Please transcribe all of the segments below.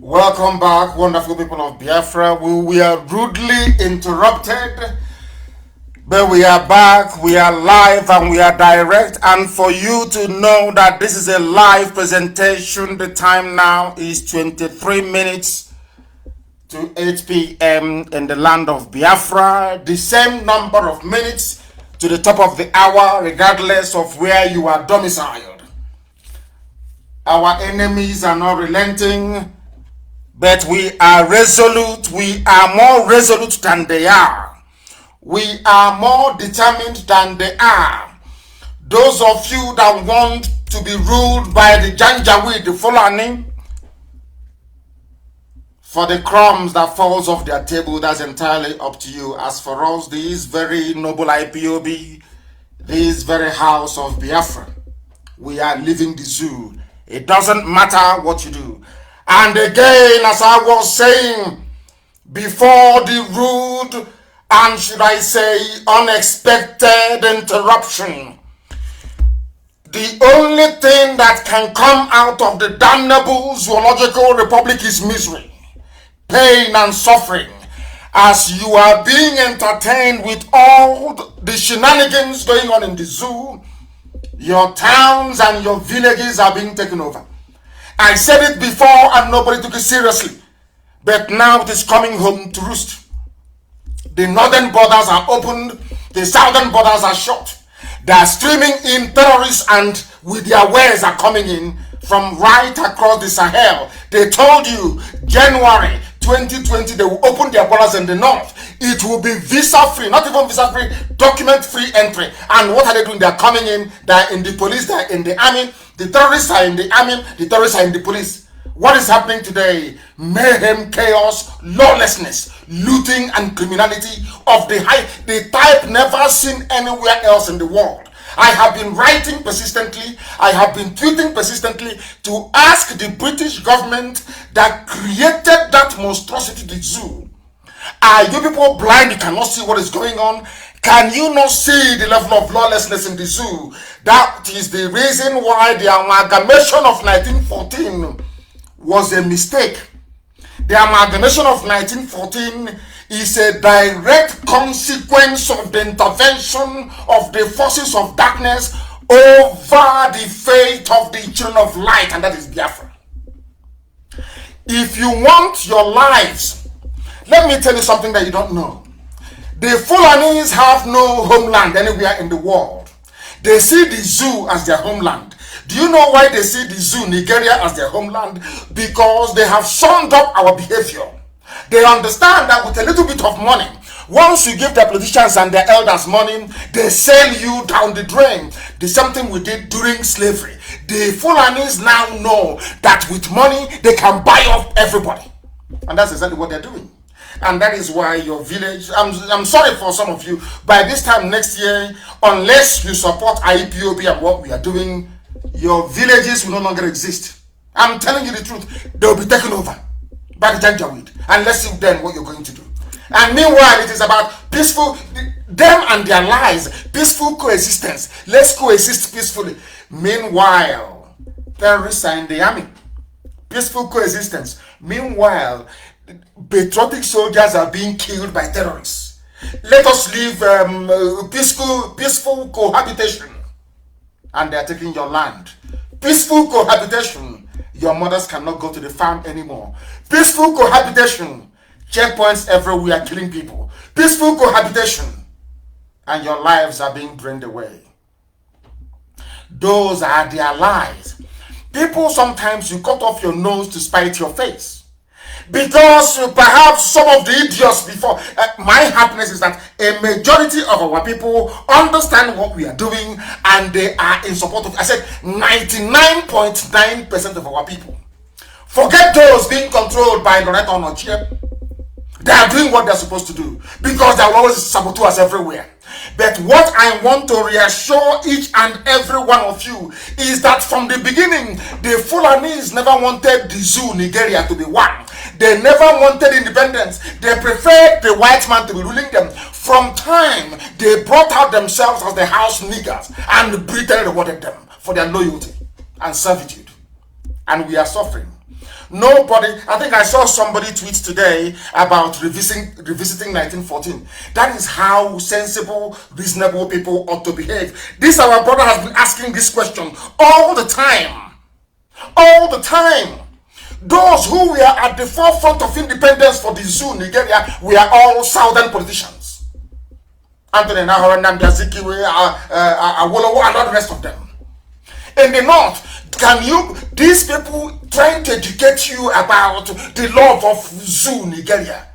Welcome back, wonderful people of Biafra. We are rudely interrupted, but we are back, we are live, and we are direct. And for you to know that this is a live presentation, the time now is 23 minutes to 8 p.m. in the land of Biafra. The same number of minutes to the top of the hour, regardless of where you are domiciled. Our enemies are not relenting, but we are resolute. We are more resolute than they are. We are more determined than they are. Those of you that want to be ruled by the Janjaweed, the Fulani, for the crumbs that falls off their table, that's entirely up to you. As for us, this very noble IPOB, this very house of Biafra, we are living the zoo. It doesn't matter what you do. And again, as I was saying, before the rude and, should I say, unexpected interruption, the only thing that can come out of the damnable zoological republic is misery, pain and suffering, as you are being entertained with all the shenanigans going on in the zoo. Your towns and your villages are being taken over. I said it before and nobody took it seriously, but now it is coming home to roost. The northern borders are opened, the southern borders are shut. They are streaming in terrorists, and with their wares are coming in from right across the Sahel. They told you January 2020 they will open their borders in the north. It will be visa-free, not even visa-free, document-free entry. And what are they doing? They are coming in, they are in the police, they are in the army. The terrorists are in the army, the terrorists are in the police. What is happening today? Mayhem, chaos, lawlessness, looting and criminality of the type never seen anywhere else in the world. I have been writing persistently, I have been tweeting persistently to ask the British government that created that monstrosity, the zoo. Are you people blind? You cannot see what is going on? Can you not see the level of lawlessness in the zoo? That is the reason why the amalgamation of 1914 was a mistake. The amalgamation of 1914 is a direct consequence of the intervention of the forces of darkness over the fate of the children of light, and that is Biafra. If you want your lives, let me tell you something that you don't know. The Fulanis have no homeland anywhere in the world. They see the zoo as their homeland. Do you know why they see the zoo, Nigeria, as their homeland? Because they have summed up our behavior. They understand that with a little bit of money, once you give the politicians and their elders money, they sell you down the drain. The same thing we did during slavery. The Fulanis now know that with money, they can buy up everybody. And that's exactly what they're doing. And that is why your village, I'm sorry for some of you, by this time next year, unless you support IPOB and what we are doing, your villages will no longer exist. I'm telling you the truth. They will be taken over by the Janjaweed. And let's see then what you're going to do. And meanwhile, it is about peaceful, them and their lives, peaceful coexistence. Let's coexist peacefully. Meanwhile, terrorists are in the army. Peaceful coexistence. Meanwhile, patriotic soldiers are being killed by terrorists. Let us live peaceful cohabitation. And they are taking your land. Peaceful cohabitation. Your mothers cannot go to the farm anymore. Peaceful cohabitation. Checkpoints everywhere killing people. Peaceful cohabitation. And your lives are being drained away. Those are their lies. People, sometimes you cut off your nose to spite your face. Because perhaps some of the idiots before, my happiness is that a majority of our people understand what we are doing and they are in support of it. I said 99.9% of our people. Forget those being controlled by Loretta Onochie. They are doing what they're supposed to do because there are always saboteurs everywhere. But what I want to reassure each and every one of you is that from the beginning, the Fulanis never wanted the zoo, Nigeria, to be one. They never wanted independence. They preferred the white man to be ruling them. From time, they brought out themselves as the house niggers, and Britain rewarded them for their loyalty and servitude. And we are suffering. Nobody, I think I saw somebody tweet today about revisiting 1914. That is how sensible, reasonable people ought to behave. This our brother has been asking this question all the time. All the time. Those who were at the forefront of independence for the zoo, Nigeria, we are all southern politicians. Anthony Nahara, Nnamdi Azikiwe, Awolowo, and all the rest of them. In the north, these people trying to educate you about the love of zoo, Nigeria,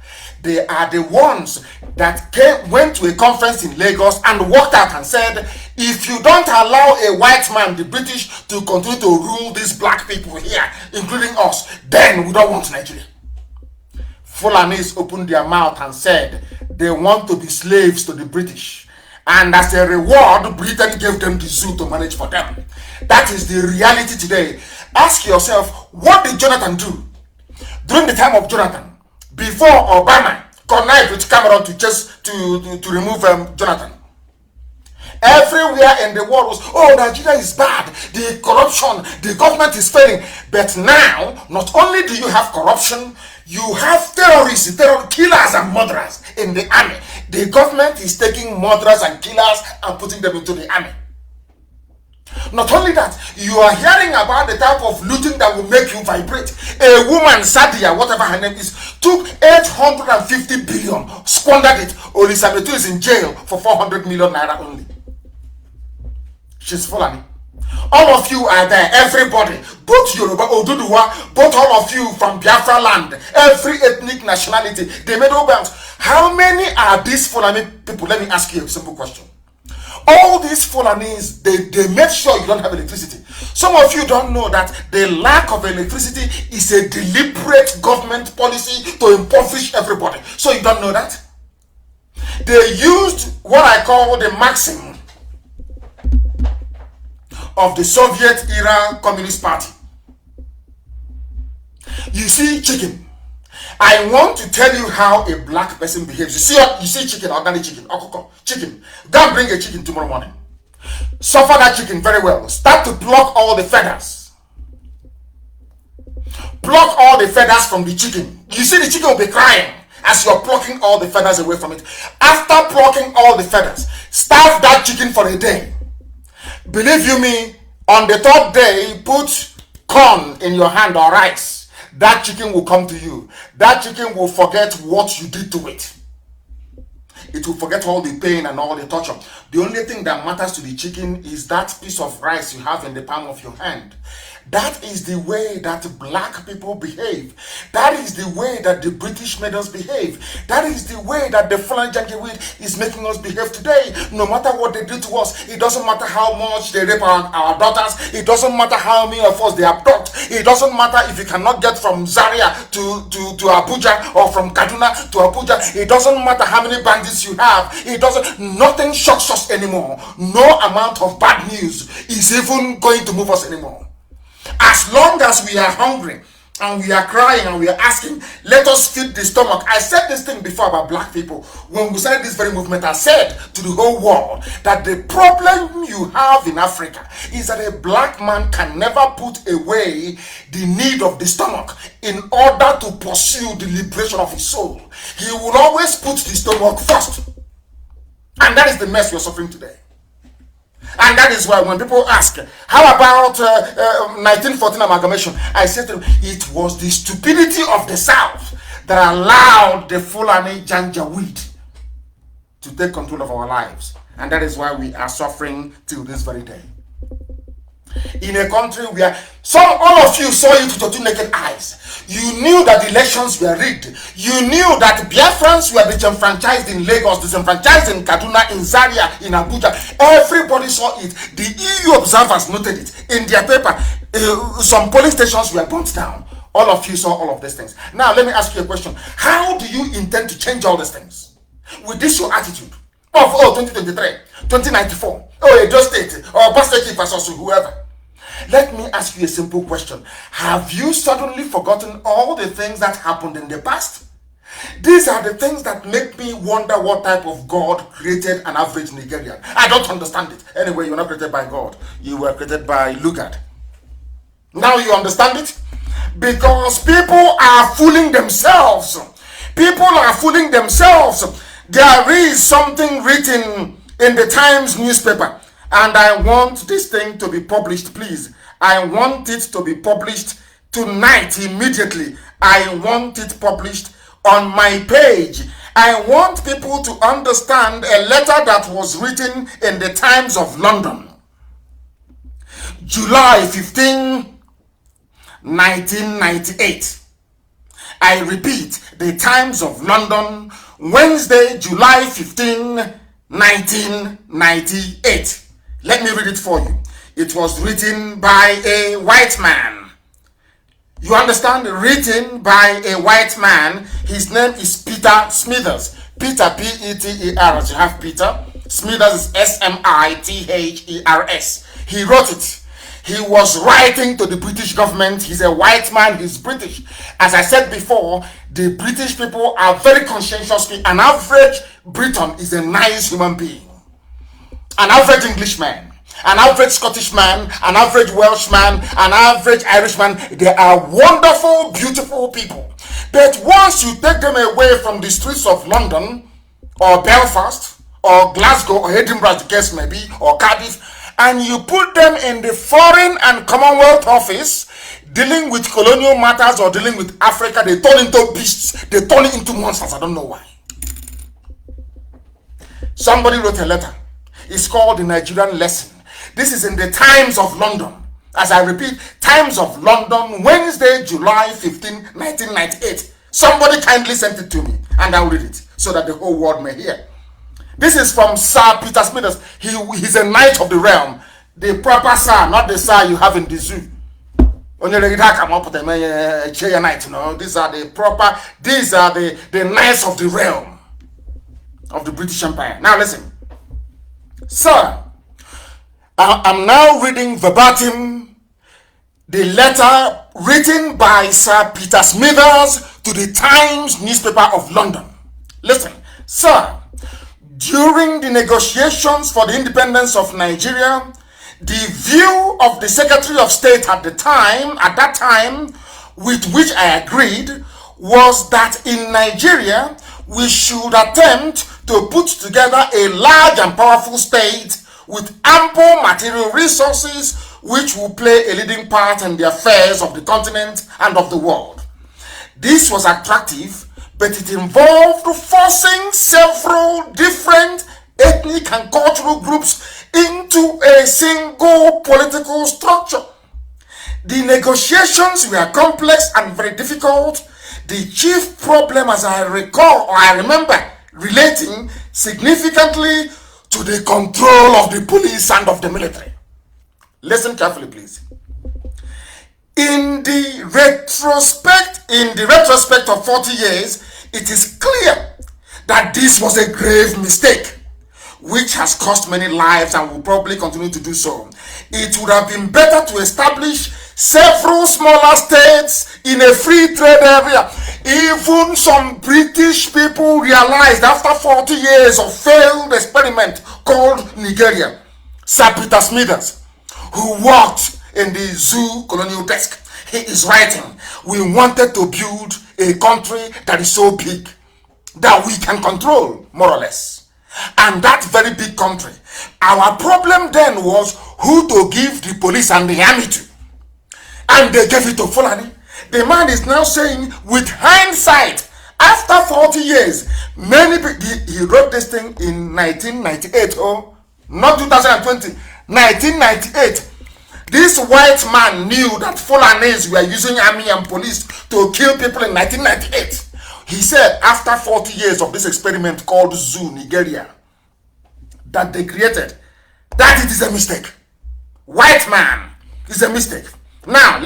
they are the ones that went to a conference in Lagos and walked out and said, if you don't allow a white man, the British, to continue to rule these black people here, including us, then we don't want Nigeria. Fulanis opened their mouth and said they want to be slaves to the British. And as a reward, Britain gave them the zoo to manage for them. That is the reality today. Ask yourself, what did Jonathan do during the time of Jonathan? Before Obama connived with Cameron to remove Jonathan. Everywhere in the world was, oh, Nigeria is bad, the corruption, the government is failing. But now, not only do you have corruption, you have terrorists, killers and murderers in the army. The government is taking murderers and killers and putting them into the army. Not only that, you are hearing about the type of looting that will make you vibrate. A woman, Sadia, whatever her name is, took 850 billion, squandered it. Olisabetu is in jail for 400 million naira only. She's Fulani. All of you are there, everybody, both Yoruba, Oduduwa, both all of you from Biafra land, every ethnic nationality, they made all banks. How many are these Fulani people? Let me ask you a simple question. All these Fulanis, they make sure you don't have electricity. Some of you don't know that the lack of electricity is a deliberate government policy to impoverish everybody. So you don't know that? They used what I call the maxim of the Soviet era Communist Party. You see chicken. I want to tell you how a black person behaves. You see chicken, organic chicken, okoko, chicken. Go and bring a chicken tomorrow morning. Suffer that chicken very well. Start to pluck all the feathers. Pluck all the feathers from the chicken. You see the chicken will be crying as you're plucking all the feathers away from it. After plucking all the feathers, starve that chicken for a day. Believe you me, on the third day, put corn in your hand or rice. That chicken will come to you. That chicken will forget what you did to it. It will forget all the pain and all the torture. The only thing that matters to the chicken is that piece of rice you have in the palm of your hand. That is the way that black people behave. That is the way that the British made us behave. That is the way that the Fulani Janjaweed is making us behave today. No matter what they do to us, it doesn't matter how much they rape our daughters. It doesn't matter how many of us they abduct. It doesn't matter if you cannot get from Zaria to Abuja or from Kaduna to Abuja. It doesn't matter how many bandits you have. Nothing shocks us anymore. No amount of bad news is even going to move us anymore. As long as we are hungry and we are crying and we are asking, let us feed the stomach. I said this thing before about black people. When we started this very movement, I said to the whole world that the problem you have in Africa is that a black man can never put away the need of the stomach in order to pursue the liberation of his soul. He will always put the stomach first. And that is the mess we're suffering today. And that is why when people ask, how about 1914 amalgamation? I said to them, it was the stupidity of the South that allowed the Fulani Janjaweed to take control of our lives. And that is why we are suffering till this very day. In a country where all of you saw it with your two naked eyes. You knew that the elections were rigged. You knew that Biafrans were disenfranchised in Lagos, disenfranchised in Kaduna, in Zaria, in Abuja. Everybody saw it. The EU observers noted it in their paper. Some polling stations were burnt down. All of you saw all of these things. Now let me ask you a question. How do you intend to change all these things? With this your attitude of 2023, 2094, Edo State, or Basteki versus whoever. Let me ask you a simple question. Have you suddenly forgotten all the things that happened in the past? These are the things that make me wonder what type of God created an average Nigerian. I don't understand it. Anyway, you're not created by God. You were created by Lugard. Now you understand it? Because people are fooling themselves. People are fooling themselves. There is something written in the Times newspaper, and I want this thing to be published, please. I want it to be published tonight, immediately. I want it published on my page. I want people to understand a letter that was written in the Times of London, July 15, 1998. I repeat, the Times of London, Wednesday, July 15, 1998. Let me read it for you. It was written by a white man. You understand? Written by a white man. His name is Peter Smithers. Peter, P-E-T-E-R, as you have Peter. Smithers is S-M-I-T-H-E-R-S. He wrote it. He was writing to the British government. He's a white man. He's British. As I said before, the British people are very conscientious. An average Briton is a nice human being. An average Englishman, an average Scottish man, an average Welshman, an average Irishman. They are wonderful, beautiful people. But once you take them away from the streets of London, or Belfast, or Glasgow, or Edinburgh, the case may be, or Cardiff, and you put them in the Foreign and Commonwealth Office, dealing with colonial matters or dealing with Africa, they turn into beasts. They turn into monsters. I don't know why. Somebody wrote a letter. It's called the Nigerian Lesson. This is in the Times of London. As I repeat, Times of London, Wednesday, July 15, 1998. Somebody kindly sent it to me, and I'll read it so that the whole world may hear. This is from Sir Peter Smithers. He's a knight of the realm. The proper sir, not the sir you have in the zoo. These are the proper, these are the knights of the realm of the British Empire. Now listen. Sir, I'm now reading verbatim the letter written by Sir Peter Smithers to the Times newspaper of London. Listen, sir. During the negotiations for the independence of Nigeria, the view of the Secretary of State at that time, with which I agreed, was that in Nigeria, we should attempt to put together a large and powerful state with ample material resources, which will play a leading part in the affairs of the continent and of the world. This was attractive, but it involved forcing several different ethnic and cultural groups into a single political structure. The negotiations were complex and very difficult. The chief problem, as I recall, or I remember, relating significantly to the control of the police and of the military. Listen carefully, please. In the retrospect of 40 years, it is clear that this was a grave mistake, which has cost many lives and will probably continue to do so. It would have been better to establish several smaller states in a free trade area. Even some British people realized after 40 years of failed experiment called Nigeria. Sir Peter Smithers, who worked in the zoo colonial desk, he is writing, we wanted to build a country that is so big that we can control, more or less. And that very big country, our problem then was who to give the police and the army to. And they gave it to Fulani. The man is now saying, with hindsight, after 40 years, many people, he wrote this thing in 1998, oh, not 2020, 1998. This white man knew that Fulanis were using army and police to kill people in 1998. He said, after 40 years of this experiment called Zoo, Nigeria, that they created, that it is a mistake. White man is a mistake. Now,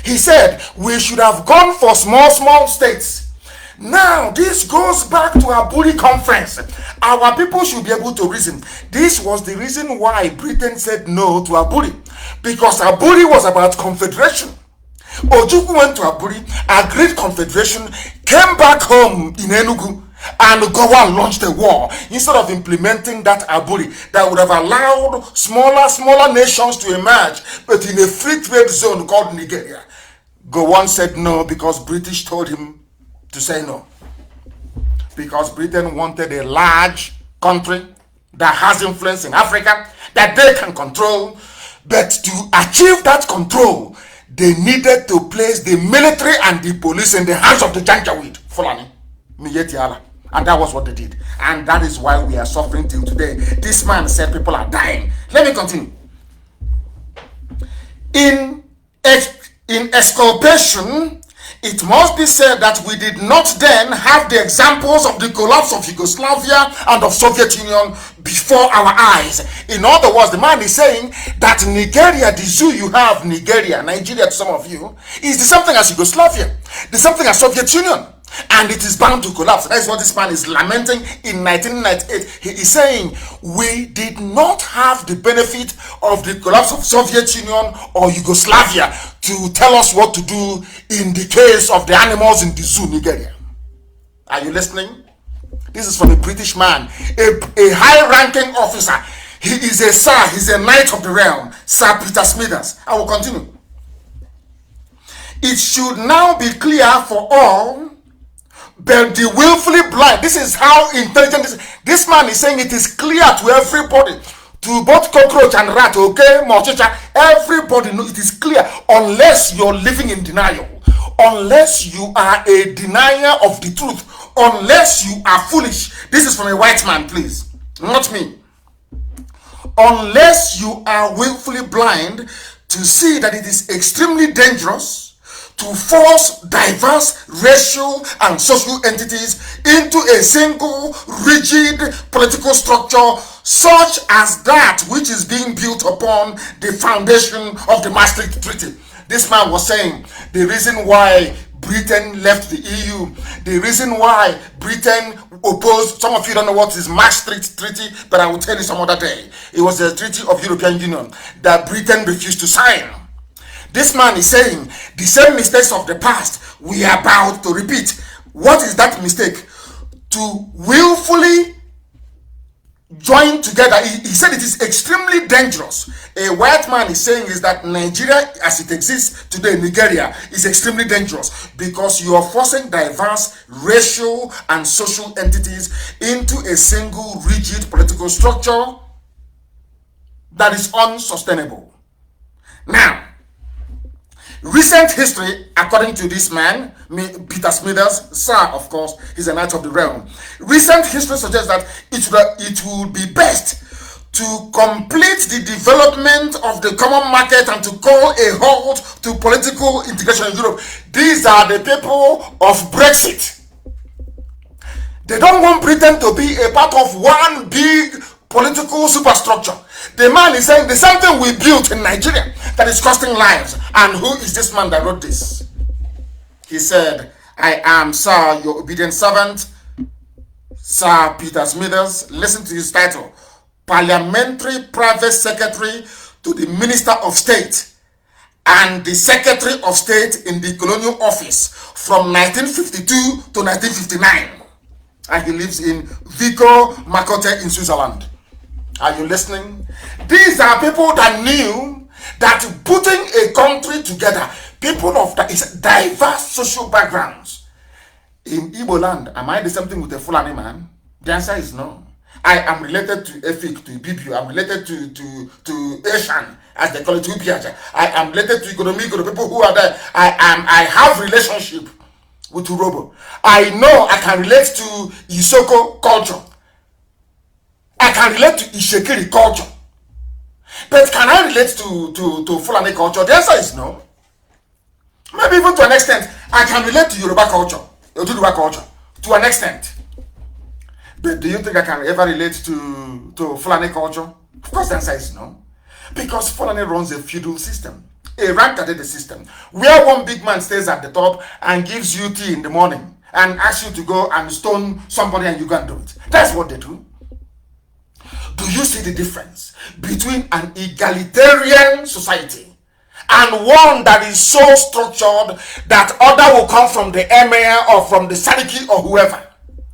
he said, we should have gone for small states. Now, this goes back to Aburi conference. Our people should be able to reason. This was the reason why Britain said no to Aburi. Because Aburi was about confederation. Ojukwu went to Aburi, agreed confederation, came back home in Enugu, and Gowa launched a war instead of implementing that Aburi that would have allowed smaller nations to emerge, but in a free trade zone called Nigeria. Gowon said no because British told him to say no. Because Britain wanted a large country that has influence in Africa that they can control. But to achieve that control, they needed to place the military and the police in the hands of the Janjaweed, Fulani, Miyetiala. And that was what they did. And that is why we are suffering till today. This man said people are dying. Let me continue. In exculpation, it must be said that we did not then have the examples of the collapse of Yugoslavia and of Soviet Union before our eyes. In other words, the man is saying that Nigeria, the zoo you have, Nigeria to some of you, is the same thing as Yugoslavia, the same thing as Soviet Union. And it is bound to collapse. That is what this man is lamenting in 1998. He is saying, we did not have the benefit of the collapse of Soviet Union or Yugoslavia to tell us what to do in the case of the animals in the zoo, Nigeria. Are you listening? This is from a British man, a high-ranking officer. He is a sir, he's a knight of the realm, Sir Peter Smithers. I will continue. It should now be clear for all, but the willfully blind. This is how intelligent this man is saying. It is clear to everybody, to both cockroach and rat, okay, mochicha, everybody knows it is clear, unless you're living in denial, unless you are a denier of the truth, unless you are foolish. This is from a white man, please, not me. Unless you are willfully blind to see that it is extremely dangerous to force diverse racial and social entities into a single rigid political structure such as that which is being built upon the foundation of the Maastricht Treaty. This man was saying the reason why Britain left the EU, the reason why Britain opposed, some of you don't know what is Maastricht Treaty, but I will tell you some other day. It was a treaty of European Union that Britain refused to sign. This man is saying the same mistakes of the past we are about to repeat. What is that mistake? To willfully join together. He said it is extremely dangerous. A white man is saying is that Nigeria as it exists today, Nigeria, is extremely dangerous because you are forcing diverse racial and social entities into a single rigid political structure that is unsustainable. Now, recent history, according to this man, Peter Smithers, sir, of course, he's a knight of the realm. Recent history suggests that it would be best to complete the development of the common market and to call a halt to political integration in Europe. These are the people of Brexit. They don't want Britain to be a part of one big political superstructure. The man is saying the same thing we built in Nigeria that is costing lives. And who is this man that wrote this? He said, I am, sir, your obedient servant, Sir Peter Smithers. Listen to his title. Parliamentary Private Secretary to the Minister of State and the Secretary of State in the Colonial Office from 1952 to 1959. And he lives in Vico Makote in Switzerland. Are you listening? These are people that knew that putting a country together, people of diverse social backgrounds. In Igbo land, am I the same thing with a Fulani man? The answer is no. I am related to Efik, to Bibu. I'm related to Asian, as they call it, Upiaja. I am related to Igonomigo, the people who are there. I have relationship with Urobo. I know I can relate to Isoko culture. I can relate to Ishekiri culture. But can I relate to Fulani culture? The answer is no. Maybe even to an extent, I can relate to Yoruba culture, Yoruba culture, to an extent. But do you think I can ever relate to Fulani culture? Of course the answer is no. Because Fulani runs a feudal system, a rank-added system, where one big man stays at the top and gives you tea in the morning and asks you to go and stone somebody and you can do it. That's what they do. Do you see the difference between an egalitarian society and one that is so structured that order will come from the emir or from the Sadiki or whoever?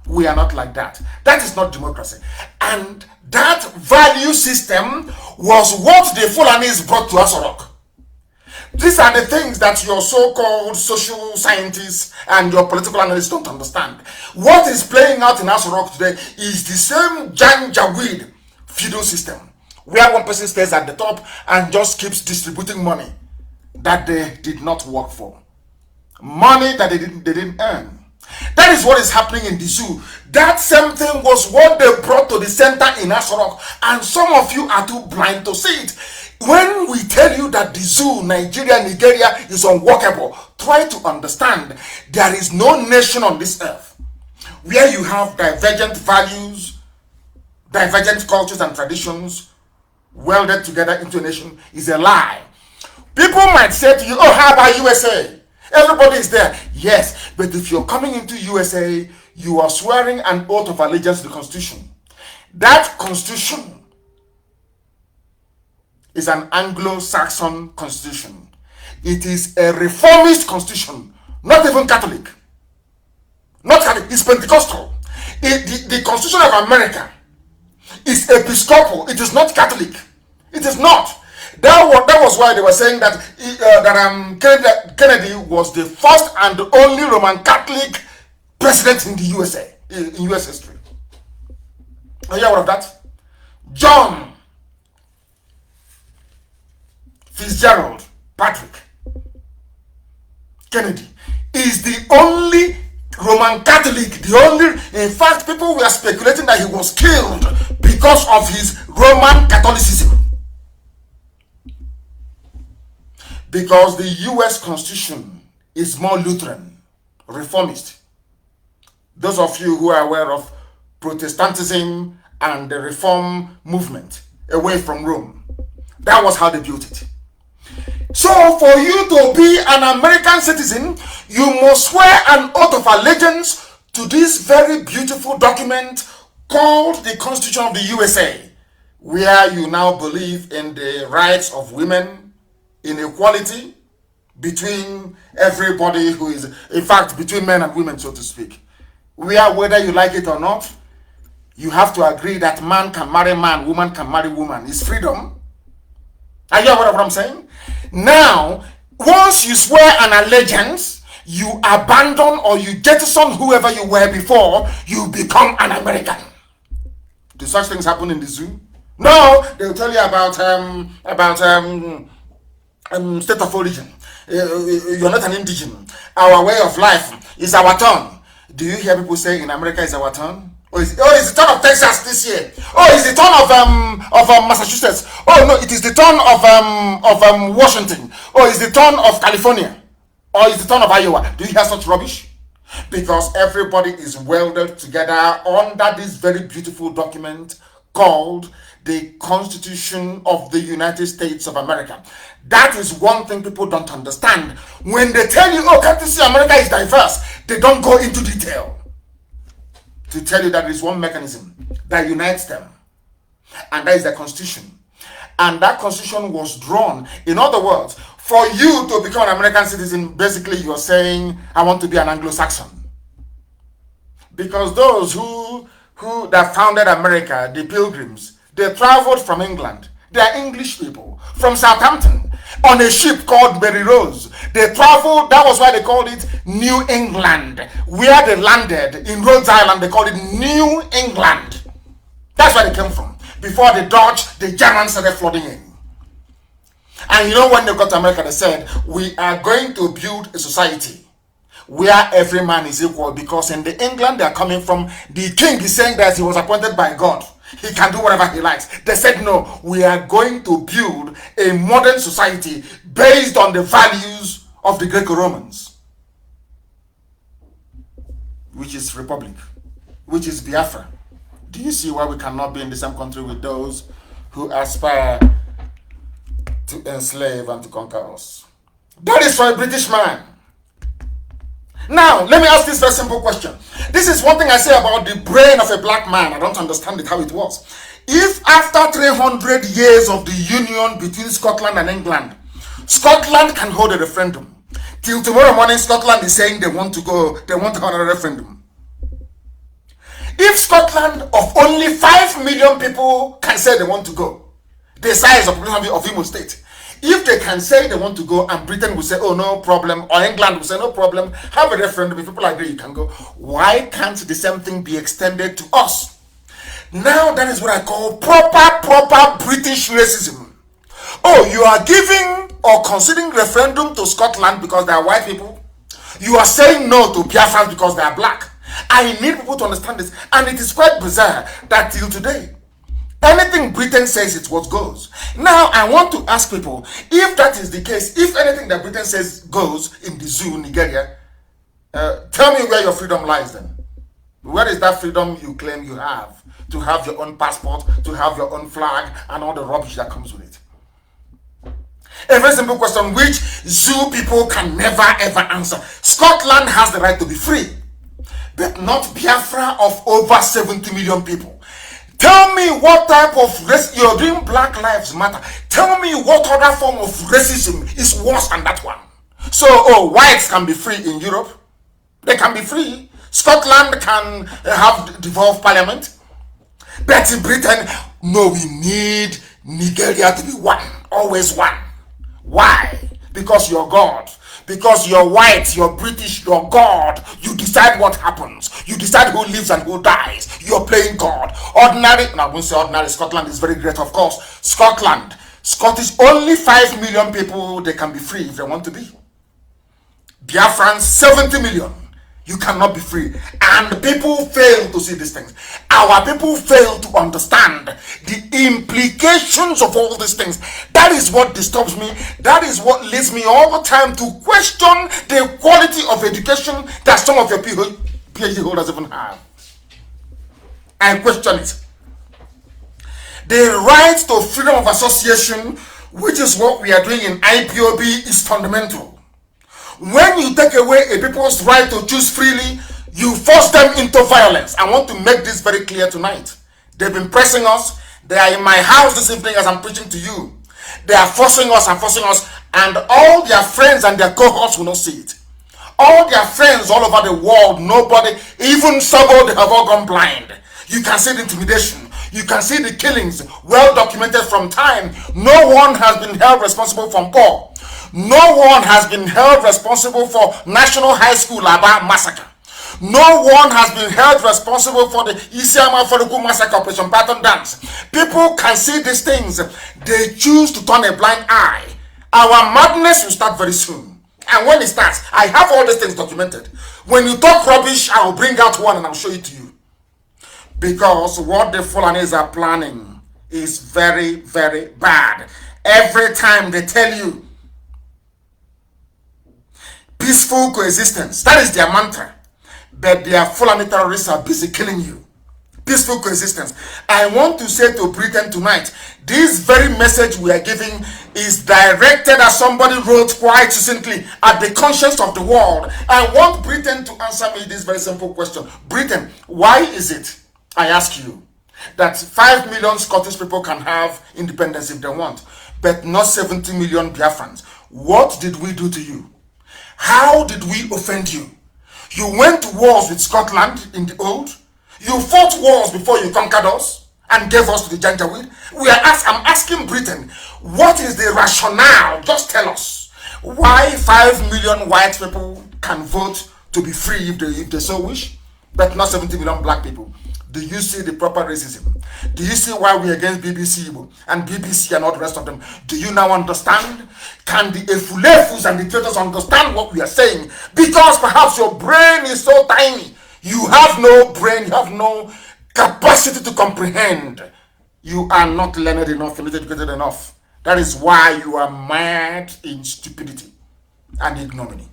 We are not like that. That is not democracy. And that value system was what the Fulanis brought to Asorok. These are the things that your so-called social scientists and your political analysts don't understand. What is playing out in Aso Rock today is the same Janjaweed feudal system, where one person stays at the top and just keeps distributing money that they did not work for. Money that they didn't earn. That is what is happening in the zoo. That same thing was what they brought to the center in Aso Rock, and some of you are too blind to see it. When we tell you that the zoo, Nigeria, is unworkable, try to understand there is no nation on this earth where you have divergent values, divergent cultures and traditions welded together into a nation is a lie. People might say to you, oh, how about USA? Everybody is there. Yes, but if you're coming into USA, you are swearing an oath of allegiance to the Constitution. That Constitution is an Anglo-Saxon Constitution. It is a reformist Constitution, not even Catholic. Not Catholic, it's Pentecostal. The Constitution of America is Episcopal. It is not Catholic. It is not. That was why they were saying that Kennedy was the first and only Roman Catholic president in the USA, in US history. Are you aware of that? John Fitzgerald Patrick Kennedy is the only Roman Catholic, in fact, people were speculating that he was killed because of his Roman Catholicism. Because the US Constitution is more Lutheran, reformist. Those of you who are aware of Protestantism and the Reform movement away from Rome, that was how they built it. So for you to be an American citizen, you must swear an oath of allegiance to this very beautiful document called the Constitution of the USA, where you now believe in the rights of women, in equality between everybody who is, in fact, between men and women, so to speak. Where, whether you like it or not, you have to agree that man can marry man, woman can marry woman. It's freedom. Are you aware of what I'm saying? Now, once you swear an allegiance, you abandon or you jettison whoever you were before, you become an American. Do such things happen in the zoo? No, they'll tell you about state of origin. You're not an indigene. Our way of life is our turn. Do you hear people say in America is our turn? It's the turn of Texas this year. Oh, it's the turn of Massachusetts. Oh no, it is the turn of Washington. Oh, it's the turn of California. Or it's the turn of Iowa. Do you hear such rubbish? Because everybody is welded together under this very beautiful document called the Constitution of the United States of America. That is one thing people don't understand. When they tell you, oh, can't you see America is diverse? They don't go into detail to tell you that there is one mechanism that unites them. And that is the Constitution. And that Constitution was drawn. In other words, for you to become an American citizen, basically you're saying, I want to be an Anglo-Saxon. Because those who that founded America, the Pilgrims, they traveled from England. They are English people from Southampton on a ship called Mary Rose. They traveled, that was why they called it New England. Where they landed in Rhode Island, they called it New England. That's where they came from. Before the Dutch, the Germans started flooding in. And you know, when they got to America, they said, we are going to build a society where every man is equal, because in the England they are coming from, the king is saying that he was appointed by God. He can do whatever he likes. They said, no, we are going to build a modern society based on the values of the Greco-Romans, which is Republic, which is Biafra. Do you see why we cannot be in the same country with those who aspire to enslave and to conquer us? That is for a British man. Now, let me ask this very simple question. This is one thing I say about the brain of a black man. I don't understand it, how it works. If after 300 years of the union between Scotland and England, Scotland can hold a referendum, till tomorrow morning Scotland is saying they want to hold a referendum. If Scotland of only 5 million people can say they want to go, the size of Imo State, If they can say they want to go and Britain will say, oh, no problem, or England will say, no problem, have a referendum. If people agree, you can go. Why can't the same thing be extended to us? Now that is what I call proper British racism. Oh, you are giving or considering referendum to Scotland because they are white people. You are saying no to Biafrans because they are black. I need people to understand this. And it is quite bizarre that till today, anything Britain says, it's what goes. Now, I want to ask people, if that is the case, if anything that Britain says goes in the zoo, Nigeria, tell me where your freedom lies then. Where is that freedom you claim you have? To have your own passport, to have your own flag, and all the rubbish that comes with it. A very simple question which zoo people can never ever answer. Scotland has the right to be free, but not Biafra of over 70 million people. Tell me what type of race you're doing. Black Lives Matter. Tell me what other form of racism is worse than that one. So, oh, whites can be free in Europe. They can be free. Scotland can have devolved parliament. But in Britain, no, we need Nigeria to be one. Always one. Why? Because you're God. Because you're white, you're British, you're God. You decide what happens. You decide who lives and who dies. You're playing God. Ordinary, and I won't say ordinary, Scotland is very great, of course. Scottish, only 5 million people, they can be free if they want to be. Biafrans, 70 million. You cannot be free. And people fail to see these things. Our people fail to understand the implications of all these things. That is what disturbs me. That is what leads me all the time to question the quality of education that some of your PhD holders even have. I question it. The right to freedom of association, which is what we are doing in IPOB, is fundamental. When you take away a people's right to choose freely, you force them into violence. I want to make this very clear tonight. They've been pressing us. They are in my house this evening as I'm preaching to you. They are forcing us and all their friends and their cohorts will not see it. All their friends all over the world, nobody, even Sabo, they have all gone blind. You can see the intimidation. You can see the killings, well documented from time. No one has been held responsible for war. No one has been held responsible for National High School Aba massacre. No one has been held responsible for the Isiama Forugu massacre, Operation Pattern Dance. People can see these things. They choose to turn a blind eye. Our madness will start very soon. And when it starts, I have all these things documented. When you talk rubbish, I will bring out one and I'll show it to you. Because what the Fulanis are planning is very, very bad. Every time they tell you peaceful coexistence, that is their mantra. But their Fulani terrorists are busy killing you. Peaceful coexistence. I want to say to Britain tonight, this very message we are giving is directed, as somebody wrote quite succinctly, at the conscience of the world. I want Britain to answer me this very simple question. Britain, why is it, I ask you, that 5 million Scottish people can have independence if they want, but not 70 million Biafrans? What did we do to you? How did we offend you? You went to wars with Scotland in the old. You fought wars before you conquered us and gave us to the Janjaweed. I'm asking Britain, what is the rationale? Just tell us why 5 million white people can vote to be free if they so wish, but not 70 million black people. Do you see the proper racism? Do you see why we're against BBC Igbo and BBC and all the rest of them? Do you now understand? Can the Efulefus and the traitors understand what we are saying? Because perhaps your brain is so tiny. You have no brain, you have no capacity to comprehend. You are not learned enough, you're not educated enough. That is why you are mad in stupidity and ignominy.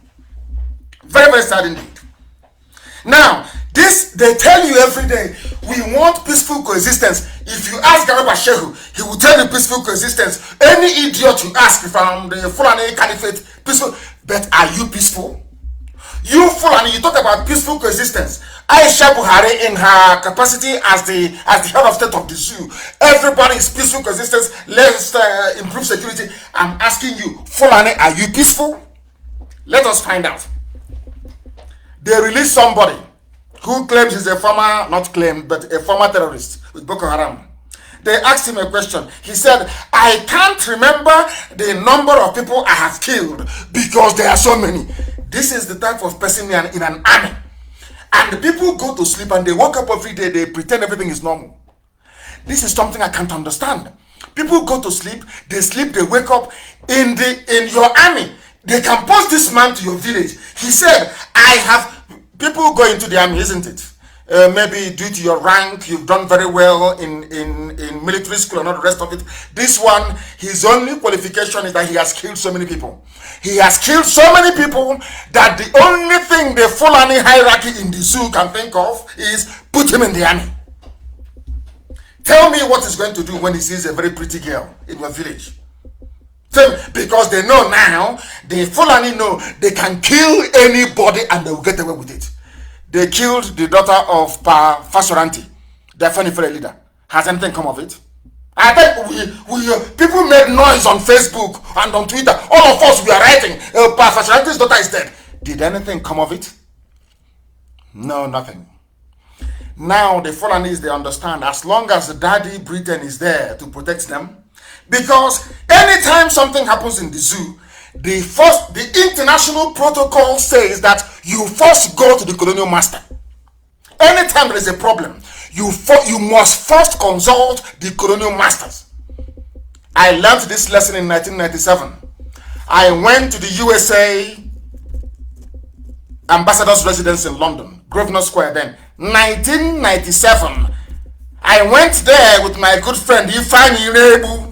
Very, very sad indeed. Now, this, they tell you every day, we want peaceful coexistence. If you ask Garba Shehu, he will tell you peaceful coexistence. Any idiot you ask from the Fulani Caliphate, peaceful, but are you peaceful? You Fulani, you talk about peaceful coexistence. Aisha Buhari, in her capacity as the head of state of the zoo, everybody is peaceful coexistence. Let's improve security. I'm asking you, Fulani, are you peaceful? Let us find out. They released somebody who claims he's a former, not claimed, but a former terrorist with Boko Haram. They asked him a question. He said, I can't remember the number of people I have killed because there are so many. This is the type of person in an army. And the people go to sleep and they wake up every day, they pretend everything is normal. This is something I can't understand. People go to sleep, they wake up. In your army, they can post this man to your village. He said, people go into the army, isn't it? Maybe due to your rank, you've done very well in military school and all the rest of it. This one, his only qualification is that he has killed so many people. He has killed so many people that the only thing the Fulani hierarchy in the zoo can think of is put him in the army. Tell me what he's going to do when he sees a very pretty girl in your village. Because they know now, the Fulani know they can kill anybody and they will get away with it. They killed the daughter of Pa Fasoranti, the Fanifere leader. Has anything come of it? I think people made noise on Facebook and on Twitter. All of us, we are writing, Pa Fasoranti's daughter is dead. Did anything come of it? No, nothing. Now the Fulanis, they understand, as long as the Daddy Britain is there to protect them, because anytime something happens in the zoo, the international protocol says that you first go to the colonial master. Anytime there is a problem, you must first consult the colonial masters. I learned this lesson in 1997. I went to the USA ambassador's residence in London, Grosvenor Square then, 1997. I went there with my good friend Ifani Rebu.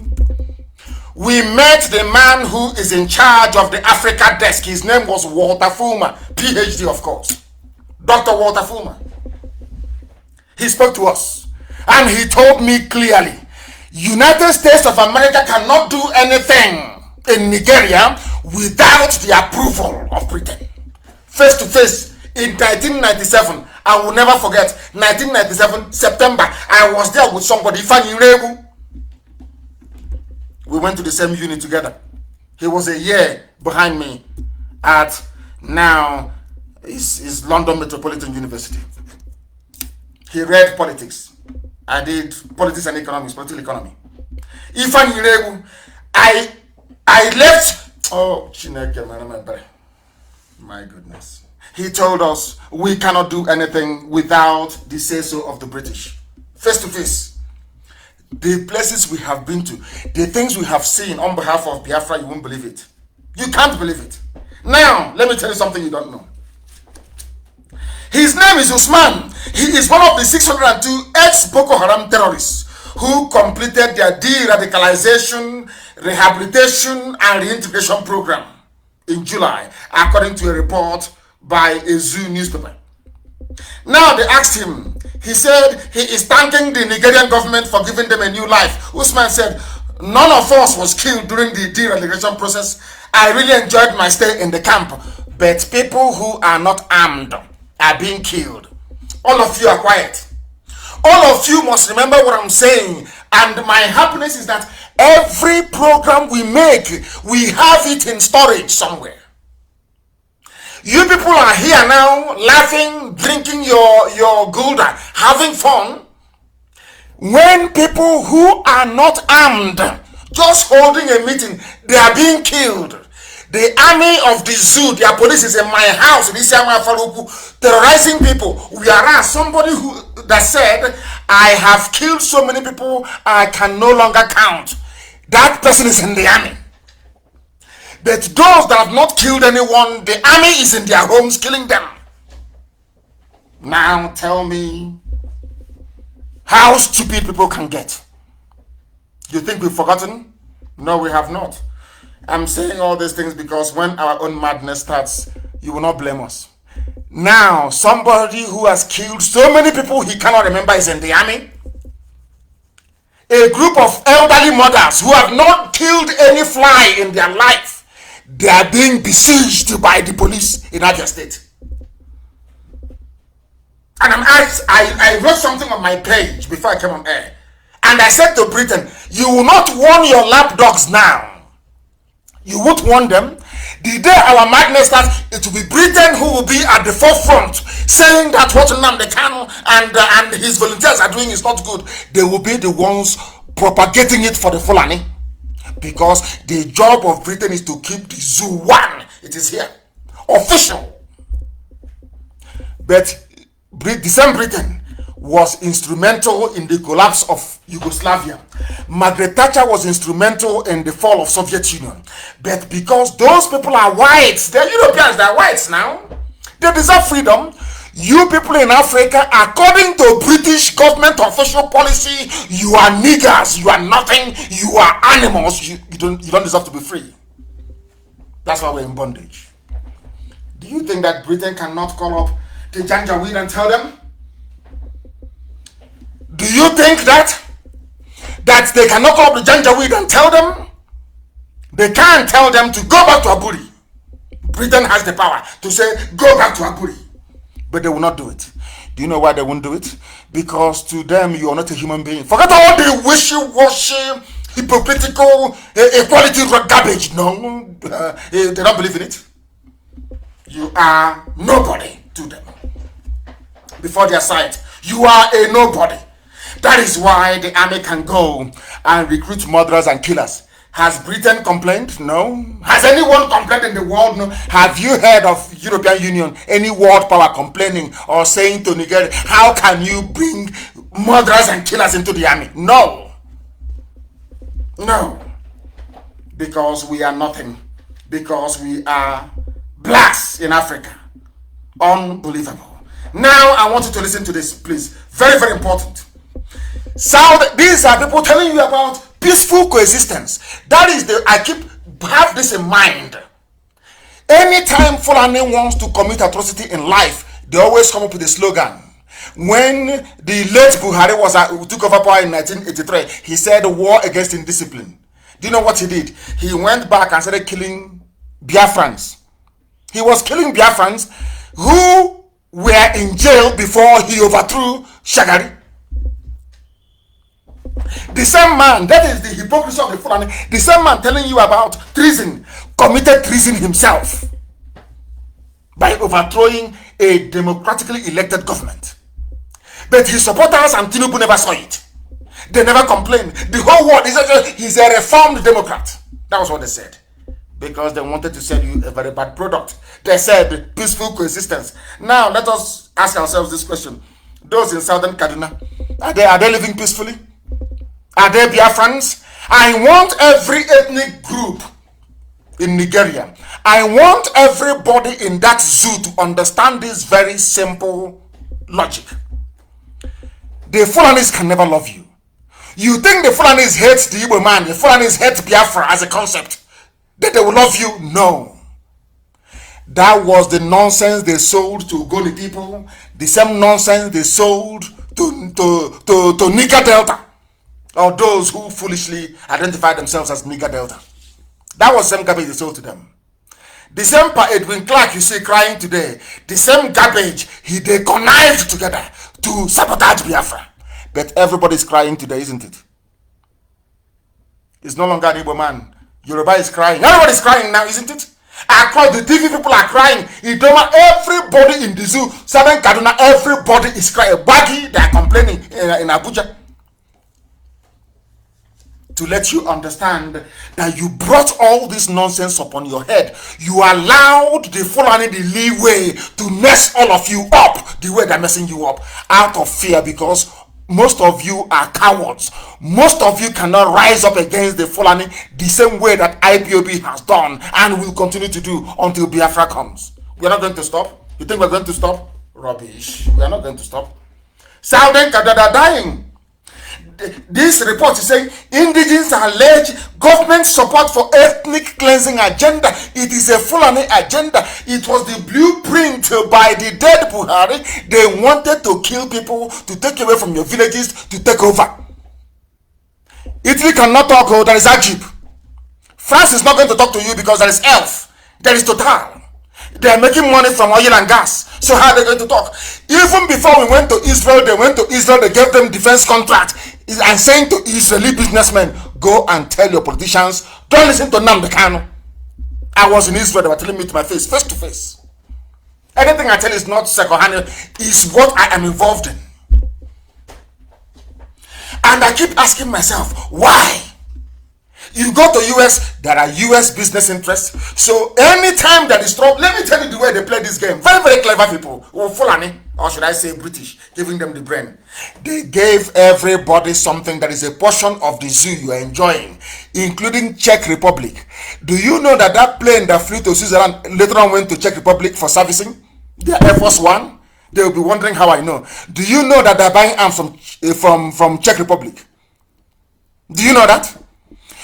We met the man who is in charge of the Africa desk. His name was Walter Fulmer, PhD of course. Dr. Walter Fulmer. He spoke to us and he told me clearly, United States of America cannot do anything in Nigeria without the approval of Britain. Face to face in 1997. I will never forget, 1997, September, I was there with somebody, Ifani Rebu. We went to the same unit together. He was a year behind me at now is London Metropolitan University. He read politics. I did politics and economics, political economy. Ifani Rebu, I left. Oh, Chineke, my goodness. He told us we cannot do anything without the say-so of the British. Face to face. The places we have been to, the things we have seen on behalf of Biafra, you won't believe it. You can't believe it. Now, let me tell you something you don't know. His name is Usman. He is one of the 602 ex-Boko Haram terrorists who completed their de-radicalization, rehabilitation, and reintegration program in July, according to a report by a Zoo newspaper. Now they asked him, he said he is thanking the Nigerian government for giving them a new life. Usman said, none of us was killed during the de-radicalization process. I really enjoyed my stay in the camp, but people who are not armed are being killed. All of you are quiet. All of you must remember what I'm saying. And my happiness is that every program we make, we have it in storage somewhere. You people are here now, laughing, drinking your gulda, having fun. When people who are not armed, just holding a meeting, they are being killed. The army of the zoo, their police is in my house, in Isiama Faruku, terrorizing people. Whereas somebody that said, I have killed so many people, I can no longer count. That person is in the army. But those that have not killed anyone, the army is in their homes killing them. Now tell me how stupid people can get. You think we've forgotten? No, we have not. I'm saying all these things because when our own madness starts, you will not blame us. Now, somebody who has killed so many people he cannot remember is in the army. A group of elderly mothers who have not killed any fly in their life, they are being besieged by the police in Abia State. And I wrote something on my page before I came on air. And I said to Britain, you will not warn your lapdogs now. You won't warn them. The day our madness starts, it will be Britain who will be at the forefront, saying that what Nnamdi Kanu and his volunteers are doing is not good. They will be the ones propagating it for the Fulani, because the job of Britain is to keep the zoo one. It is here, official. But the same Britain was instrumental in the collapse of Yugoslavia. Margaret Thatcher was instrumental in the fall of Soviet Union. But because those people are whites, they're Europeans, they're whites now, they deserve freedom. You people in Africa, according to British government official policy, you are niggers, you are nothing, you are animals, you don't deserve to be free. That's why we're in bondage. Do you think that Britain cannot call up the Janjaweed and tell them? Do you think that they cannot call up the Janjaweed and tell them? They can't tell them to go back to Aburi. Britain has the power to say, go back to Aburi. But they will not do it. Do you know why they won't do it? Because to them, you are not a human being. Forget all the wishy-washy, hypocritical, equality garbage. No, they don't believe in it. You are nobody to them. Before their sight, you are a nobody. That is why the army can go and recruit murderers and killers. Has Britain complained? No. Has anyone complained in the world? No. Have you heard of European Union, any world power complaining or saying to Nigeria, how can you bring murderers and killers into the army? No. No. Because we are nothing. Because we are blacks in Africa. Unbelievable. Now I want you to listen to this, please. Very, very important. So these are people telling you about peaceful coexistence. That is have this in mind. Anytime Fulani wants to commit atrocity in life, they always come up with a slogan. When the late Buhari took over power in 1983, he said war against indiscipline. Do you know what he did? He went back and started killing Biafrans. He was killing Biafrans who were in jail before he overthrew Shagari. The same man, that is the hypocrisy of the Fulani, the same man telling you about treason, committed treason himself by overthrowing a democratically elected government. But his supporters and Tinubu never saw it. They never complained. The whole world is he's a reformed Democrat. That was what they said. Because they wanted to sell you a very bad product. They said peaceful coexistence. Now let us ask ourselves this question. Those in southern Kaduna, are they living peacefully? Are they Biafrans? I want every ethnic group in Nigeria, I want everybody in that zoo to understand this very simple logic. The Fulanis can never love you. You think the Fulanis hate the Igbo man, the Fulanis hate Biafra as a concept, that they will love you? No. That was the nonsense they sold to Ogoni people, the same nonsense they sold to Niger Delta, or those who foolishly identify themselves as Niger Delta. That was the same garbage they sold to them. The same Edwin Clark you see crying today, the same garbage they connived together to sabotage Biafra. But everybody's crying today, isn't it? It's no longer an Igbo man. Yoruba is crying. Everybody's crying now, isn't it? Across the TV, people are crying. Idoma, everybody in the zoo, Southern Kaduna, everybody is crying. Baggy, they are complaining in Abuja. To let you understand that you brought all this nonsense upon your head. You allowed the Fulani the leeway to mess all of you up the way they're messing you up out of fear, because most of you are cowards. Most of you cannot rise up against the Fulani the same way that IPOB has done and will continue to do until Biafra comes. We're not going to stop. You think we're going to stop? Rubbish. We are not going to stop. Southern Kaduna dying. This report is saying indigenous allege government support for ethnic cleansing agenda. It is a Fulani agenda. It was the blueprint by the dead Buhari. They wanted to kill people, to take away from your villages, to take over. Italy cannot talk, oh, there is Ajib. France is not going to talk to you because there is ELF. There is Total. They are making money from oil and gas. So how are they going to talk? Even before we went to Israel, they gave them defense contract. And saying to Israeli businessmen, go and tell your politicians, don't listen to Nnamdi Kanu. I was in Israel, they were telling me to my face to face. Anything I tell is not second-hand, is what I am involved in. And I keep asking myself, why? You go to US, there are US business interests. So anytime that is trouble, let me tell you the way they play this game. Very, very clever people. Fulani, or should I say British, giving them the brain. They gave everybody something that is a portion of the zoo you are enjoying, including Czech Republic. Do you know that that plane that flew to Switzerland later on went to Czech Republic for servicing? Their Air Force One. They will be wondering how I know. Do you know that they're buying arms from Czech Republic? Do you know that?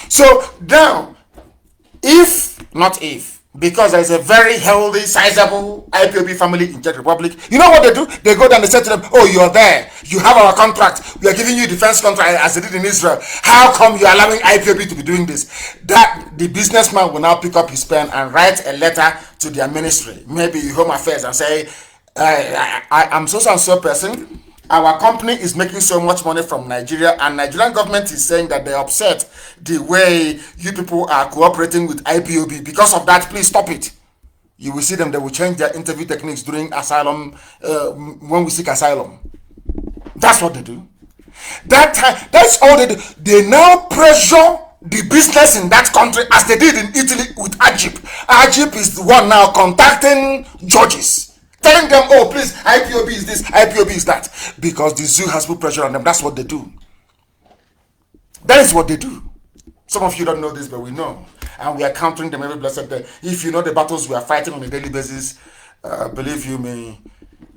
So now, because there's a very healthy, sizable IPOB family in Czech Republic, you know what they do? They go down and they say to them, oh, you're there. You have our contract. We are giving you defense contract as they did in Israel. How come you're allowing IPOB to be doing this? That the businessman will now pick up his pen and write a letter to their ministry, maybe Home Affairs, and say, I'm so and so person. Our company is making so much money from Nigeria, and Nigerian government is saying that they're upset the way you people are cooperating with IPOB. Because of that, please stop it. You will see them, they will change their interview techniques during asylum, when we seek asylum. That's what they do. That's all they do. They now pressure the business in that country as they did in Italy with Ajib. Ajib is the one now contacting judges, telling them, oh, please, IPOB is this, IPOB is that. Because the zoo has put pressure on them. That's what they do. That is what they do. Some of you don't know this, but we know. And we are countering them every blessed day. If you know the battles we are fighting on a daily basis, believe you me,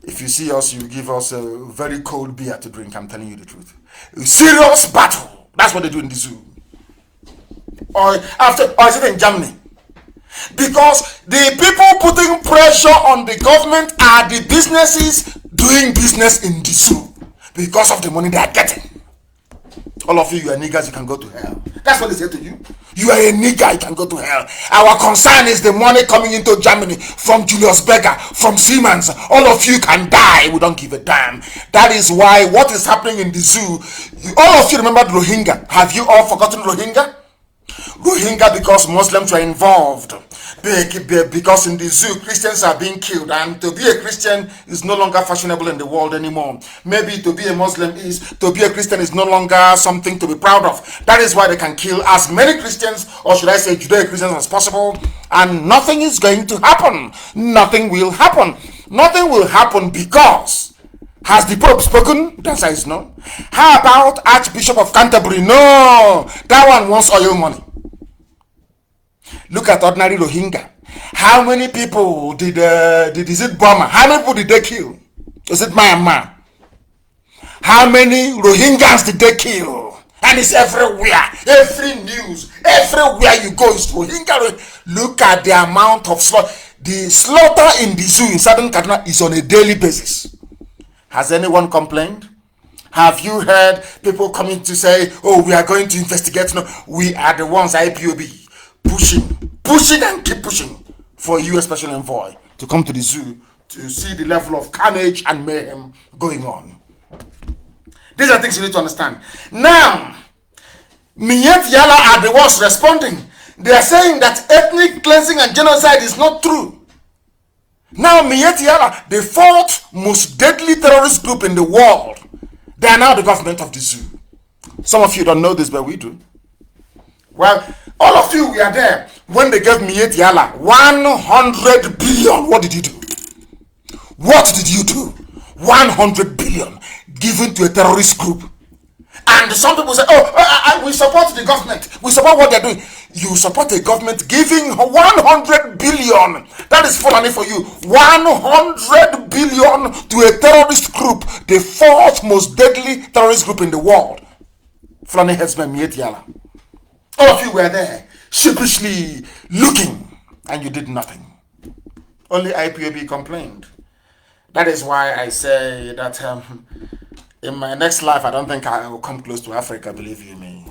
if you see us, you give us a very cold beer to drink. I'm telling you the truth. A serious battle. That's what they do in the zoo. Or is it in Germany? Because the people putting pressure on the government are the businesses doing business in the zoo because of the money they are getting. All of you are niggers, you can go to hell. That's what they say to you. You are a nigger, you can go to hell. Our concern is the money coming into Germany from Julius Berger, from Siemens. All of you can die. We don't give a damn. That is why what is happening in the zoo, all of you remember Rohingya. Have you all forgotten Rohingya? Rohingya because Muslims were involved. Because in the zoo, Christians are being killed, and to be a Christian is no longer fashionable in the world anymore. Maybe to be a Muslim to be a Christian is no longer something to be proud of. That is why they can kill as many Christians, or should I say Judeo-Christians, as possible, and nothing is going to happen. Nothing will happen. Nothing will happen because, has the Pope spoken? The answer is no. How about Archbishop of Canterbury? No, that one wants oil money. Look at ordinary Rohingya. How many people is it Burma? How many people did they kill? Is it Myanmar? How many Rohingyas did they kill? And it's everywhere. Every news, everywhere you go is Rohingya. Look at the amount of slaughter. The slaughter in the zoo in southern Kaduna is on a daily basis. Has anyone complained? Have you heard people coming to say, oh, we are going to investigate? No, we are the ones, IPOB, pushing and keep pushing for US Special Envoy to come to the zoo to see the level of carnage and mayhem going on. These are things you need to understand. Now, Miet Yala are the ones responding. They are saying that ethnic cleansing and genocide is not true. Now, Miet Yala, the fourth most deadly terrorist group in the world, they are now the government of the zoo. Some of you don't know this, but we do. Well, all of you, we are there when they gave Miet Yala 100 billion. What did you do? What did you do? 100 billion given to a terrorist group. And some people say, we support the government. We support what they're doing. You support a government giving 100 billion. That is funny for you. 100 billion to a terrorist group, the fourth most deadly terrorist group in the world. Fulani headsman Miet Yala. All of you were there, sheepishly looking, and you did nothing. Only IPOB complained. That is why I say that in my next life, I don't think I will come close to Africa, believe you me.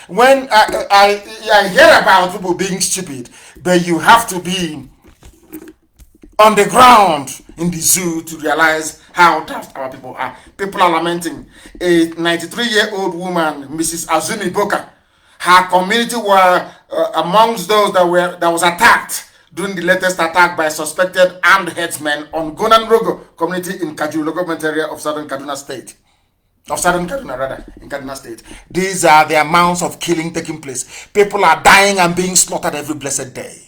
When I hear about people being stupid, but you have to be on the ground in the zoo to realize how daft our people are. People are lamenting. A 93-year-old woman, Mrs. Azumi Boka, her community were amongst those that was attacked during the latest attack by suspected armed headsmen on Gonan Rogo community in Kajuru government area of southern Kaduna State. of Southern Kaduna, rather, in Kaduna State. These are the amounts of killing taking place. People are dying and being slaughtered every blessed day.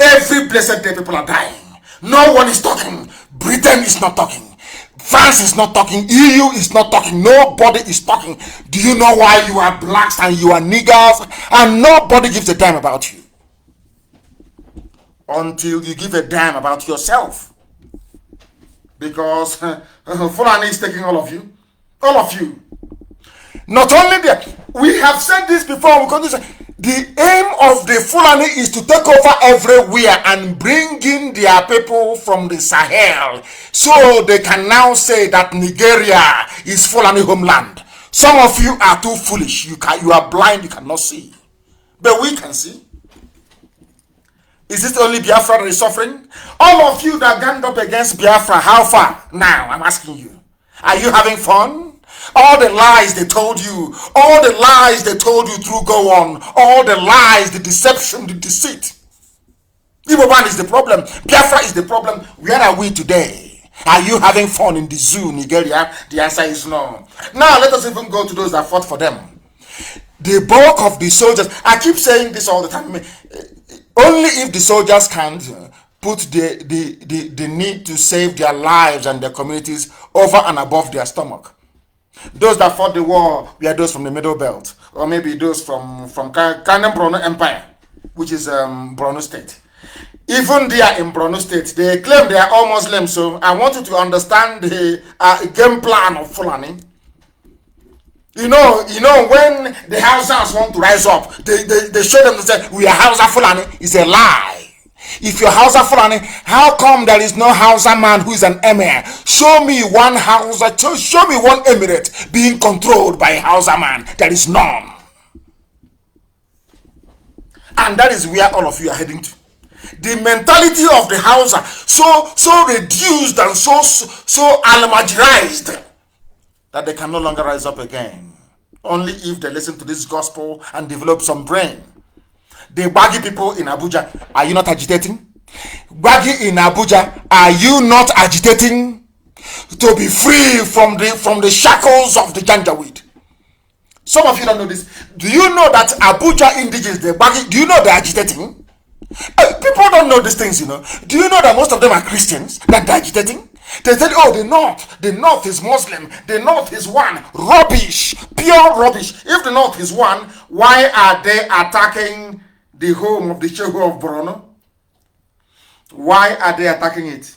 Every blessed day, people are dying. No one is talking. Britain is not talking. France is not talking. EU is not talking. Nobody is talking. Do you know why? You are blacks and you are niggers, and nobody gives a damn about you until you give a damn about yourself. Because Fulani is taking all of you. All of you. Not only that, we have said this before, because the aim of the Fulani is to take over everywhere and bring in their people from the Sahel, so they can now say that Nigeria is Fulani homeland. Some of you are too foolish. You are blind, you cannot see. But we can see. Is it only Biafra that is suffering? All of you that ganged up against Biafra, how far? Now, I'm asking you. Are you having fun? All the lies they told you, all the lies they told you through go on, all the lies, the deception, the deceit. Igbo man is the problem. Biafra is the problem. Where are we today? Are you having fun in the zoo, Nigeria? The answer is no. Now, let us even go to those that fought for them. The bulk of the soldiers, I keep saying this all the time, only if the soldiers can put the need to save their lives and their communities over and above their stomach. Those that fought the war were those from the Middle Belt, or maybe those from Kanu Borno Empire, which is Borno State. Even there in Borno State, they claim they are all Muslims. So I want you to understand the game plan of Fulani. You know, when the Hausas want to rise up, they show them, they say, we are Hausa Fulani. It's a lie. If you're Hausa Fulani, how come there is no Hausa man who is an emir? Show me one Hausa, show me one emirate being controlled by a Hausa man. There is none. And that is where all of you are heading to. The mentality of the Hausa, so reduced and so almajirized, that they can no longer rise up again. Only if they listen to this gospel and develop some brain. The baggy people in Abuja, are you not agitating? Baggy in Abuja, are you not agitating to be free from the shackles of the Janjaweed? Some of you don't know this. Do you know that Abuja indigenous, the baggy, do you know they're agitating? People don't know these things, you know. Do you know that most of them are Christians that they're agitating? They said, oh, the North is Muslim, the North is one. Rubbish, pure rubbish. If the North is one, why are they attacking the home of the Shehu of Borno? Why are they attacking it?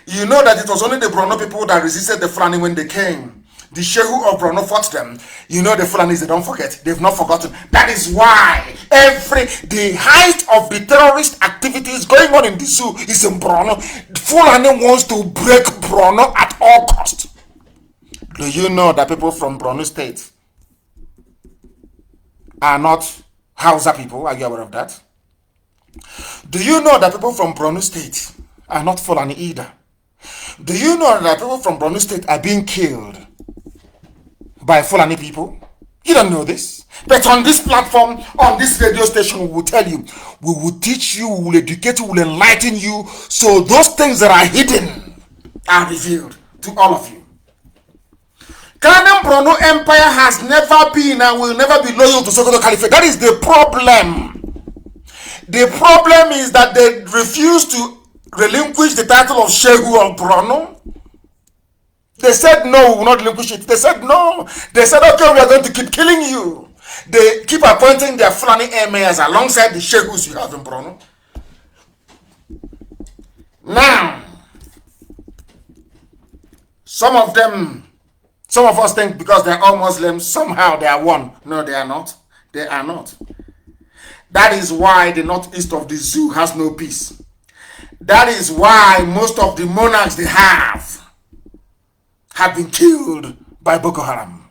You know that it was only the Borno people that resisted the Fulani when they came. The Shehu of Borno fought them. You know the Fulanis, they don't forget. They've not forgotten. That is why the height of the terrorist activities going on in the zoo is in Borno. Fulani wants to break Borno at all cost. Do you know that people from Borno State are not Hausa people? Are you aware of that? Do you know that people from Borno State are not Fulani either? Do you know that people from Borno State are being killed by Fulani people? You don't know this. But on this platform, on this radio station, we will tell you, we will teach you, we will educate you, we will enlighten you, so those things that are hidden are revealed to all of you. Kanu Borno Empire has never been and will never be loyal to Sokoto Caliphate. That is the problem. The problem is that they refuse to relinquish the title of Shehu of Borno. They said no, we will not relinquish it. They said no. They said, okay, we are going to keep killing you. They keep appointing their Fulani emirs alongside the Shehus you have in Borno. Now, some of us think because they're all Muslims, somehow they are one. No, they are not. They are not. That is why the northeast of the zoo has no peace. That is why most of the monarchs they have been killed by Boko Haram.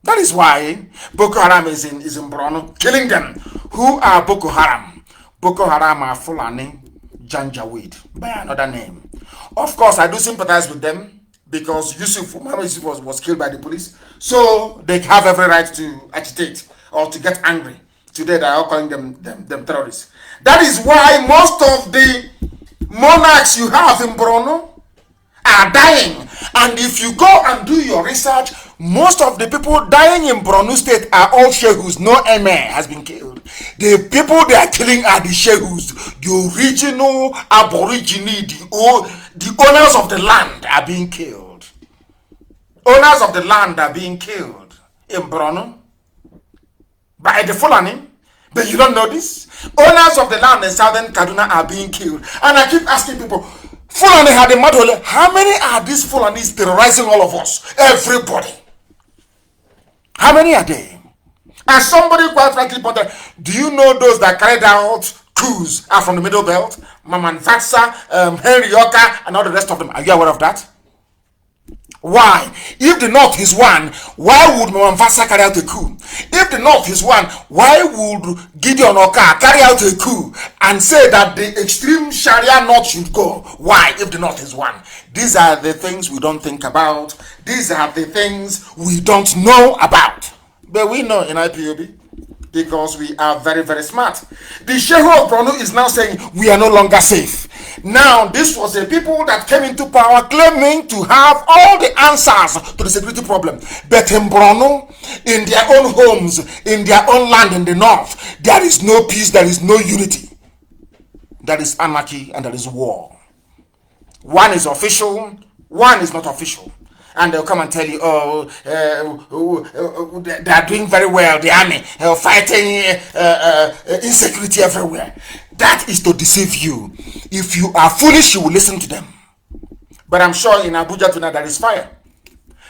That is why Boko Haram is in Borno, killing them. Who are Boko Haram? Boko Haram are Fulani Janjaweed, by another name. Of course, I do sympathize with them because Muhammad Yusuf was killed by the police. So they have every right to agitate or to get angry. Today they are all calling them terrorists. That is why most of the monarchs you have in Borno are dying. And if you go and do your research, most of the people dying in Borno State are all Shehus. No Emir has been killed. The people they are killing are the Shehus, the original Aborigine, the owners of the land are being killed. Owners of the land are being killed in Borno by the Fulani. But you don't know this? Owners of the land in southern Kaduna are being killed. And I keep asking people, Fulani had a matter. How many are these Fulanis terrorizing all of us? Everybody. How many are they? And somebody quite frankly pointed, do you know those that carried out coups are from the Middle Belt? Maman Vatsa, Henry Yoka, and all the rest of them. Are you aware of that? Why? If the North is one, why would Maman Vatsa carry out a coup? If the North is one, why would Gideon Oka carry out a coup and say that the extreme Sharia North should go? Why? If the North is one. These are the things we don't think about. These are the things we don't know about. But we know in IPOB because we are very, very smart. The Shehu of Borno is now saying we are no longer safe. Now, this was the people that came into power claiming to have all the answers to the security problem. But in Borno, in their own homes, in their own land in the north, there is no peace, there is no unity. There is anarchy and there is war. One is official, one is not official. And they'll come and tell you, they are doing very well, the army, fighting insecurity everywhere. That is to deceive you. If you are foolish, you will listen to them. But I'm sure in Abuja tonight there is fire.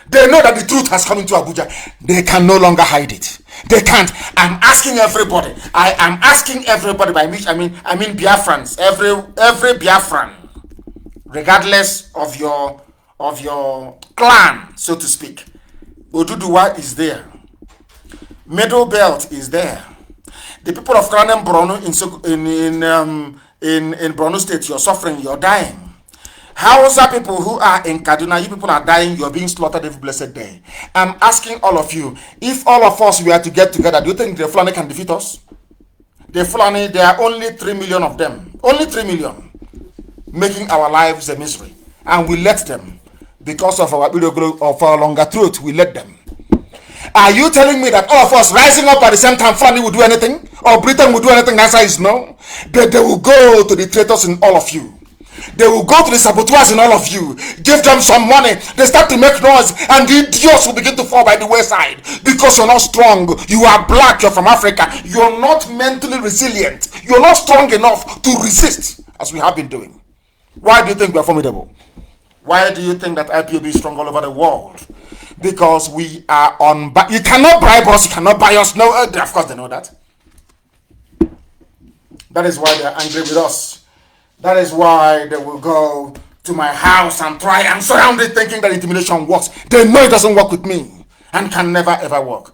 They know that the truth has come into Abuja. They can no longer hide it. They can't. I'm asking everybody. I am asking everybody, by which I mean Biafrans, every Biafran, regardless of your clan, so to speak. Oduduwa is there. Middle Belt is there. The people of Kranem Borno in Borno State, you're suffering, you're dying. Hausa people who are in Kaduna, you people are dying, you're being slaughtered every blessed day. I'm asking all of you, if all of us were to get together, do you think the Fulani can defeat us? The Fulani, there are only 3 million of them. Only 3 million. Making our lives a misery. And we let them. Because of our longer truth, we let them. Are you telling me that all of us rising up at the same time, Fulani will do anything? Or Britain will do anything? The answer is no. But they will go to the traitors in all of you. They will go to the saboteurs in all of you. Give them some money. They start to make noise. And the idiots will begin to fall by the wayside. Because you're not strong. You are black. You're from Africa. You're not mentally resilient. You're not strong enough to resist, as we have been doing. Why do you think we are formidable? Why do you think that IPOB is strong all over the world? Because we are on... You cannot bribe us. You cannot buy us. No, of course they know that. That is why they are angry with us. That is why they will go to my house and try and surround it thinking that intimidation works. They know it doesn't work with me and can never ever work.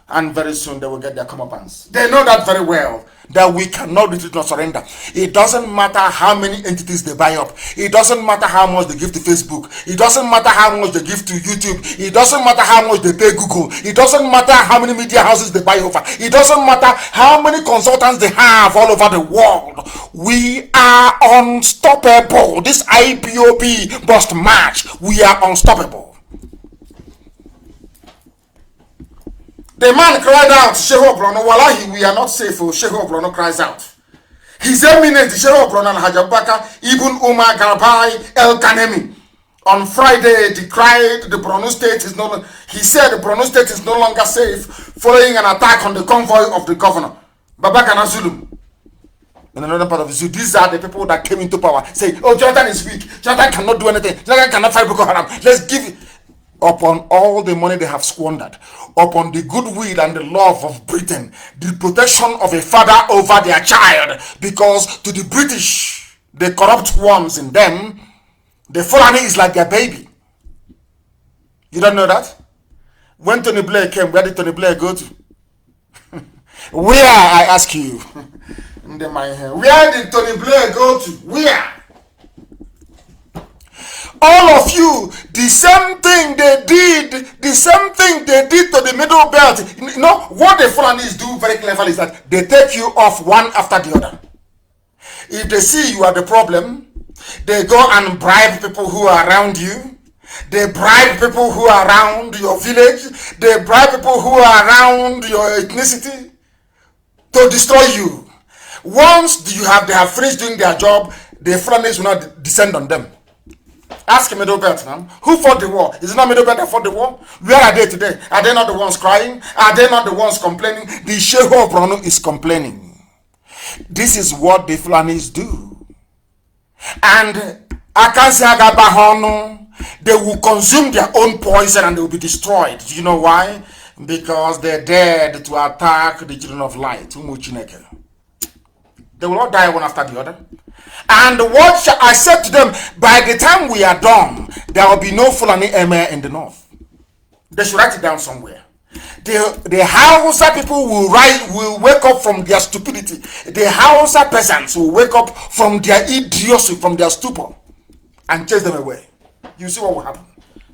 And very soon they will get their comeuppance. They know that very well, that we cannot retreat nor surrender. It doesn't matter how many entities they buy up. It doesn't matter how much they give to Facebook. It doesn't matter how much they give to YouTube. It doesn't matter how much they pay Google. It doesn't matter how many media houses they buy over. It doesn't matter how many consultants they have all over the world. We are unstoppable. This IPOB must march. We are unstoppable. The man cried out, Shehu of Borno, Wallahi, we are not safe. Shehu of Borno cries out. His eminence, Shehu of Borno and Hajabaka, Ibn Umar Garbai El Kanemi, on Friday decried the Borno state is no longer, he said the Borno state is no longer safe following an attack on the convoy of the governor, Babakana Zulum. In another part of the zoo, these are the people that came into power. Say, oh, Jonathan is weak. Jonathan cannot do anything. Jonathan cannot fight Boko Haram. Let's give it. Upon all the money they have squandered, upon the goodwill and the love of Britain, the protection of a father over their child, because to the British, the corrupt worms in them, the Fulani is like their baby. You don't know that? When Tony Blair came, where did Tony Blair go to? Where, I ask you? Where did Tony Blair go to? Where? All of you, the same thing they did to the Middle Belt. You know, what the Fulanis do very cleverly is that they take you off one after the other. If they see you are the problem, They go and bribe people who are around you. They bribe people who are around your village. They bribe people who are around your ethnicity to destroy you. Once they have finished doing their job, the Fulanis will not descend on them. Ask Middle Belt now. Who fought the war? Is it not Middle Belt that fought the war? Where are they today? Are they not the ones crying? Are they not the ones complaining? The Sheikh of Borno is complaining. This is what the Fulanis do. And they will consume their own poison and they will be destroyed. Do you know why? Because they're dead to attack the children of light. They will all die one after the other. And what I said to them, by the time we are done, there will be no Fulani Emir in the north. They should write it down somewhere. The Hausa people will wake up from their stupidity. The Hausa peasants will wake up from their idiocy, from their stupor, and chase them away. You see what will happen.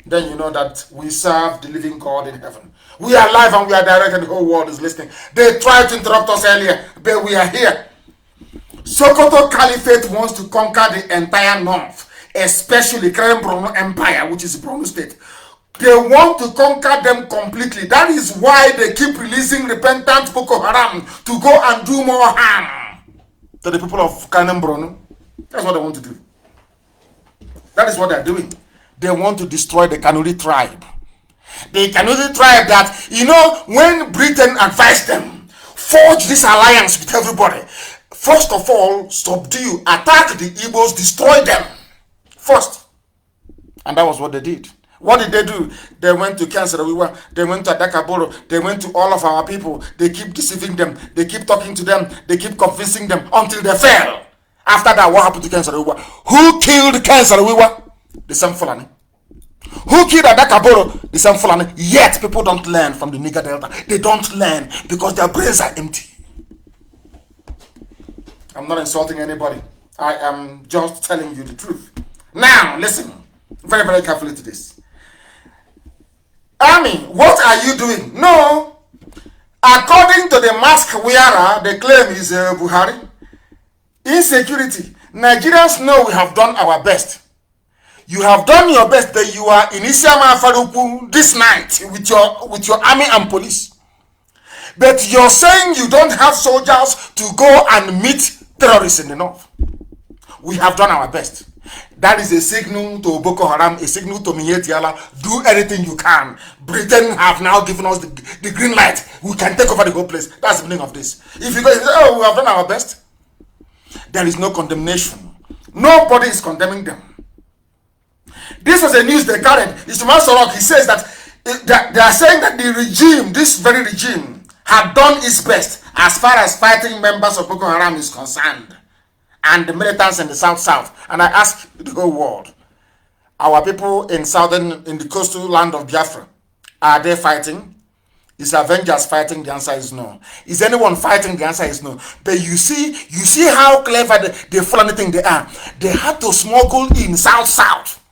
Then you know that we serve the living God in heaven. We are live and we are direct and the whole world is listening. They tried to interrupt us earlier, but we are here. Sokoto Caliphate wants to conquer the entire north, especially Keren Borno Empire, which is Borno State. They want to conquer them completely. That is why they keep releasing repentant Boko Haram to go and do more harm to the people of Keren Borno. That's what they want to do. That is what they are doing. They want to destroy the Kanuri tribe. The Kanuri tribe that, you know, when Britain advised them, forge this alliance with everybody. First of all, subdue, attack the Igbos, destroy them first. And that was what they did. What did they do? They went to Kansarawiwa, they went to Adakaboro, they went to all of our people. They keep deceiving them, they keep talking to them, they keep convincing them until they fell. After that, what happened to Kansarawiwa? Who killed Kansarawiwa? The same Fulani. Who killed Adakaboro? The same Fulani. Yet people don't learn from the Niger Delta. They don't learn because their brains are empty. I'm not insulting anybody. I am just telling you the truth. Now, listen very, very carefully to this. Army, what are you doing? No. According to the mask wearer, the claim is Buhari. Insecurity. Nigerians know we have done our best. You have done your best that you are in Isiama Faruku this night with your army and police. But you're saying you don't have soldiers to go and meet terrorists in the north. We have done our best. That is a signal to Boko Haram, a signal to Minyetiala. Do anything you can. Britain have now given us the green light. We can take over the whole place. That's the meaning of this. If you guys say, oh, we have done our best, there is no condemnation. Nobody is condemning them. This was a news they carried. Ismail Sorok, he says that they are saying that the regime, this very regime, had done its best as far as fighting members of Boko Haram is concerned, and the militants in the south. And I ask the whole world, our people in the coastal land of Biafra, are they fighting? Is Avengers fighting? The answer is no. Is anyone fighting? The answer is no. But you see how clever the Fulani thing they are. They had to smuggle in south.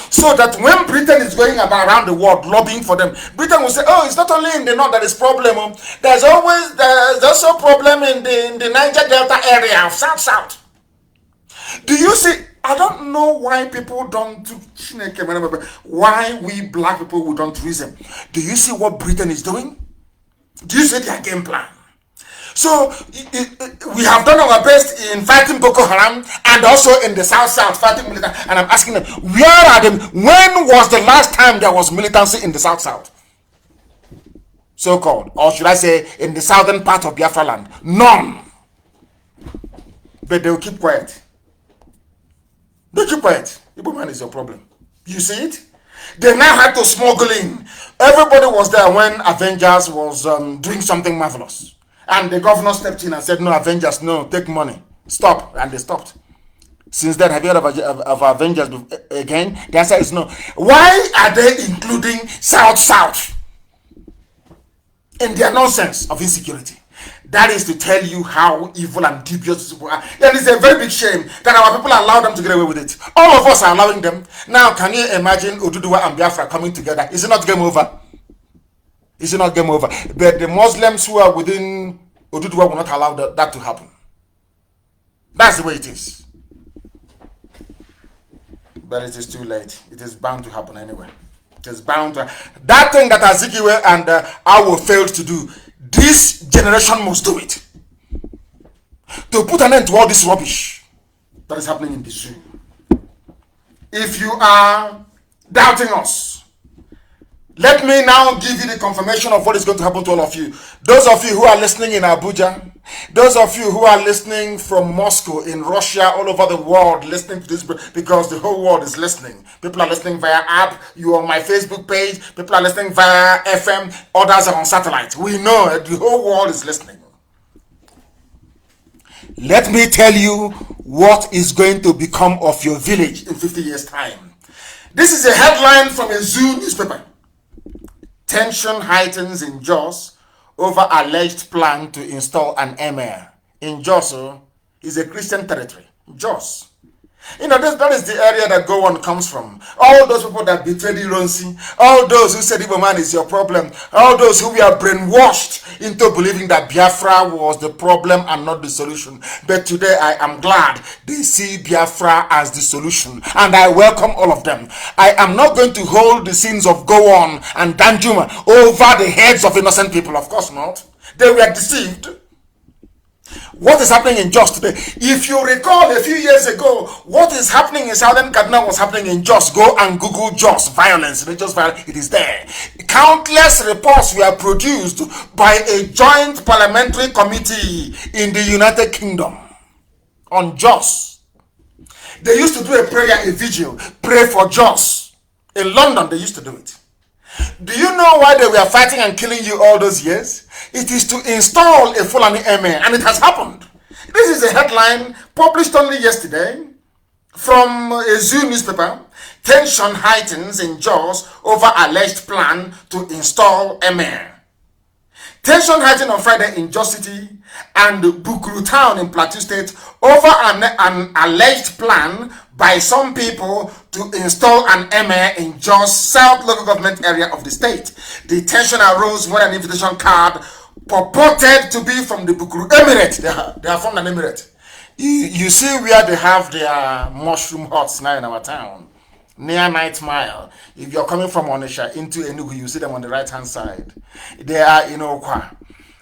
So that when Britain is going about around the world lobbying for them, Britain will say, oh, it's not only in the north that is problem. There's also a problem in the Niger Delta area of south. Do you see? I don't know why people don't, why we black people we don't reason. Do you see what Britain is doing? Do you see their game plan? So we have done our best in fighting Boko Haram and also in the south fighting militant. And I'm asking them, where are them? When was the last time there was militancy in the south? So-called, or should I say, in the southern part of Biafra land? None. But they will keep quiet. They keep quiet. Igbo man is your problem. You see it? They now had to smuggle in. Everybody was there when Avengers was doing something marvelous. And the governor stepped in and said, no, Avengers, no, take money. Stop. And they stopped. Since then, have you heard of Avengers again? The answer is no. Why are they including South in their nonsense of insecurity? That is to tell you how evil and dubious people are. And it's a very big shame that our people allow them to get away with it. All of us are allowing them. Now, can you imagine Oduduwa and Biafra coming together? Is it not game over? Is it not game over? But the Muslims who are within Oduduwa will not allow that to happen. That's the way it is. but it is too late. It is bound to happen anyway. It is bound to. That thing that Azikiwe and Awo failed to do, this generation must do it. To put an end to all this rubbish that is happening in the zoo. If you are doubting us, let me now give you the confirmation of what is going to happen to all of you. Those of you who are listening in Abuja, those of you who are listening from Moscow, in Russia, all over the world, listening to this, because the whole world is listening. People are listening via app, you are on my Facebook page, people are listening via FM, others are on satellite. We know the whole world is listening. Let me tell you what is going to become of your village in 50 years' time. This is a headline from a Zoo newspaper. Tension heightens in Jos over alleged plan to install an emir. In Jos is a Christian territory. Jos. You know, that is the area that Gowon comes from. All those people that betrayed Ironsi, all those who said Igbo man is your problem, all those who were brainwashed into believing that Biafra was the problem and not the solution. But today I am glad they see Biafra as the solution, and I welcome all of them. I am not going to hold the sins of Gowon and Danjuma over the heads of innocent people. Of course not. They were deceived. What is happening in Jos today? If you recall a few years ago, what is happening in Southern Kaduna was happening in Jos. Go and Google Jos violence. It is there. Countless reports were produced by a joint parliamentary committee in the United Kingdom on Jos. They used to do a prayer, a vigil, pray for Jos. In London, they used to do it. Do you know why they were fighting and killing you all those years? It is to install a Fulani emir, and it has happened. This is a headline published only yesterday from a Zoo newspaper. Tension heightens in Jos over alleged plan to install emir. Tension heightened on Friday in Jos City and Bukuru Town in Plateau State over an alleged plan by some people to install an emir in Jos South local government area of the state. The tension arose when an invitation card purported to be from the Bukuru Emirate. They are from an emirate. You see where they have their mushroom huts now in our town, near 9th Mile. If you're coming from Onisha into Enugu, you see them on the right hand side. They are in Okwa.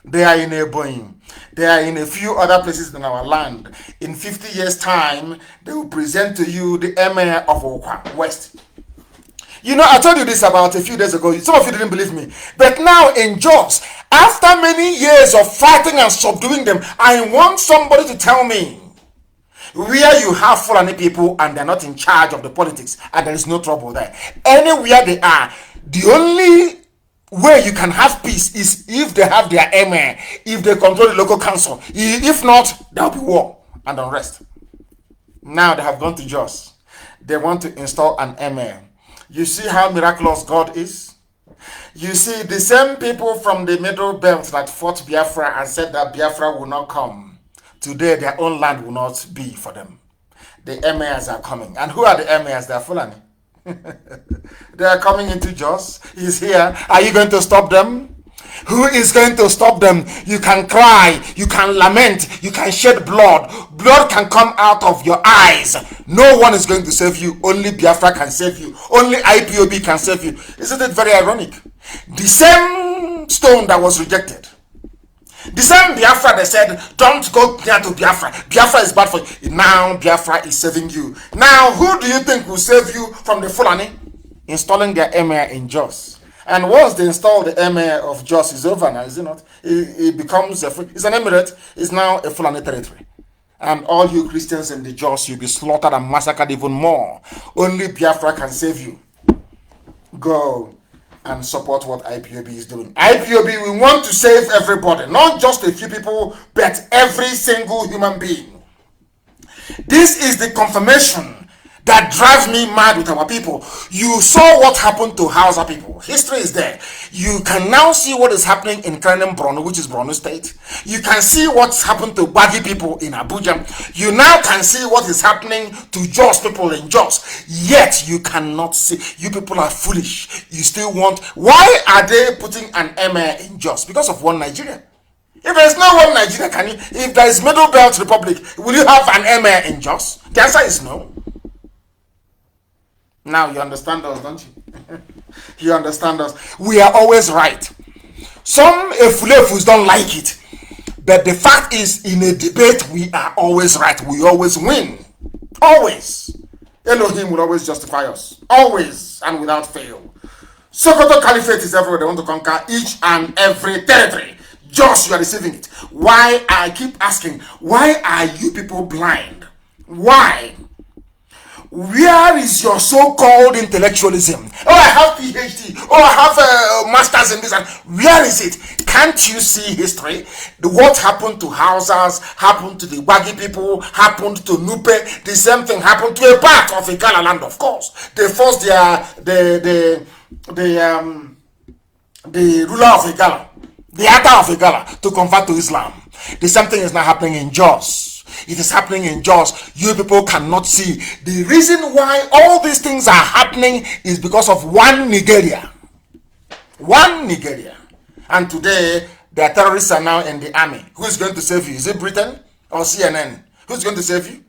They are in Ebonyi. They are in a few other places in our land. In 50 years' time, they will present to you the emir of Okwa West. You know, I told you this about a few days ago. Some of you didn't believe me. But now in Jos, after many years of fighting and subduing them, I want somebody to tell me where you have Fulani people and they're not in charge of the politics and there is no trouble there. Anywhere they are, the only way you can have peace is if they have their emir, if they control the local council. If not, there will be war and unrest. Now they have gone to Jos. They want to install an emir. You see how miraculous God is? You see, the same people from the Middle Belt that fought Biafra and said that Biafra will not come, today their own land will not be for them. The emirs are coming. And who are the emirs? They are Fulani. They are coming into Jos. He's here. Are you going to stop them? Who is going to stop them? You can cry, you can lament, you can shed blood. Blood can come out of your eyes. No one is going to save you. Only Biafra can save you. Only IPOB can save you. Isn't it very ironic? The same stone that was rejected, the same Biafra they said, don't go near to Biafra. Biafra is bad for you. Now Biafra is saving you. Now who do you think will save you from the Fulani? Installing their emir in Jos. And once they install the emir of Jos, is over now, is it not? It becomes it's an emirate. It's now a Fulani territory. And all you Christians in the Jos, you'll be slaughtered and massacred even more. Only Biafra can save you. Go and support what IPOB is doing. IPOB, we want to save everybody, not just a few people, but every single human being. This is the confirmation that drives me mad with our people. You saw what happened to Hausa people. History is there. You can now see what is happening in Krenem Borno, which is Borno State. You can see what's happened to Bagi people in Abuja. You now can see what is happening to Jos people in Jos. Yet you cannot see. You people are foolish. You still want. Why are they putting an emir in Jos? Because of one Nigeria. If there is no one Nigeria, can you? If there is Middle Belt Republic, will you have an emir in Jos? The answer is no. Now you understand us, don't you? You understand us. We are always right. Some efulefus don't like it. But the fact is, in a debate, we are always right. We always win. Always. Elohim will always justify us. Always and without fail. Sokoto Caliphate is everywhere. They want to conquer each and every territory. Just you are receiving it. Why? I keep asking, why are you people blind? Why? Where is your so-called intellectualism? Oh, I have PhD. Oh, I have masters in this. And where is it? Can't you see history? What happened to Hausas, happened to the Wagi people, happened to Nupe. The same thing happened to a part of Igala land, of course. They forced the ruler of Igala, the Ata of Igala, to convert to Islam. The same thing is now happening in Jos. It is happening in Jos. You people cannot see. The reason why all these things are happening is because of one Nigeria. One Nigeria. And today, the terrorists are now in the army. Who is going to save you? Is it Britain or CNN? Who's going to save you?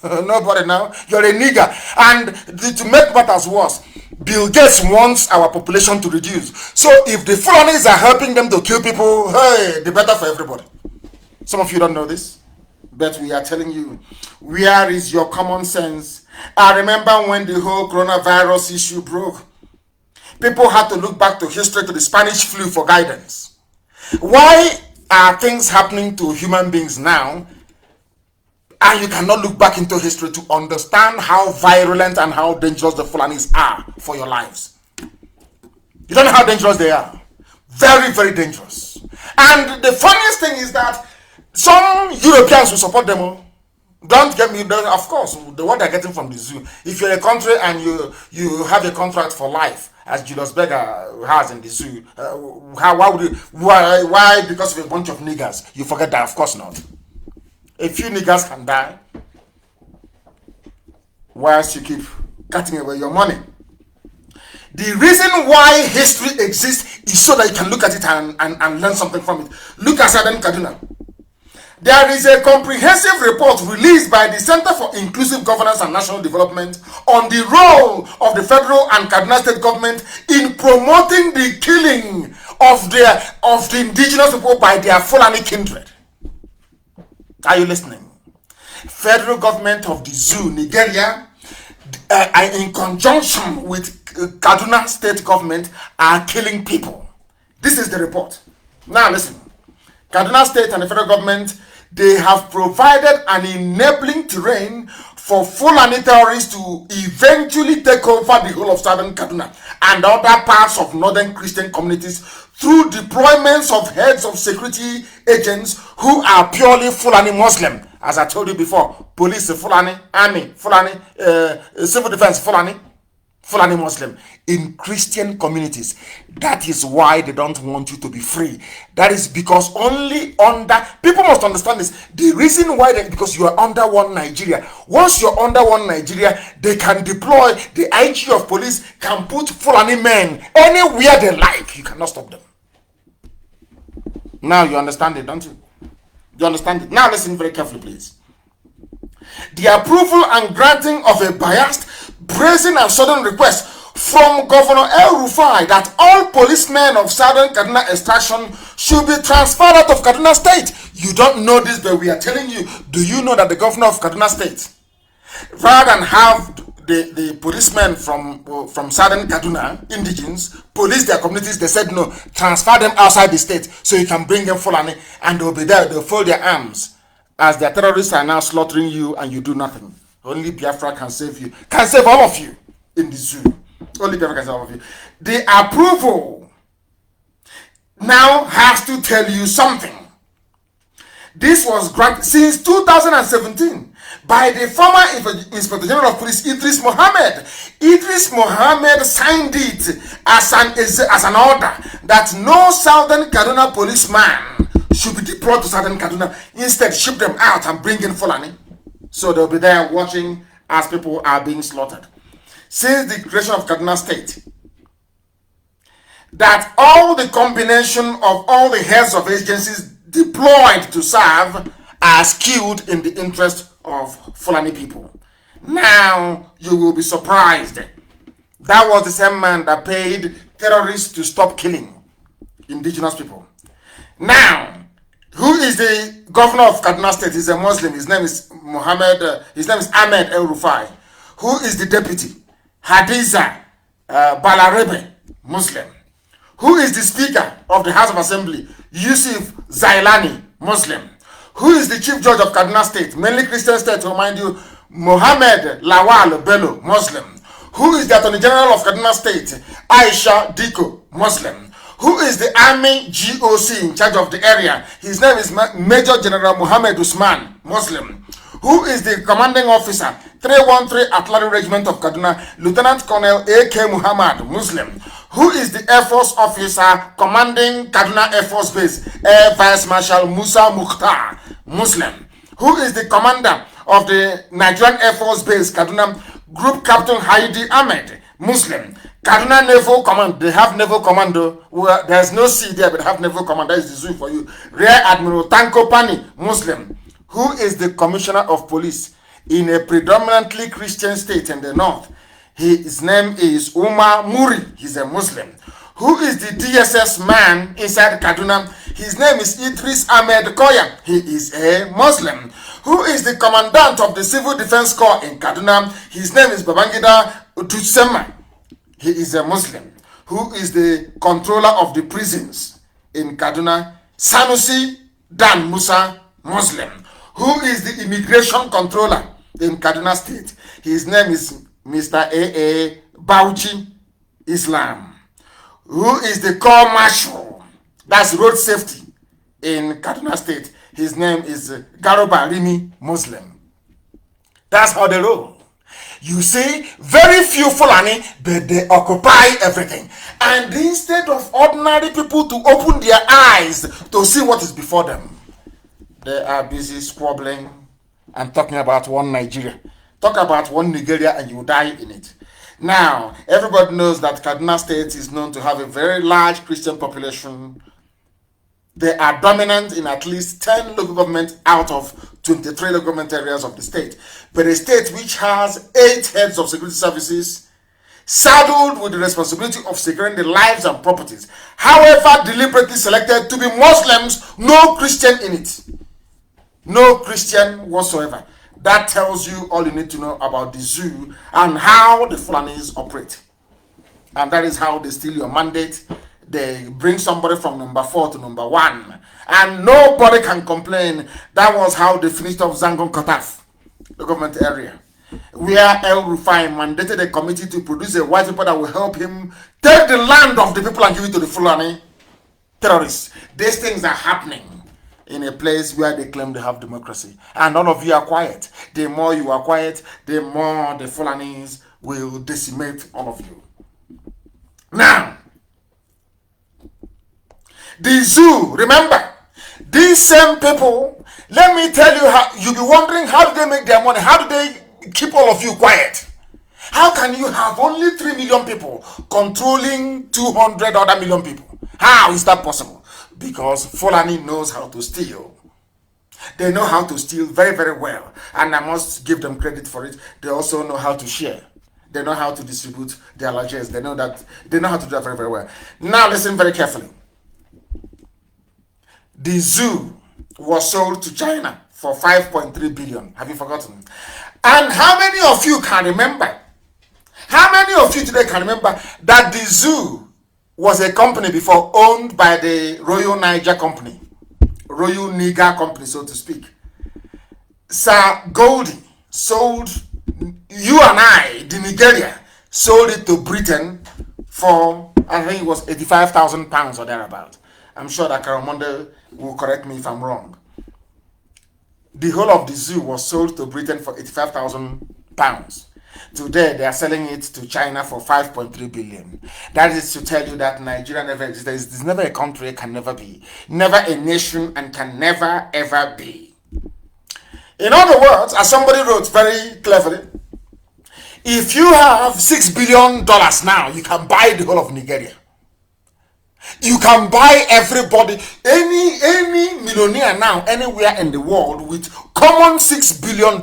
Nobody now. You're a nigger. And to make matters worse, Bill Gates wants our population to reduce. So if the Fulanis are helping them to kill people, hey, the better for everybody. Some of you don't know this. But we are telling you, where is your common sense? I remember when the whole coronavirus issue broke. People had to look back to history, to the Spanish flu for guidance. Why are things happening to human beings now? And you cannot look back into history to understand how virulent and how dangerous the Fulanis are for your lives. You don't know how dangerous they are. Very, very dangerous. And the funniest thing is that some Europeans will support them. Don't get me, of course, the what they're getting from the zoo. If you're a country and you have a contract for life, as Julius Berger has in the zoo, why because of a bunch of niggers, you forget that? Of course not. A few niggers can die, whilst you keep cutting away your money. The reason why history exists is so that you can look at it and learn something from it. Look at Southern Kaduna. There is a comprehensive report released by the Center for Inclusive Governance and National Development on the role of the federal and Kaduna state government in promoting the killing of the indigenous people by their Fulani kindred. Are you listening? Federal government of the zoo, Nigeria, in conjunction with Kaduna state government, are killing people. This is the report. Now listen. Kaduna state and the federal government, they have provided an enabling terrain for Fulani terrorists to eventually take over the whole of southern Kaduna and other parts of northern Christian communities through deployments of heads of security agents who are purely Fulani Muslim. As I told you before, police Fulani, army Fulani, civil defense Fulani Muslim in Christian communities. That is why they don't want you to be free. That is because only under, people must understand this. The reason why because you are under one Nigeria. Once you're under one Nigeria, they can deploy, the IG of police can put Fulani men anywhere they like. You cannot stop them. Now you understand it, don't you? You understand it? Now listen very carefully, please. The approval and granting of a biased, brazen and sudden request from Governor El Rufai that all policemen of Southern Kaduna extraction should be transferred out of Kaduna State. You don't know this, but we are telling you. Do you know that the governor of Kaduna State, rather than have the policemen from Southern Kaduna, indigenes, police their communities, they said no, transfer them outside the state so you can bring them Fulani and they'll be there, they'll fold their arms as their terrorists are now slaughtering you and you do nothing. Only Biafra can save you, can save all of you in the zoo. Only Biafra can save all of you. The approval now has to tell you something. This was granted since 2017 by the former Inspector General of Police, Idris Mohammed. Idris Mohammed signed it as an order that no Southern Kaduna policeman should be deployed to Southern Kaduna. Instead, ship them out and bring in Fulani. So they'll be there watching as people are being slaughtered. Since the creation of Kaduna State, that all the combination of all the heads of agencies deployed to serve are skewed in the interest of Fulani people. Now you will be surprised That was the same man that paid terrorists to stop killing indigenous people. Now, who is the governor of Kaduna State? He's a Muslim. His name is Ahmed El Rufai. Who is the deputy? Hadiza Balarebe, Muslim. Who is the speaker of the House of Assembly? Yusuf Zailani, Muslim. Who is the chief judge of Kaduna State? Mainly Christian state, to remind you, Mohammed Lawal Bello, Muslim. Who is the Attorney General of Kaduna State? Aisha Diko, Muslim. Who is the Army GOC in charge of the area? His name is Major General Muhammad Usman, Muslim. Who is the commanding officer? 313 Artillery Regiment of Kaduna, Lieutenant Colonel A.K. Muhammad, Muslim. Who is the Air Force officer commanding Kaduna Air Force Base? Air Vice Marshal Musa Mukhtar, Muslim. Who is the commander of the Nigerian Air Force Base, Kaduna? Group Captain Haidi Ahmed, Muslim. Kaduna Naval Command, they have Naval Commando. Well, there's no sea there, but they have Naval Command. That is the zoo for you. Rear Admiral Tanko Pani, Muslim. Who is the Commissioner of Police in a predominantly Christian state in the north? His name is Umar Muri. He's a Muslim. Who is the DSS man inside Kaduna? His name is Idris Ahmed Koya. He is a Muslim. Who is the commandant of the Civil Defense Corps in Kaduna? His name is Babangida Ututsema. He is a Muslim. Who is the controller of the prisons in Kaduna? Sanusi Dan Musa, Muslim. Who is the immigration controller in Kaduna State? His name is Mr. A.A. Bauchi Islam. Who is the Corps Marshal? That's road safety in Kaduna State. His name is Garoba Rimi, Muslim. That's how they roll. You see, very few Fulani, but they occupy everything. And instead of ordinary people to open their eyes to see what is before them, they are busy squabbling and talking about one Nigeria. Talk about one Nigeria and you die in it. Now, everybody knows that Kaduna State is known to have a very large Christian population. They are dominant in at least 10 local governments out of 23 local government areas of the state. But a state which has 8 heads of security services, saddled with the responsibility of securing the lives and properties, however deliberately selected to be Muslims, no Christian in it. No Christian whatsoever. That tells you all you need to know about the zoo and how the Fulanis operate. And that is how they steal your mandate. They bring somebody from number 4 to number 1. And nobody can complain. That was how they finished off Zangon Kataf, the government area, where El Rufai mandated a committee to produce a white paper that will help him take the land of the people and give it to the Fulani terrorists. These things are happening in a place where they claim they have democracy. And all of you are quiet. The more you are quiet, the more the Fulanis will decimate all of you. Now, the zoo, remember, these same people, let me tell you how, you'll be wondering, how do they make their money? How do they keep all of you quiet? How can you have only 3 million people controlling 200 other million people? How is that possible? Because Fulani knows how to steal. They know how to steal very, very well. And I must give them credit for it. They also know how to share. They know how to distribute their largesse. They know how to do that very, very well. Now listen very carefully. The zoo was sold to China for 5.3 billion. Have you forgotten? And how many of you can remember? How many of you today can remember that the zoo was a company before owned by the Royal Niger Company, Royal Niger Company, so to speak? Sir Goldie sold, you and I, the Nigeria, sold it to Britain for, I think it was 85,000 pounds or thereabout. I'm sure that Karamondo will correct me if I'm wrong. The whole of the zoo was sold to Britain for 85,000 pounds. Today, they are selling it to China for 5.3 billion. That is to tell you that Nigeria never existed. There's never a country, can never be. Never a nation, and can never, ever be. In other words, as somebody wrote very cleverly, if you have $6 billion now, you can buy the whole of Nigeria. You can buy everybody, any millionaire now, anywhere in the world with common $6 billion.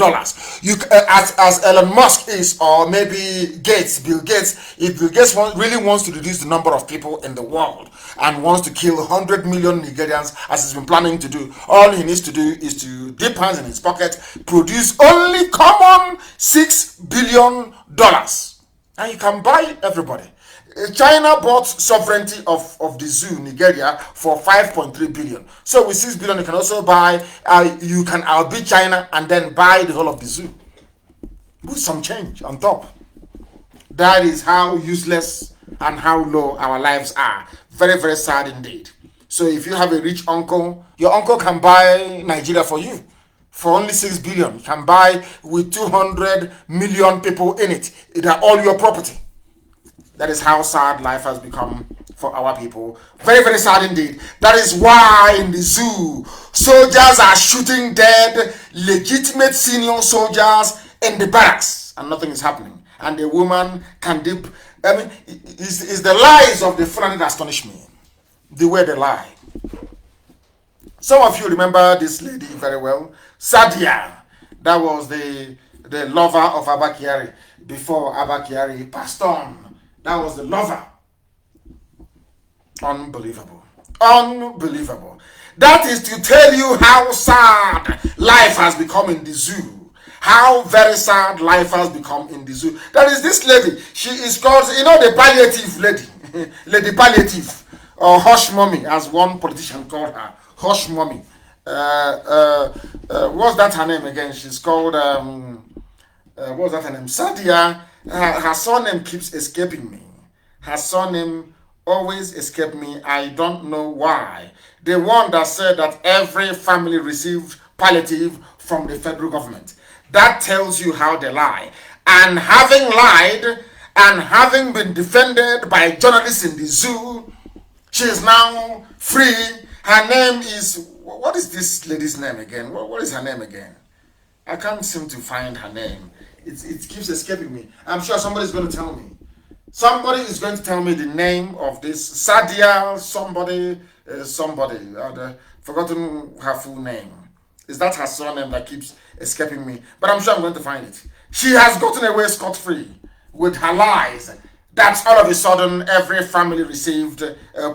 You as Elon Musk is, or maybe Bill Gates. If Bill Gates really wants to reduce the number of people in the world and wants to kill 100 million Nigerians, as he's been planning to do, all he needs to do is to dip hands in his pocket, produce only common $6 billion, and you can buy everybody. China bought sovereignty of the zoo, Nigeria, for 5.3 billion. So with 6 billion, you can also buy, you can outbid China and then buy the whole of the zoo with some change on top. That is how useless and how low our lives are. Very, very sad indeed. So if you have a rich uncle, your uncle can buy Nigeria for you for only 6 billion. You can buy with 200 million people in it. They're all your property. That is how sad life has become for our people. Very, very sad indeed. That is why in the zoo, soldiers are shooting dead legitimate senior soldiers in the barracks, and nothing is happening. And the woman can dip. I mean, it's the lies of the Fulani that astonish me. The way they lie. Some of you remember this lady very well, Sadia. That was the lover of Abba Kyari before Abba Kyari passed on. That was the lover. Unbelievable. Unbelievable. That is to tell you how sad life has become in the zoo. How very sad life has become in the zoo. That is this lady. She is called, you know, the palliative lady. Lady palliative. Or hush mommy, as one politician called her. Hush mommy. What's that her name again? She's called, what's that her name? Sadia. Her surname keeps escaping me. Her surname always escapes me. I don't know why. The one that said that every family received palliative from the federal government. That tells you how they lie. And having lied and having been defended by journalists in the zoo, she is now free. Her name is, what is this lady's name again? What is her name again? I can't seem to find her name. It keeps escaping me. I'm sure somebody's going to tell me. Somebody is going to tell me the name of this Sadia somebody. I've forgotten her full name. Is that her surname that keeps escaping me? But I'm sure I'm going to find it. She has gotten away scot-free with her lies. That's all of a sudden every family received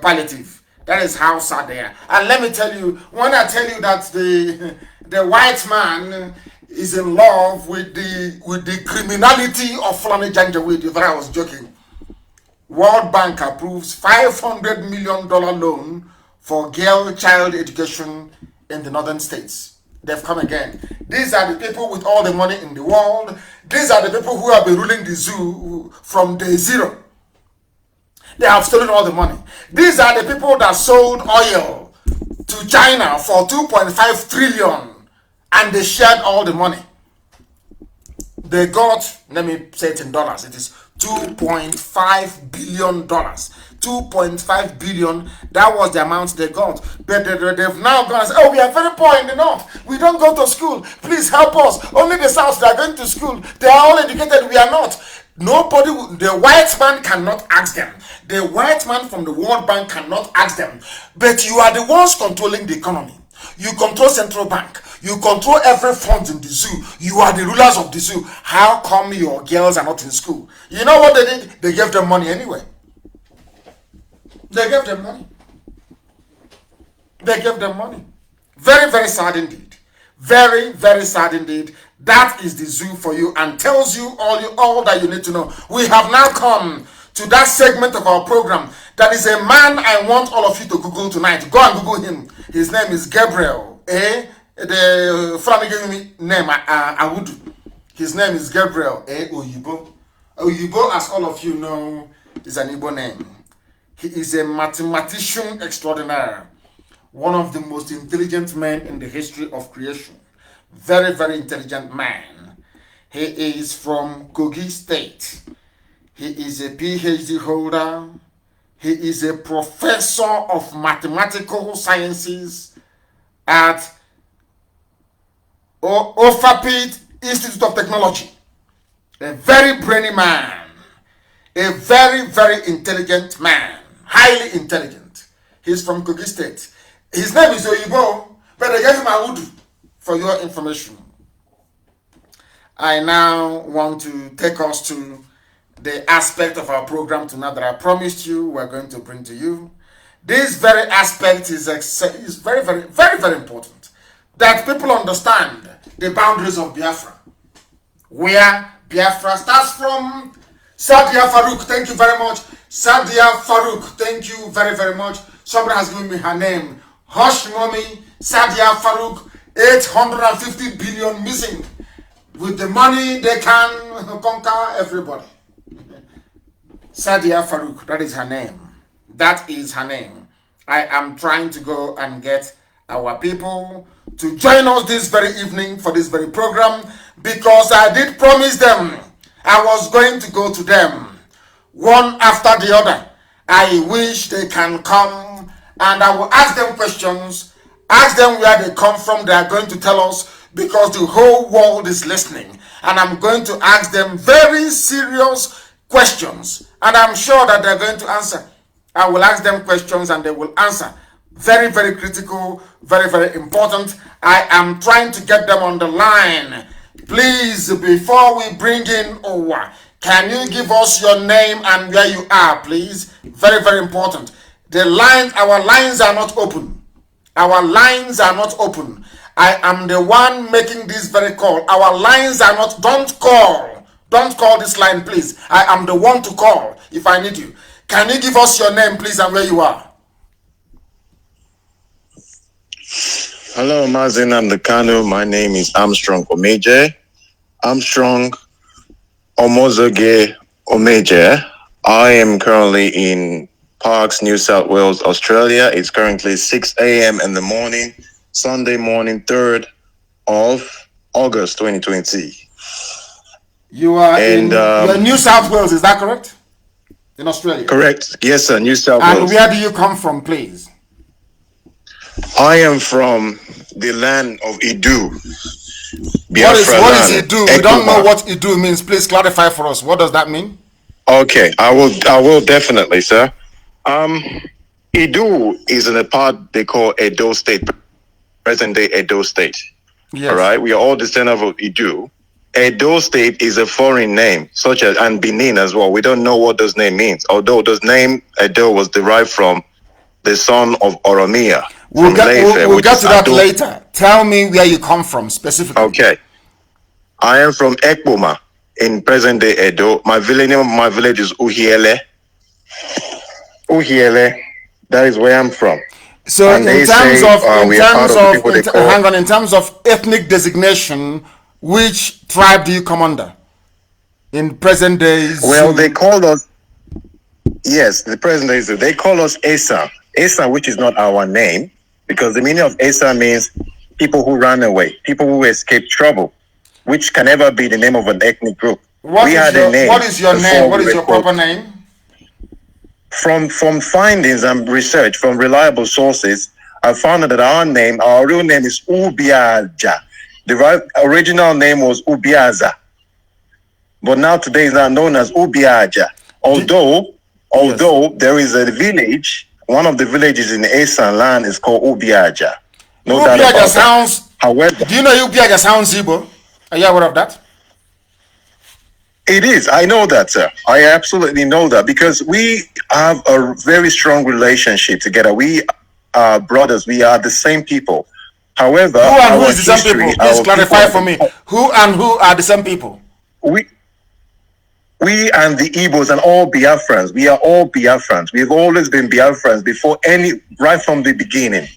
palliative. That is how sad they are. And let me tell you, when I tell you that the white man is in love with the criminality of Fulani Janjaweed, you thought I was joking. World Bank approves $500 million loan for girl child education in the northern states. They've come again. These are the people with all the money in the world. These are the people who have been ruling the zoo from day zero. They have stolen all the money. These are the people that sold oil to China for 2.5 trillion and they shared all the money. They got, let me say it in dollars, it is $2.5 billion. 2.5 billion, that was the amount they got. But they've now gone and said, oh, we are very poor in the north. We don't go to school. Please help us. Only the south, they are going to school. They are all educated. We are not. Nobody, the white man cannot ask them. The white man from the World Bank cannot ask them. But you are the ones controlling the economy. You control central bank. You control every fund in the zoo. You are the rulers of the zoo. How come your girls are not in school? You know what they did? They gave them money anyway. They gave them money. They gave them money. Very, very sad indeed. Very, very sad indeed. That is the zoo for you and tells you all that you need to know. We have now come to that segment of our program. That is a man I want all of you to Google tonight. Go and Google him. His name is Gabriel. The Fulani gave me name, Awudu. His name is Gabriel Oyibo. Oyibo, as all of you know, is an Igbo name. He is a mathematician extraordinaire. One of the most intelligent men in the history of creation. Very, very intelligent man. He is from Kogi State. He is a PhD holder. He is a professor of mathematical sciences at Ofapit Institute of Technology. A very brainy man. A very, very intelligent man. Highly intelligent. He's from Kogi State. His name is Oyibo, but they gave him Awudu for your information, I now want to take us to the aspect of our program tonight that I promised you we're going to bring to you. This very aspect is very, very, very, very important. That people understand the boundaries of Biafra. Where Biafra starts from. Sadia Farouk, thank you very much. Sadia Farouk, thank you very, very much. Somebody has given me her name. Hush Mommy, Sadia Farouk, 850 billion missing. With the money, they can conquer everybody. Sadia Farouk, that is her name. That is her name. I am trying to go and get our people to join us this very evening for this very program, because I did promise them I was going to go to them one after the other. I wish they can come and I will ask them questions, ask them where they come from. They are going to tell us, because the whole world is listening, and I'm going to ask them very serious questions, and I'm sure that they're going to answer. I will ask them questions and they will answer. Very, very critical, very, very important. I am trying to get them on the line. Please, before we bring in Owa, can you give us your name and where you are, please? Very, very important. Our lines are not open. Our lines are not open. I am the one making this very call. Our lines are not, don't call. Don't call this line, please. I am the one to call if I need you. Can you give us your name, please, and where you are? Hello, Mazi Nnamdi Kanu. My name is Armstrong Omeje. Armstrong Omozoge Omeje. I am currently in Parkes, New South Wales, Australia. It's currently 6 a.m. in the morning, Sunday morning, 3rd of August 2020. You are in New South Wales, is that correct? In Australia? Correct. Yes, sir, New South Wales. And where do you come from, please? I am from the land of Idu. Biafra what is Idu? We don't know what Idu means. Please clarify for us. What does that mean? Okay, I will definitely, sir. Idu is in a part they call Edo State, present day Edo State. Yes. All right, we are all descendants of Idu. Edo State is a foreign name, such as, and Benin as well. We don't know what this name means, although this name Edo was derived from the son of Oromia. We'll get to that later. Tell me where you come from specifically. Okay. I am from Ekboma in present day Edo. My name of my village is Uhiele. Uhiele. That is where I'm from. So in terms of ethnic designation, which tribe do you come under in present days? Well, they call us, yes, the present days, they call us Esa. Esa, which is not our name, because the meaning of Esa means people who run away, people who escape trouble, which can never be the name of an ethnic group. What is your name? What is your proper name? From findings and research from reliable sources, I found that our real name is Ubiaja. The original name was Ubiaza, but now today is now known as Ubiaja. Although there is a village, one of the villages in the Esan land is called Ubiaja. No doubt about that. Sounds. However, do you know Ubiaja sounds Igbo? Are you aware of that? It is. I know that, sir. I absolutely know that, because we have a very strong relationship together. We are brothers. We are the same people. However, who and who is the same people? Please clarify for me. Who and who are the same people? We and the Igbos and all Biafrans. We are all Biafrans. We've always been Biafrans right from the beginning.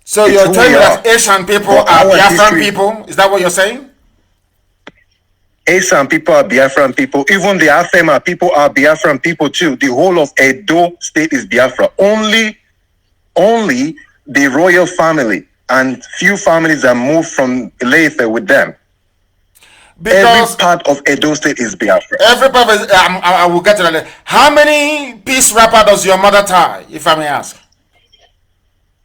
So you're telling me that Asian people are Biafran people? Is that what you're saying? Asian people are Biafran people. Even the Afema people are Biafran people too. The whole of Edo State is Biafra. Only the royal family and few families that moved from Ileife with them. Because every part of Edo State is Biafra. Every part of I will get to that. How many piece wrapper does your mother tie, if I may ask?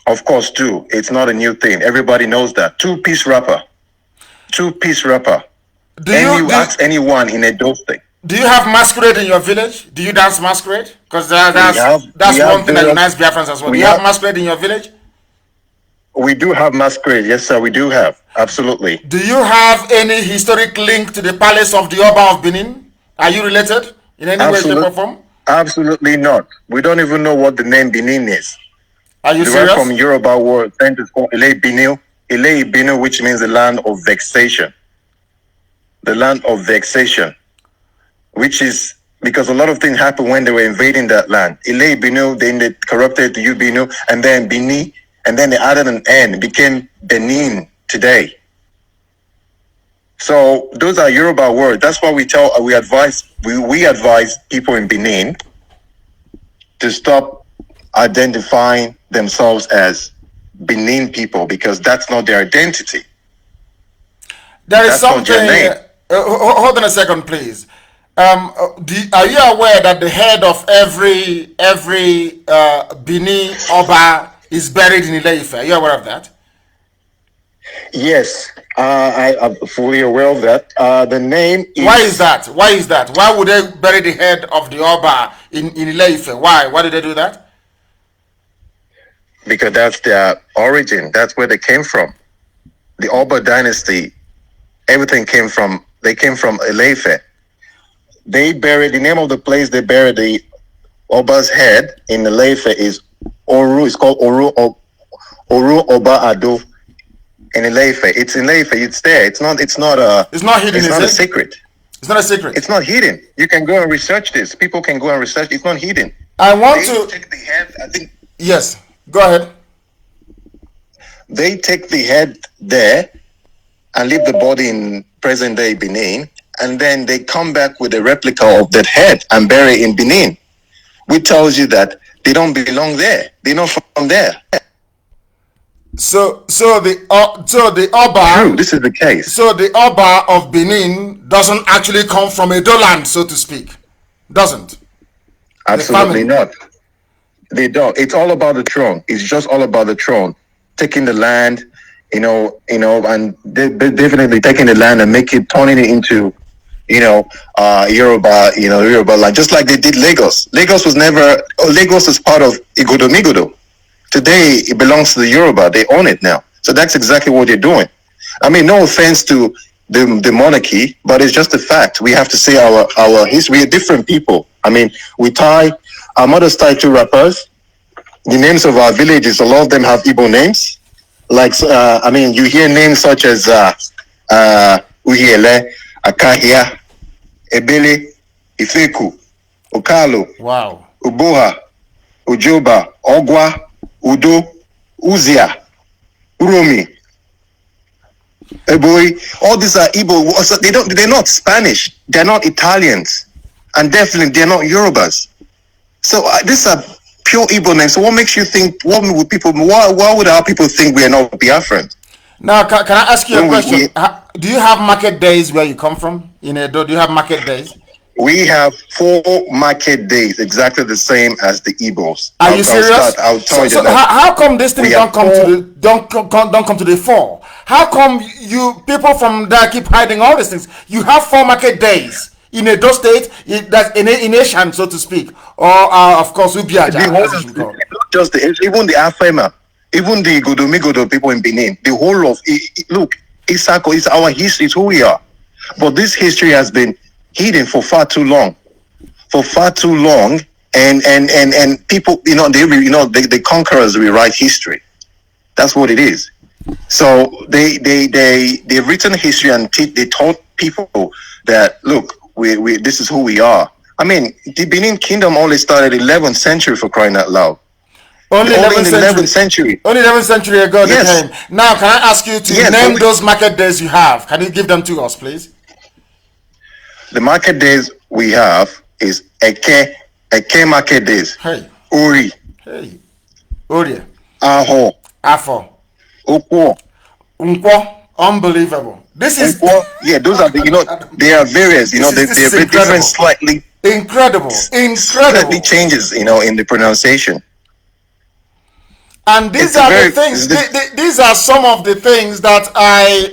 Of course, 2. It's not a new thing. Everybody knows that. 2-piece wrapper. 2-piece wrapper. Ask anyone in Edo State. Do you have masquerade in your village? Do you dance masquerade? Because that's one thing that unites Biafrans as well. Do you have masquerade in your village? We do have masquerade. Yes, sir, we do have. Absolutely. Do you have any historic link to the palace of the Oba of Benin? Are you related in any way, shape, or form? Absolutely not. We don't even know what the name Benin is. Are you Derived serious? from Yoruba word, it's called Ile Binu, which means the land of vexation. The land of vexation, which is because a lot of things happened when they were invading that land. Ile Binu, then they corrupted the Ubinu, and then Bini, and then they added an N, became Benin today. So those are Yoruba words. That's why we advise people in Benin to stop identifying themselves as Benin people, because that's not their identity. There is something. Hold on a second, please. Are you aware that the head of every Bini Oba is buried in Ile-Ife? Are you aware of that? Yes, I'm fully aware of that. The name is... Why is that? Why is that? Why would they bury the head of the Oba in Ile-Ife? Why? Why did they do that? Because that's their origin. That's where they came from. The Oba dynasty, everything came from... They came from Ile-Ife. They buried... The name of the place they buried the Oba's head in Ile-Ife is Oru. It's called Oru Oba Ado. In Ile-Ife, it's in Ile-Ife. It's there. It's not hidden. It's not a secret. It's not a secret. It's not hidden. You can go and research this. People can go and research. It's not hidden. I want to take the head. I think. Yes. Go ahead. They take the head there and leave the body in present-day Benin, and then they come back with a replica of that head and bury it in Benin, which tells you that they don't belong there. They're not from there. So the Oba. True, this is the case. So the Oba of Benin doesn't actually come from Edo land, so to speak. Doesn't. Absolutely not. They don't. It's all about the throne. It's just all about the throne, taking the land, and definitely taking the land and turning it into, Yoruba land, just like they did Lagos. Lagos is part of Igodomigodo. Today, it belongs to the Yoruba. They own it now. So that's exactly what they're doing. I mean, no offense to the monarchy, but it's just a fact. We have to say our history. We're different people. I mean, our mothers tie two wrappers. The names of our villages, a lot of them have Igbo names. Like, you hear names such as Uhiele, Akahia, Ebele, Ifeku, Okalo, wow, Uboha, Ujoba, Ogwa, Udo, Uzia, Uromi, Eboy. All these are Igbo. So they're not Spanish. They're not Italians, and definitely they're not Yorubas. So these are pure Igbo names. So what makes you think? Why would our people think we are not Biafrans? Now, can I ask you a question? Do you have market days where you come from? In Edo, do you have market days? We have 4 market days, exactly the same as the Igbos. Are you serious? I'll tell you that. How come this thing don't come to the fore? How come you people from there keep hiding all these things? You have 4 market days in Edo State, that's in a nation, so to speak, or of course Ubiaja. Just even the Afema, even the Godomigodo people in Benin, the whole of Isako is our history, it's who we are. But this history has been hidden for far too long, and people, the conquerors rewrite history. That's what it is. So they've written history, and they taught people that we this is who we are. I mean, the Benin Kingdom only started 11th century, for crying out loud. Only in the 11th century. Only 11th century ago they yes. came. Now, can I ask you to name those market days you have? Can you give them to us, please? The market days we have is Eke market days. Hey. Uri. Hey. Uri. Aho. Afo. Ukwo. Unkwo. Unbelievable. This is those are they are various, they're different slightly. Incredible. Slightly changes, in the pronunciation. And these are the things. These are some of the things that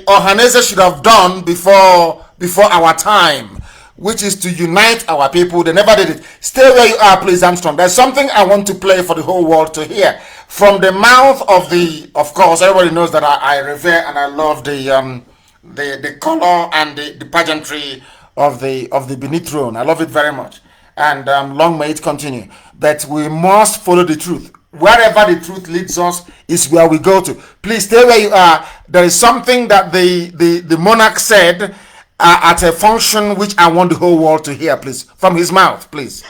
Ohaneze should have done before our time, which is to unite our people. They never did it. Stay where you are, please, Armstrong. There's something I want to play for the whole world to hear. from the mouth of the, of course, everybody knows that I revere and I love the color and the pageantry of the Benin throne. I love it very much, and long may it continue. But we must follow the truth. Wherever the truth leads us is where we go to. Please stay where you are. There is something that the monarch said at a function which I want the whole world to hear, please, from his mouth, please.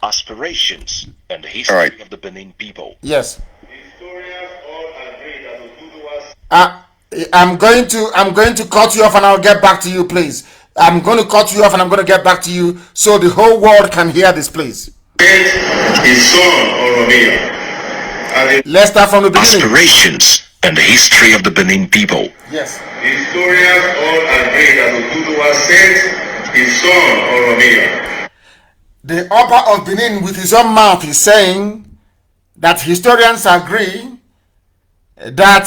Aspirations and history of the Benin people. Yes. I'm going to cut you off and I'll get back to you, please. I'm going to cut you off and I'm going to get back to you so the whole world can hear this, please. His son Oromia. Let's start from the beginning. Aspirations and the history of the Benin people. Yes. Historians all agree that Oduduwa sent his son Oromia. The Oba of Benin with his own mouth is saying that historians agree that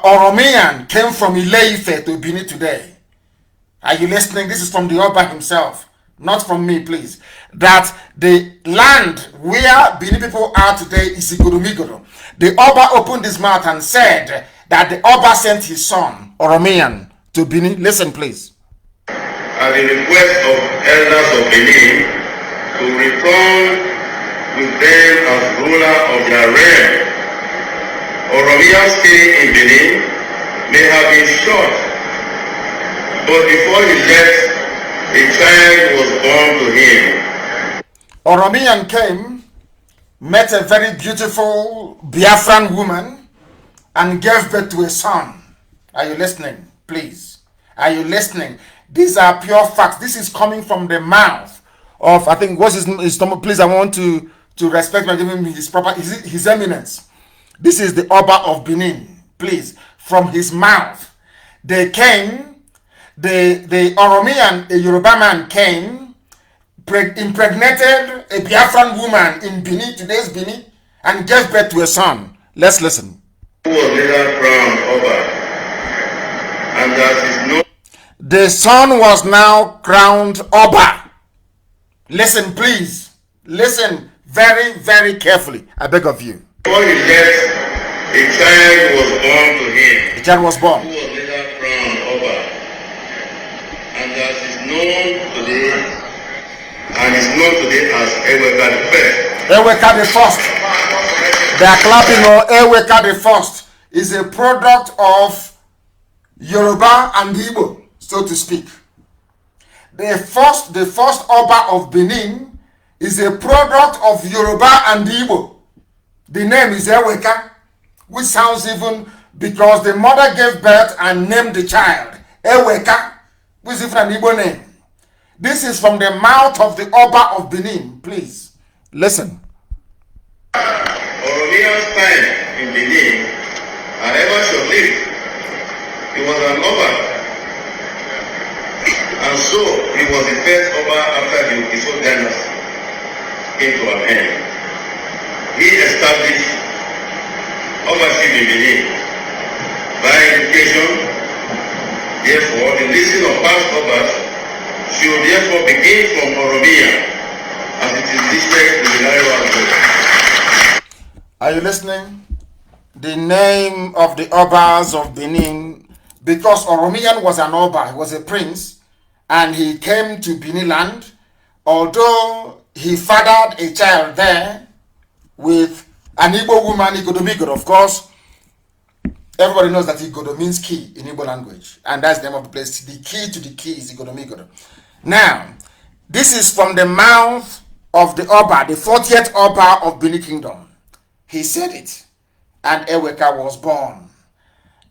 Oromian came from Ile-Ife to Benin today. Are you listening? This is from the Oba himself, not from me, please. That the land where Benin people are today is Igodomigodo. The Oba opened his mouth and said that the Oba sent his son, Oromian, to Benin. Listen, please. At the request of elders of Benin to return with them as ruler of their realm, Oromia's stay in Benin may have been short, but before he left, a child was born to him. Oromian came, met a very beautiful Biafran woman, and gave birth to a son. Are you listening? Please. Are you listening? These are pure facts. This is coming from the mouth of, I think, what's his please, I want to respect by giving him his proper, his eminence. This is the Oba of Benin. Please, from his mouth. They came, the Oromian, a Yoruba man came, impregnated a Biafran woman in Benin, today's Benin, and gave birth to a son. Let's listen. Who was later crowned Oba, and that is no. The son was now crowned Oba. Listen, please. Listen very, very carefully. I beg of you. Before he left, a child was born to him. The child was born. Who was later crowned Oba, and that is known today. And is known today as Eweka the First. Eweka the First. They are clapping on Eweka the First. Is a product of Yoruba and Igbo, so to speak. The first Oba of Benin is a product of Yoruba and Igbo. The name is Eweka, which sounds even because the mother gave birth and named the child Eweka, which is even an Igbo name. This is from the mouth of the Oba of Benin. Please, listen. Oromia's time in Benin, however short-lived, he was an Oba. And so, he was the first Oba after the Okiso dynasty came to an end. He established Obaship in Benin by education. Therefore, the listing of past Obas should therefore begin from Oromia, as it is listed in the Naira. Are you listening? The name of the Obas of Benin, because Oromian was an Oba, he was a prince, and he came to Benin land, although he fathered a child there with an Igbo woman, Igodomigodo, of course. Everybody knows that Igodo means key in Igbo language, and that's the name of the place. The key to the key is Igodomigodo. Now, this is from the mouth of the Oba, the 40th Oba of Benin Kingdom. He said it, and Eweka was born.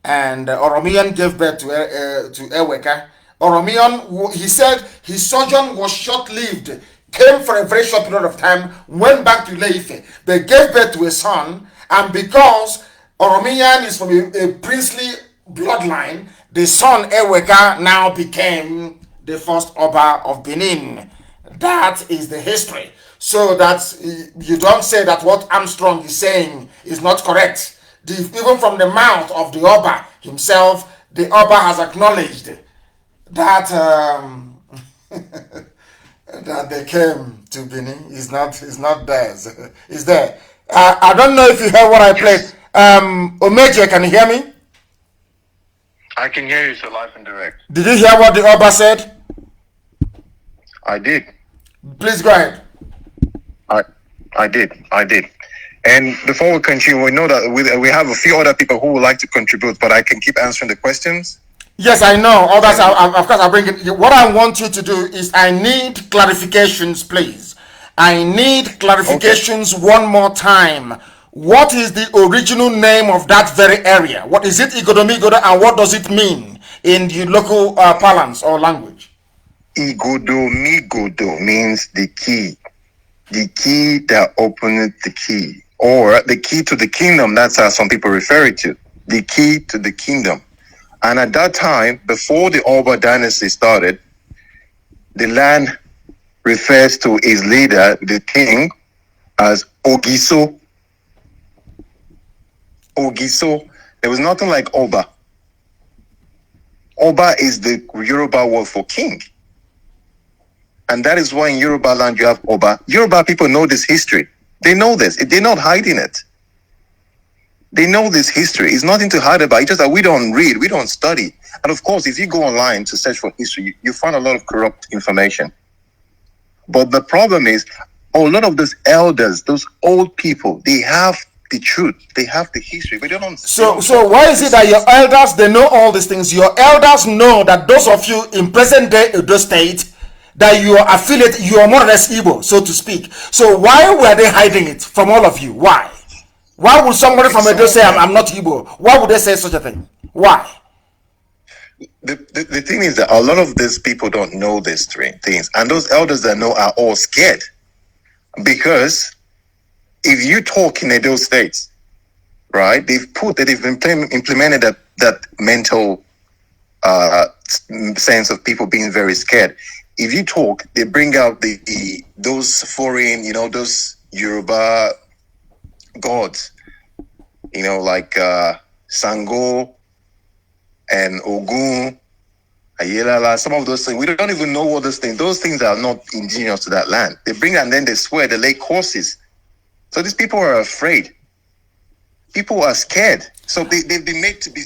And Oromian gave birth to Eweka. Oromian, he said his sojourn was short-lived, came for a very short period of time, went back to Ile-Ife. They gave birth to a son, and because Oromian is from a princely bloodline, the son Eweka now became the first Oba of Benin. That is the history. So that you don't say that what Armstrong is saying is not correct. Even from the mouth of the Oba himself, the Oba has acknowledged that that they came to Benin is not theirs. Is there? I don't know if you heard what I played. Omeje, can you hear me? I can hear you, so live and direct. Did you hear what the Oba said? I did. Please go ahead. I did. And before we continue, we know that we have a few other people who would like to contribute, but I can keep answering the questions. Yes, I know. Others, of course, I'll bring it. What I want you to do is I need clarifications, please. I need clarifications one more time. What is the original name of that very area? What is it, Igodomigodo, and what does it mean in the local parlance or language? Igodomigodo means the key that opened the key, or the key to the kingdom. That's how some people refer it to, the key to the kingdom. And at that time, before the Oba dynasty started, the land refers to its leader, the king, as Ogiso. Ogiso. There was nothing like Oba. Oba is the Yoruba word for king. And that is why in Yoruba land you have Oba. Yoruba people know this history. They know this. They're not hiding it. They know this history. It's nothing to hide about. It's just that we don't read, we don't study. And of course, if you go online to search for history, you find a lot of corrupt information. But the problem is, a lot of those elders, those old people, they have the truth. They have the history. But they don't. So why is it that your elders, they know all these things? Your elders know that those of you in present day Edo State, that you are affiliated, you are more or less Igbo, so to speak. So why were they hiding it from all of you? Why? Why would somebody from Edo say I'm not Igbo? Why would they say such a thing? Why? The thing is that a lot of these people don't know these three things, and those elders that know are all scared, because if you talk in Edo State, right, they've implemented that mental sense of people being very scared. If you talk, they bring out those foreign, those Yoruba gods, like Sango and Ogun, Ayelala, some of those things. We don't even know what those things. Those things are not indigenous to that land. They bring and then they swear, they lay courses. So these people are afraid. People are scared. So they've been made to be,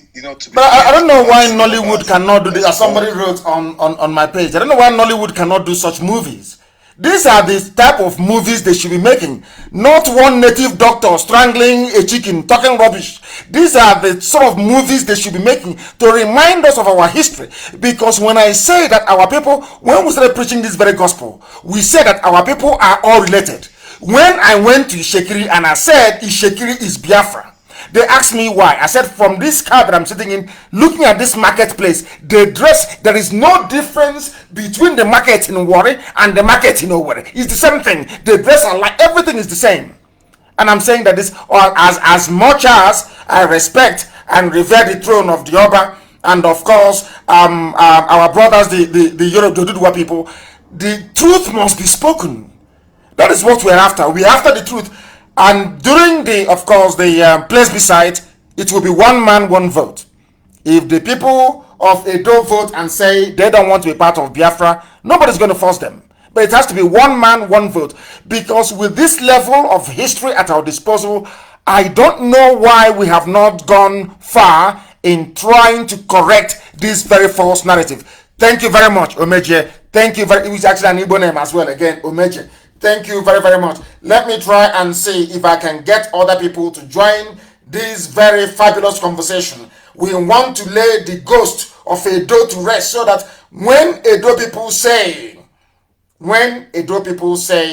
But I don't know why Nollywood cannot do this. As somebody wrote on my page, I don't know why Nollywood cannot do such movies. These are the type of movies they should be making. Not one native doctor strangling a chicken, talking rubbish. These are the sort of movies they should be making to remind us of our history. Because when I say that our people, when we started preaching this very gospel, we said that our people are all related. When I went to Ishekiri and I said Ishekiri is Biafra, they asked me why. I said, from this car that I'm sitting in, looking at this marketplace, they dress, there is no difference between the market in Warri and the market in Owerri. It's the same thing. They dress alike, everything is the same. And I'm saying that this, or as much as I respect and revere the throne of the Oba, and of course, our brothers, the Yoruba people, the truth must be spoken. That is what we're after. We're after the truth. And during the plebiscite, it will be one man, one vote. If the people of Edo vote and say they don't want to be part of Biafra, nobody's going to force them. But it has to be one man, one vote. Because with this level of history at our disposal, I don't know why we have not gone far in trying to correct this very false narrative. Thank you very much, Omeje. Thank you very much. It was actually an Igbo name as well, again, Omeje. Thank you very, very much. Let me try and see if I can get other people to join this very fabulous conversation. We want to lay the ghost of Edo to rest, so that when Edo people say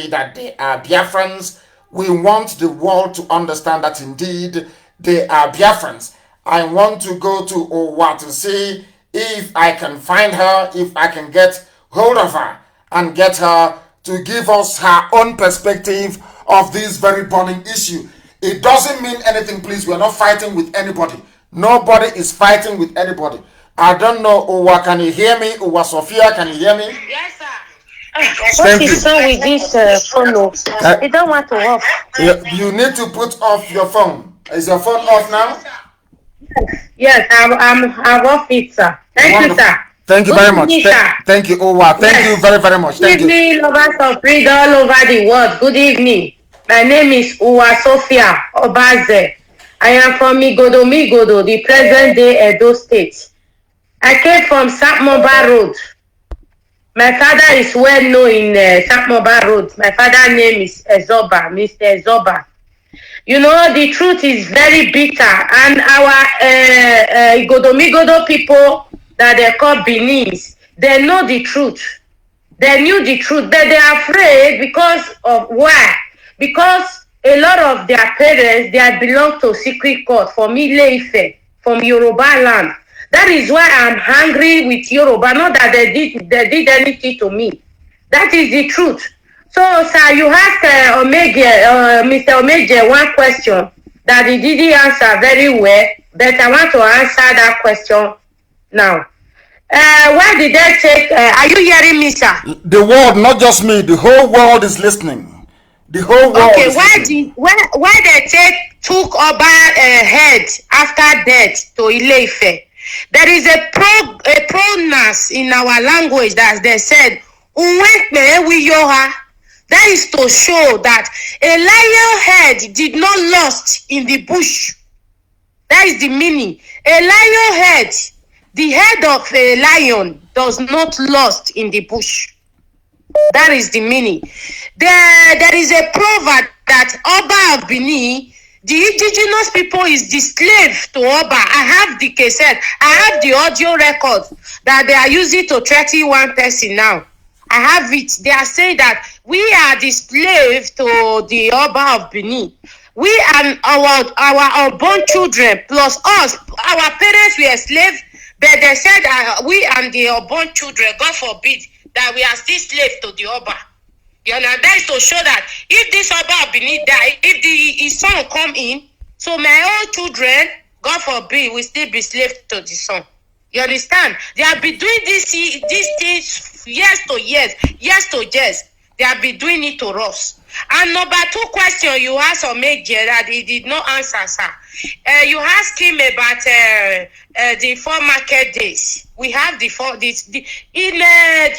that they are Biafrans, we want the world to understand that indeed they are Biafrans. I want to go to Owa to see if I can find her, if I can get hold of her and get her to give us her own perspective of this very burning issue. It doesn't mean anything, please. We're not fighting with anybody. Nobody is fighting with anybody. I don't know, Uwa, can you hear me? Uwa Sophia, can you hear me? Yes, sir. What is wrong with this phone? It don't want to work. You need to put off your phone. Is your phone off now? Yes, I'm off it, sir. Thank you, sir. Thank you very much. Thank you, Owa. Thank you very, very much. Thank you. Good evening, lovers of freedom all over the world. Good evening. My name is Uwa Sophia Obaze. I am from Migodo, the present-day Edo State. I came from Sapmoba Road. My father is well known in Sapmoba Road. My father's name is Ezoba, Mr. Ezoba. You know, the truth is very bitter, and our Igodo people that they call Benis, they know the truth. They knew the truth, but they are afraid because of why? Because a lot of their parents, they belong to secret court from Ile-Ife, from Yoruba land. That is why I'm angry with Yoruba, not that they did anything to me. That is the truth. So, sir, you asked Mr. Omeje one question that he didn't answer very well, but I want to answer that question now. Why did they take? Are you hearing me, sir? The world, not just me. The whole world is listening. The whole world. Okay, is listening. why they took Oba head after death to Ile-Ife? There is a pronoun in our language that they said, "Unwekme wiyoha." That is to show that a lion head did not lost in the bush. That is the meaning. A lion head. The head of a lion does not lost in the bush. That is the meaning. There is a proverb that Oba of Benin, the indigenous people is the slave to Oba. I have the cassette. I have the audio record that they are using to threaten one person now. I have it. They are saying that we are the slave to the Oba of Benin. We and our unborn children plus us, our parents were slaves. But they said we and the unborn children, God forbid, that we are still slaves to the Oba. You know, that is to show that if this Oba Benin die, if his son come in, so my own children, God forbid, will still be slaves to the son. You understand? They have been doing these things years to years. They have been doing it to us. And number two question you asked Omeje that he did not answer, sir. You asked him about the 4 market days. We have in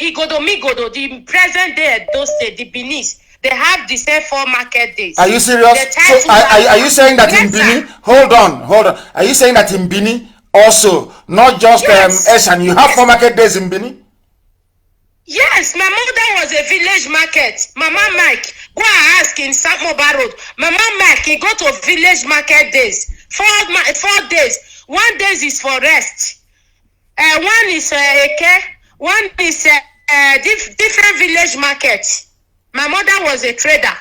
Igodo, the present day Edo State, the Benin, they have the same 4 market days. Are you serious? So are you saying that in Benin? Hold on. Are you saying that in Benin also, not just Eshan, you have 4 market days in Benin? Yes, my mother was a village market. Mama Mike, go and ask in Sapmoba Road. Mama Mike, he go to village market days. 4 days. 1 day is for rest. One is Eke. One is different village market. My mother was a trader.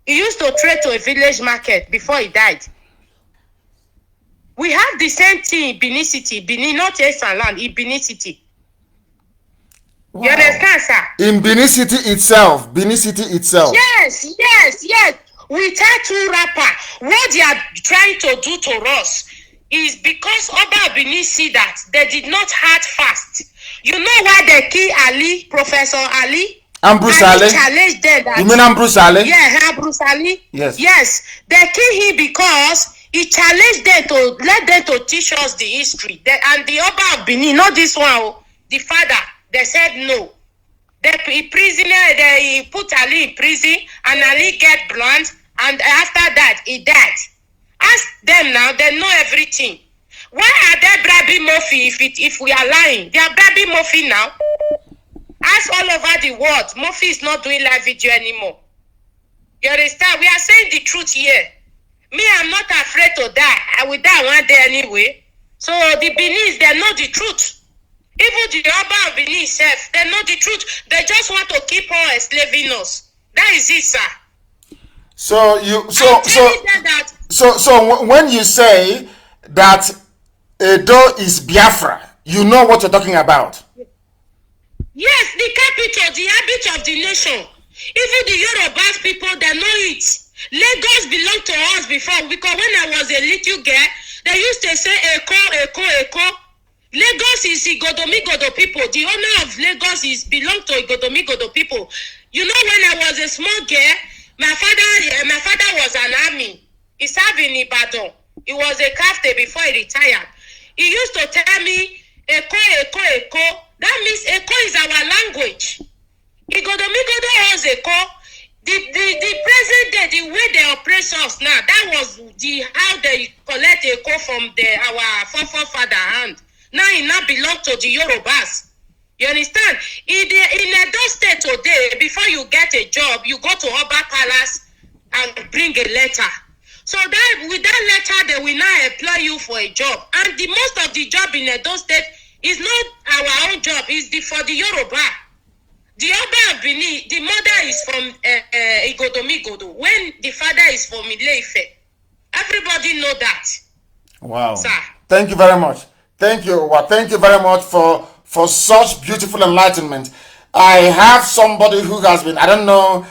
He used to trade to a village market before he died. We have the same thing in Benin City. Benin, not Eastern land, in Benin City. Wow. You understand, sir? In Benin City itself. Yes. Without two rapper, what they are trying to do to us is because Oba Benin see that they did not hard fast. You know why they kill Ali, Professor Ali? Ambrose Ali challenged them. You mean Ambrose Ali? Yeah, Ambrose Ali. Yes. They kill him because he challenged them to let them to teach us the history. And the Oba of Benin, not this one, the father. They said no. He put Ali in prison, and Ali get blunt, and after that, he died. Ask them now, they know everything. Why are they bribing Murphy if we are lying? They are bribing Murphy now. Ask all over the world, Murphy is not doing live video anymore. You understand? We are saying the truth here. Me, I'm not afraid to die. I will die one day anyway. So the Benin, they know the truth. Even the Oba of Benin itself, they know the truth. They just want to keep on enslaving us. That is it, sir. So when you say that Edo is Biafra, you know what you're talking about. Yes, the capital, the habit of the nation. Even the Yoruba people, they know it. Lagos belonged to us before, because when I was a little girl, they used to say Eko. Lagos is Igodo people. The owner of Lagos belong to Igodo people. You know, when I was a small girl, my father was an army. He served in Ibadan. He was a captain before he retired. He used to tell me, Eko. That means Eko is our language. Igodo has Eko. The present day, the way they operate us now, that was how they collect a call from our forefather hand. Now it now belongs to the Yorubas. You understand? In Edo State today, before you get a job, you go to Oba Palace and bring a letter. So that with that letter, they will now employ you for a job. And the most of the job in Edo State is not our own job, it's for the Yoruba. The Oba of Benin, the mother is from Igodomigodo, when the father is from Ile-Ife. Everybody know that. Wow. Sir. Thank you very much. Thank you. Well, thank you very much for such beautiful enlightenment. I have somebody who has been, I don't know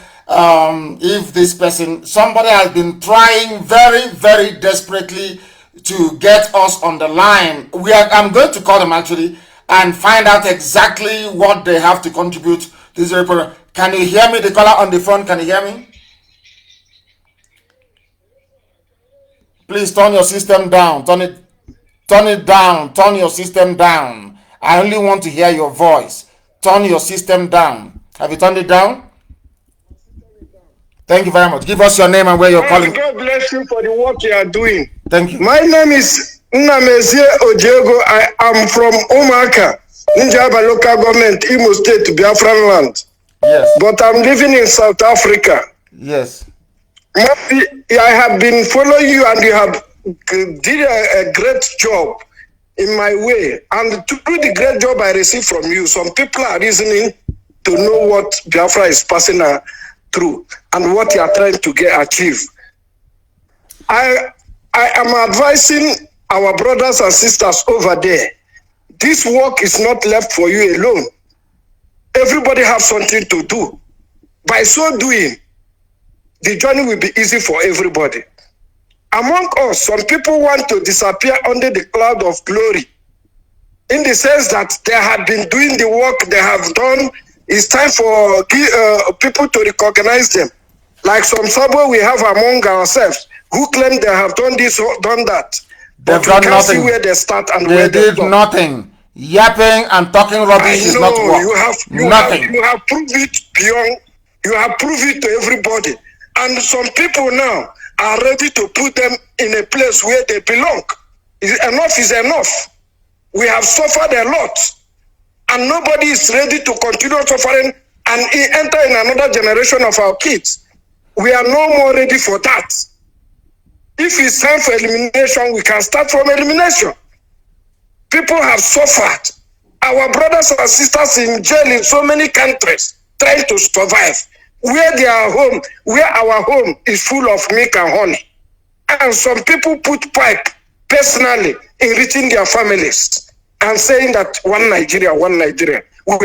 if this person, somebody has been trying very, very desperately to get us on the line. I'm going to call them actually and find out exactly what they have to contribute to this report. Can you hear me? The caller on the phone, can you hear me? Please turn your system down. Turn it down. Turn your system down. I only want to hear your voice. Turn your system down. Have you turned it down? Thank you very much. Give us your name and where you're calling. God bless you for the work you are doing. Thank you. My name is Mazi Nnamdi. I am from Umaka, Njaba local government, Imo State, Biafran land. Yes. But I'm living in South Africa. Yes. I have been following you and you have did a great job in my way. And through the great job I received from you, some people are reasoning to know what Biafra is passing through and what you are trying to achieve. I am advising our brothers and sisters over there. This work is not left for you alone. Everybody has something to do. By so doing, the journey will be easy for everybody. Among us, some people want to disappear under the cloud of glory, in the sense that they have been doing the work they have done. It's time for people to recognize them. Like some sabo we have among ourselves who claim they have done this or done that. They've done nothing. See where they start and they where they did nothing. Yapping and talking rubbish is not work. Nothing. You have proved it beyond. You have proved it to everybody. And some people now are ready to put them in a place where they belong. Enough is enough. We have suffered a lot. And nobody is ready to continue suffering and enter in another generation of our kids. We are no more ready for that. If it's time for elimination, we can start from elimination. People have suffered. Our brothers and sisters in jail in so many countries trying to survive. Where our home is full of milk and honey. And some people put pipe personally enriching their families and saying that one Nigeria. We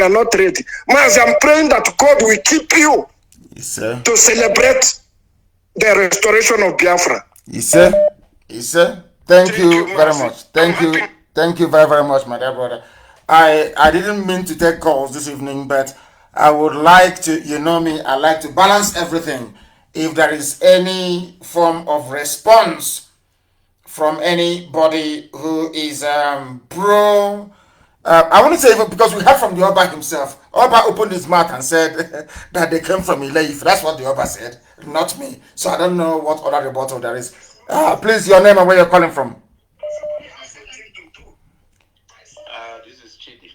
are not ready. Mazi, I'm praying that God will keep you to celebrate the restoration of Biafra. Thank you very much. Thank you very, very much, my dear brother. I didn't mean to take calls this evening, but I would like to, you know me, I like to balance everything. If there is any form of response from anybody who is pro, I want to say, because we heard from the Oba himself. Oba opened his mouth and said that they came from Ile-Ife. That's what the Oba said, not me. So I don't know what other rebuttal there is. Please, your name and where you're calling from. This is Chidi.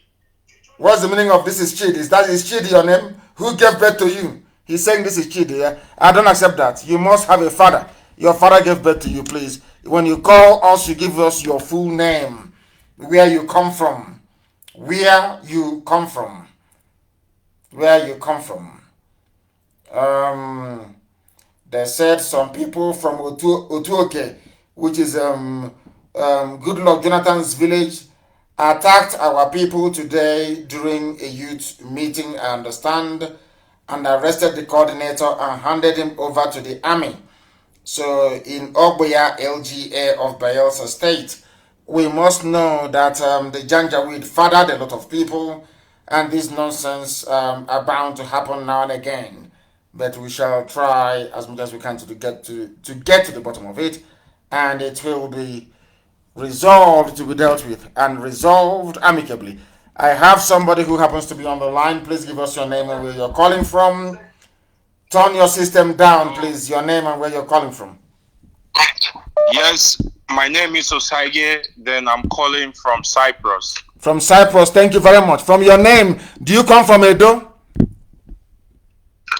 What's the meaning of this is Chidi? Is Chidi your name? Who gave birth to you? He's saying this is Chidi. Yeah? I don't accept that. You must have a father. Your father gave birth to you, please. When you call us, you give us your full name. Where you come from. Where you come from. Where you come from. They said some people from Otuoke, which is Goodluck Jonathan's village, attacked our people today during a youth meeting, I understand, and arrested the coordinator and handed him over to the army. So in Ogboya LGA of Bayelsa State, we must know that the Janjaweed fathered a lot of people, and this nonsense are bound to happen now and again. But we shall try as much as we can to get to the bottom of it, and it will be resolved to be dealt with and resolved amicably. I have somebody who happens to be on the line. Please give us your name and where you're calling from. Turn your system down, please. Your name and where you're calling from. Yes, my name is Osage. Then I'm calling from Cyprus. From Cyprus, thank you very much. From your name, do you come from Edo?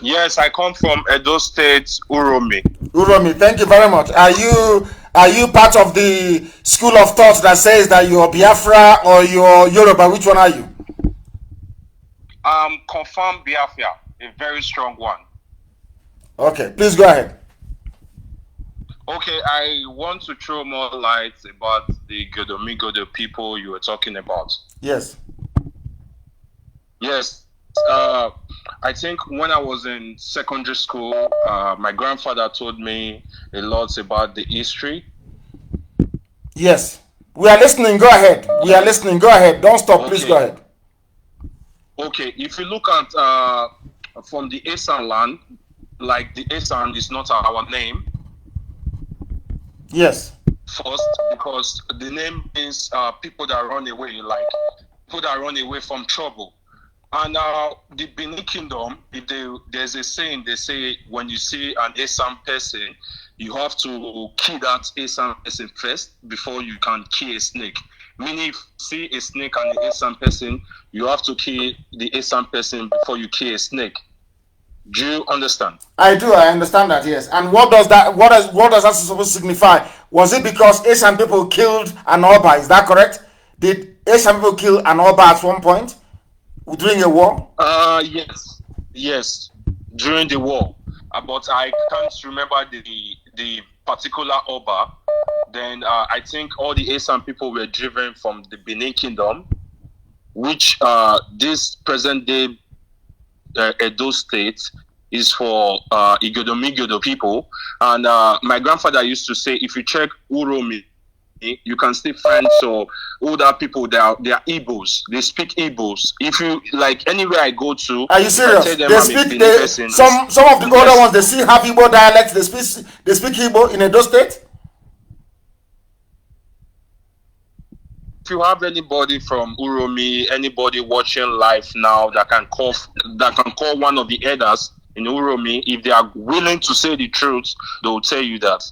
Yes, I come from Edo State, Uromi. Uromi, thank you very much. Are you part of the school of thought that says that you're Biafra or you're Yoruba? Which one are you? Confirmed Biafra, a very strong one. Okay, please go ahead. Okay, I want to throw more light about the Godomigodo people you were talking about. Yes. Yes. I think when I was in secondary school, my grandfather told me a lot about the history. Yes. We are listening. Go ahead. We are listening. Go ahead. Don't stop. Okay. Please go ahead. Okay. If you look at from the Esan land, like the Esan is not our name. Yes. First, because the name is people that run away, like people that run away from trouble. And the Benin Kingdom, there's a saying, they say when you see an Esan person, you have to kill that Esan person first before you can kill a snake. Meaning, if you see a snake and an Esan person, you have to kill the Esan person before you kill a snake. Do you understand? I do. I understand that. Yes. And what does that? What does that supposed to signify? Was it because Asian people killed an Oba? Is that correct? Did Asian people kill an Oba at one point during a war? Yes, during the war. But I can't remember the particular Oba. Then I think all the Asian people were driven from the Benin Kingdom, which this present day Edo State is for Igodomigodo people. And my grandfather used to say, if you check Uromi, you can still find older people. They are Igbos. They speak Igbos. If you like anywhere I go to, are you serious? I tell them some of the older ones, they still have Igbo dialect. They speak Igbo in Edo State. If you have anybody from Uromi, anybody watching live now that can call one of the elders in Uromi, if they are willing to say the truth, they will tell you that.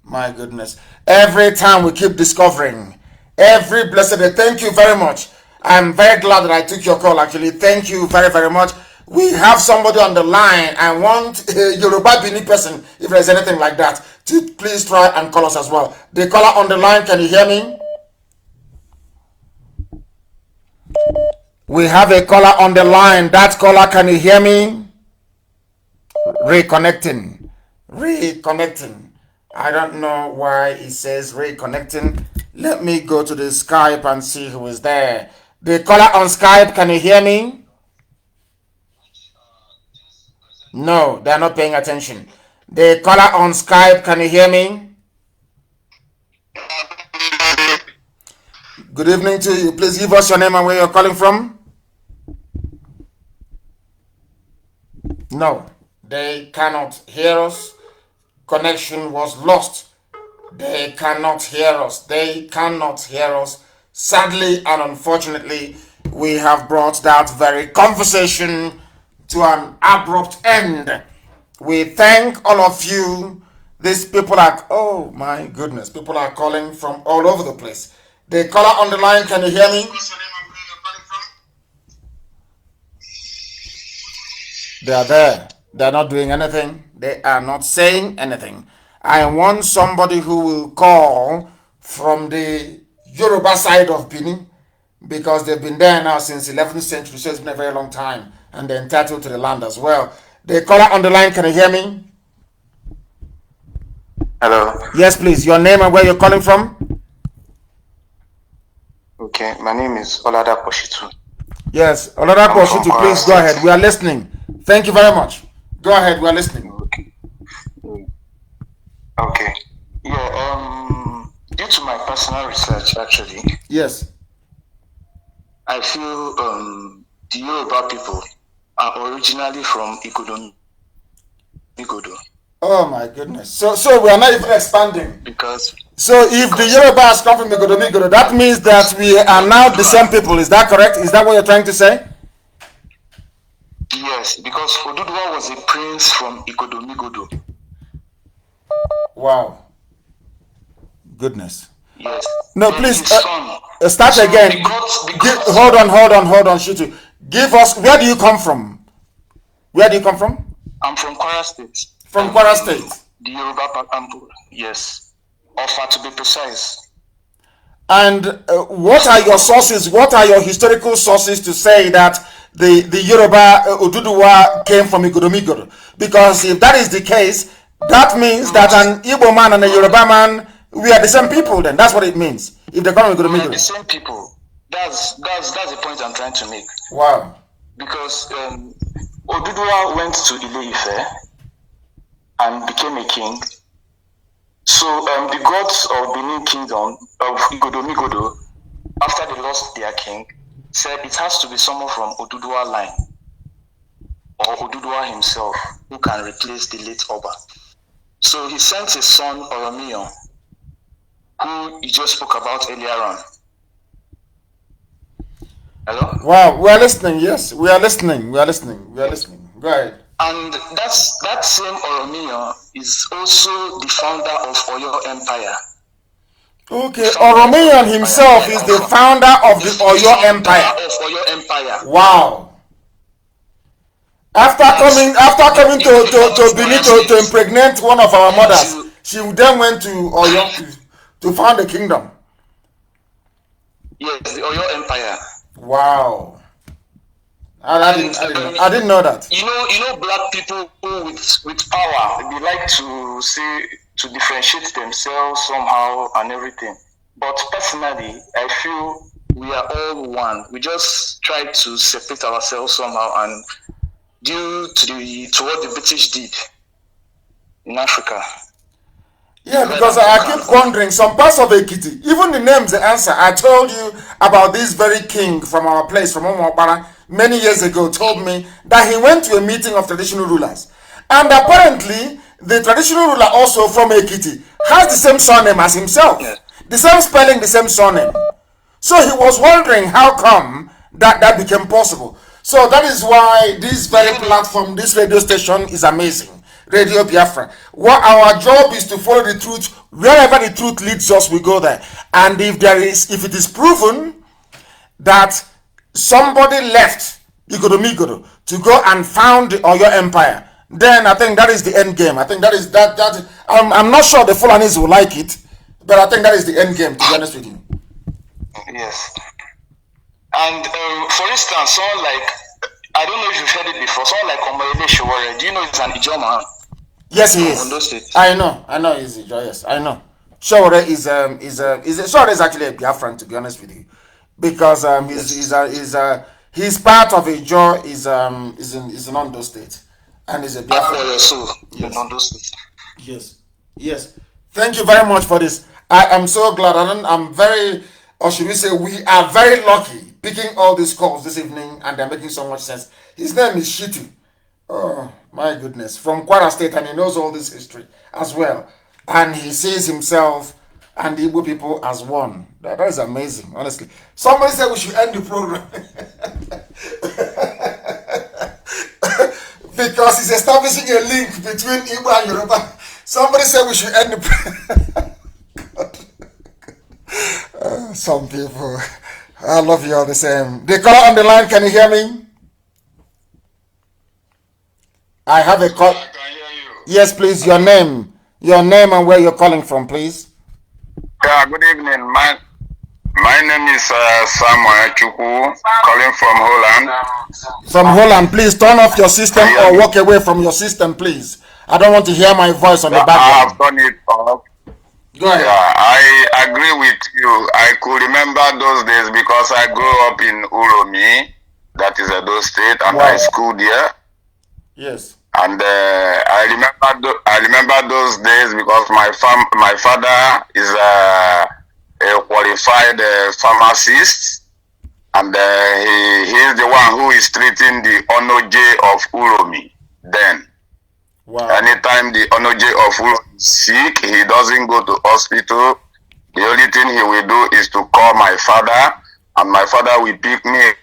My goodness. Every time we keep discovering, every blessed day. Thank you very much. I'm very glad that I took your call, actually. Thank you very, very much. We have somebody on the line. I want a Yoruba Bini person, if there's anything like that, to please try and call us as well. The caller on the line, can you hear me? We have a caller on the line. That caller, can you hear me? Reconnecting. I don't know why it says reconnecting. Let me go to the Skype and see who is there. The caller on Skype, can you hear me? No, they are not paying attention. The caller on Skype, can you hear me? Good evening to you. Please give us your name and where you're calling from. No, they cannot hear us. Connection was lost. They cannot hear us. Sadly and unfortunately, we have brought that very conversation to an abrupt end. We thank all of you. These people are, oh my goodness, people are calling from all over the place. The caller on the line, can you hear me? They are there. They are not doing anything. They are not saying anything. I want somebody who will call from the Yoruba side of Benin, because they've been there now since 11th century, so it's been a very long time, and they're entitled to the land as well. The caller on the line, can you hear me? Hello. Yes, please. Your name and where you're calling from? Okay, my name is Olada Poshitu. Yes, Olada Poshitu, please go ahead. We are listening. Thank you very much. Go ahead, we are listening. Okay. Yeah, due to my personal research, actually. Yes. I feel the Yoruba people are originally from Igodo. Oh my goodness. So we are not even expanding. Because if the Yoruba has come from Igodo, that means that we are now the same people. Is that correct? Is that what you're trying to say? Yes, because Oduduwa was a prince from Igodomigodo. Wow. Goodness. Yes. No, please start so again. Hold on, Shitu. Give us, where do you come from? Where do you come from? I'm from Kwara State. From Kwara State. The Yoruba Pampu, yes. Offer to be precise. And what are your sources? What are your historical sources to say that the Yoruba Oduduwa came from Igodomigodo? Because if that is the case, that means that an Igbo man and a Yoruba man, we are the same people. Then that's what it means. If they come from Igodomigodo, we are the same people. That's the point I'm trying to make. Wow. Because Oduduwa went to Ile-Ife and became a king. So the gods of Benin Kingdom, of Igodomigodo, after they lost their king, said it has to be someone from Oduduwa line or Oduduwa himself who can replace the late Oba. So he sent his son Oromiyan, who he just spoke about earlier on. Hello? Wow, we are listening. Yes, we are listening. Go ahead. And that same Oromiyan is also the founder of Oyo Empire. Okay, Oromiyan himself is the founder of the Oyo Empire. Wow. After coming to Benin to impregnate one of our mothers, she then went to Oyo to found the kingdom. Yes, the Oyo Empire. Wow. I didn't know that. You know, black people with power, they like to differentiate themselves somehow and everything. But personally, I feel we are all one. We just try to separate ourselves somehow, and due to what the British did in Africa. Yeah, because I keep wondering, some parts of Ekiti, even the names, the answer. I told you about this very king from our place, from Omopara, many years ago, told me that he went to a meeting of traditional rulers. And apparently, the traditional ruler also from Ekiti has the same surname as himself. Yeah. The same spelling, the same surname. So he was wondering how come that became possible. So that is why this very platform, this radio station is amazing. Radio Biafra. What our job is to follow the truth. Wherever the truth leads us, we go there. And if it is proven that somebody left Igodomigodo to go and found the Oyo Empire, then I think that is the end game. I think that is that. I'm not sure the Fulanis will like it, but I think that is the end game, to be honest with you. Yes. And for instance, someone like, I don't know if you've heard it before, someone like Omoyele Sowore, do you know he's an Ijoma? Yes, he is. I know he's a Ijo, yes, I know. Sowore is actually a Biafran, to be honest with you, because he's part of Ijo, is in Ondo State, and is a Biafran. Yes. Thank you very much for this. I am so glad, and I'm very, or should we say, we are very lucky picking all these calls this evening, and they're making so much sense. His name is Shitu. Oh, my goodness. From Kwara State, and he knows all this history as well. And he sees himself and the Igbo people as one. That is amazing, honestly. Somebody said we should end the program. Because he's establishing a link between Igbo and Yoruba. Somebody said we should end the program. Some people, I love you all the same. The caller on the line, can you hear me? I have a call. I can hear you. Yes, please, your name and where you're calling from, please. Yeah, good evening. My name is Samuel Chukwu, calling from Holland. From Holland, please turn off your system or walk away from your system, please. I don't want to hear my voice on the background. I have done it off. Go ahead. Yeah, I agree with you. I could remember those days because I grew up in Uromi, that is Edo State, and I schooled here. Yes. And I remember those days because my father is a qualified pharmacist, and he is the one who is treating the Onoje of Uromi then. Wow. Anytime the Onoje of Uromi is sick, he doesn't go to hospital. The only thing he will do is to call my father, and my father will pick me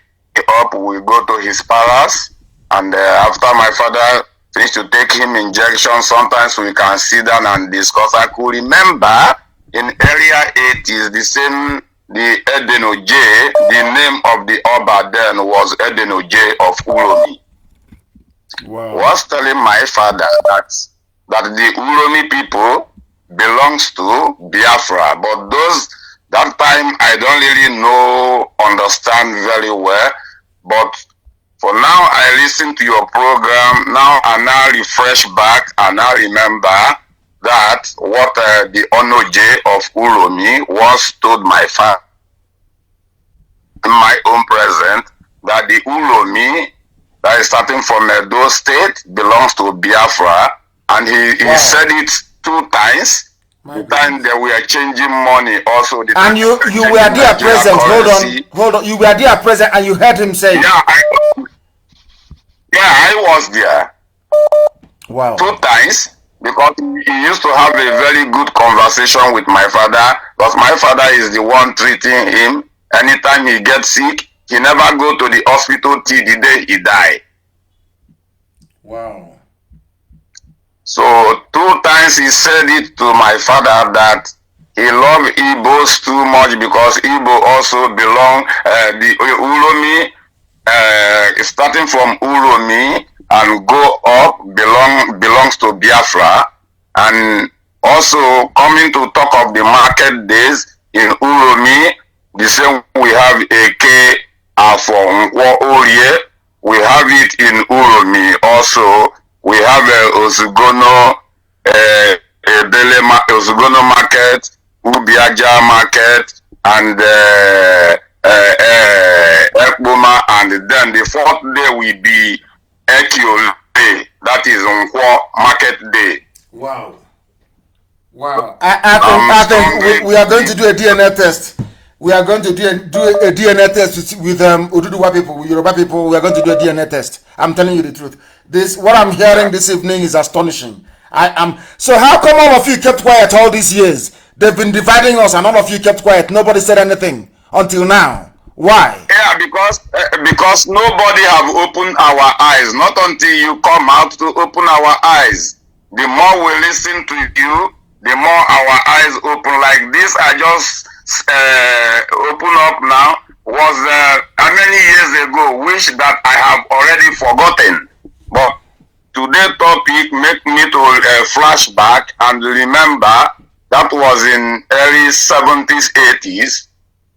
up. We go to his palace, And after my father finished to take him injection, sometimes we can sit down and discuss. I could remember in earlier 80s, the Edenoje, the name of the Oba then was Edenoje of Uromi. Wow. Was telling my father that the Uromi people belongs to Biafra, but that time I don't really understand very well, but for now I listen to your program, now I now refresh back and now remember that what the Onoje of Uromi was told my father in my own present, that the Uromi that is starting from Edo State belongs to Biafra, and he said it 2 times. The time that we are changing money also. And you were there present. Hold on. You were there present and you heard him say. Yeah, I was there. Wow. 2 times, because he used to have a very good conversation with my father, because my father is the one treating him. Anytime he gets sick, he never go to the hospital till the day he die. Wow. So 2 times he said it to my father that he loved Igbos too much, because Igbo also belong, the Uromi, starting from Uromi and go up belongs to Biafra. And also coming to talk of the market days in Uromi, the same we have Eke Afon Orie, we have it in Uromi also. We have Osugono, Osugono market, Ubiaja market, and Ekboma, and then the 4th day will be Ekio Day, that is Nkwo market day. Wow. Wow. I think we are going to do a DNA test. We are going to do a DNA test with Oduduwa people, with Yoruba people. We are going to do a DNA test. I'm telling you the truth. What I'm hearing this evening is astonishing. So how come all of you kept quiet all these years? They've been dividing us, and all of you kept quiet. Nobody said anything until now. Why? Yeah, because nobody have opened our eyes. Not until you come out to open our eyes. The more we listen to you, the more our eyes open. Like this, I just open up now, was how many years ago, which that I have already forgotten. But today's topic make me to flash back and remember that was in early 70s, 80s,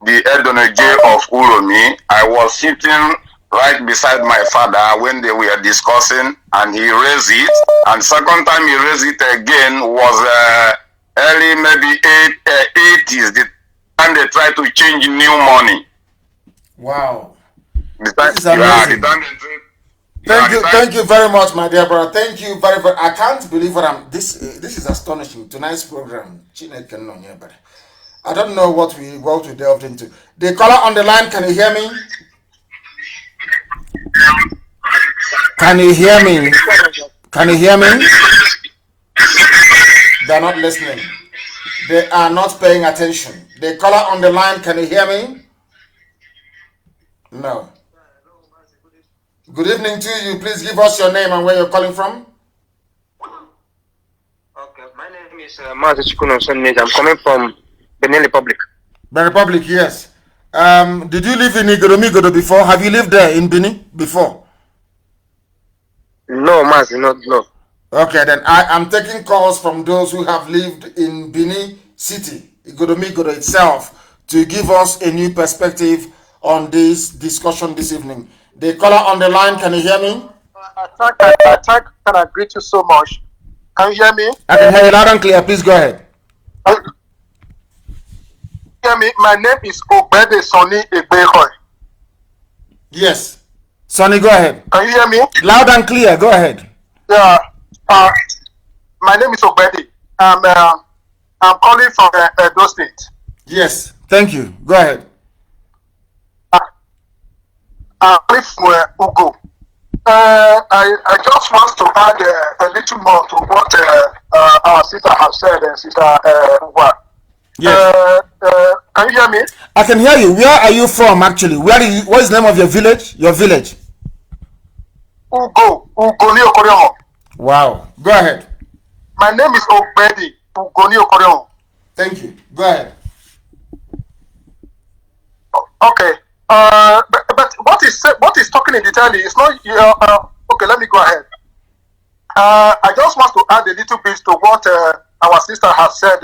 the Edoneje of Uromi. I was sitting right beside my father when they were discussing, and he raised it. And second time he raised it again was early maybe 80s, the time they tried to change new money. Wow. This is amazing. Thank you very much, my dear brother. Thank you very, very. I can't believe what I'm. This is astonishing. Tonight's program. I don't know what we delved into. The caller on the line. Can you hear me? Can you hear me? Can you hear me? They're not listening. They are not paying attention. The caller on the line. Can you hear me? No. Good evening to you. Please give us your name and where you're calling from. Okay, my name is Mazi Nnamdi. I'm coming from Benin Republic. Benin Republic, yes. Did you live in Igoromigodo before? Have you lived there in Benin before? No, Mazi, no. Okay, then I am taking calls from those who have lived in Benin City, Igoromigodo itself, to give us a new perspective on this discussion this evening. The caller on the line, can you hear me? I greet you so much. Can you hear me? I can hear you loud and clear. Please go ahead. Hear me? My name is Obede Sonny Egbehoy. Yes. Sonny, go ahead. Can you hear me? Loud and clear. Go ahead. Yeah. My name is Obede. I'm calling from Edo State. Yes. Thank you. Go ahead. From Ugo. I just want to add a little more to what our sister has said, Sister Uwa. Yes. Can you hear me? I can hear you. Where are you from, actually? What is the name of your village? Your village? Ugoni Okoriongo. Wow. Go ahead. My name is Obedi Ugoni Okoriongo. Thank you. Go ahead. Okay. But what is talking in detail is not. Okay, let me go ahead. I just want to add a little bit to what our sister has said,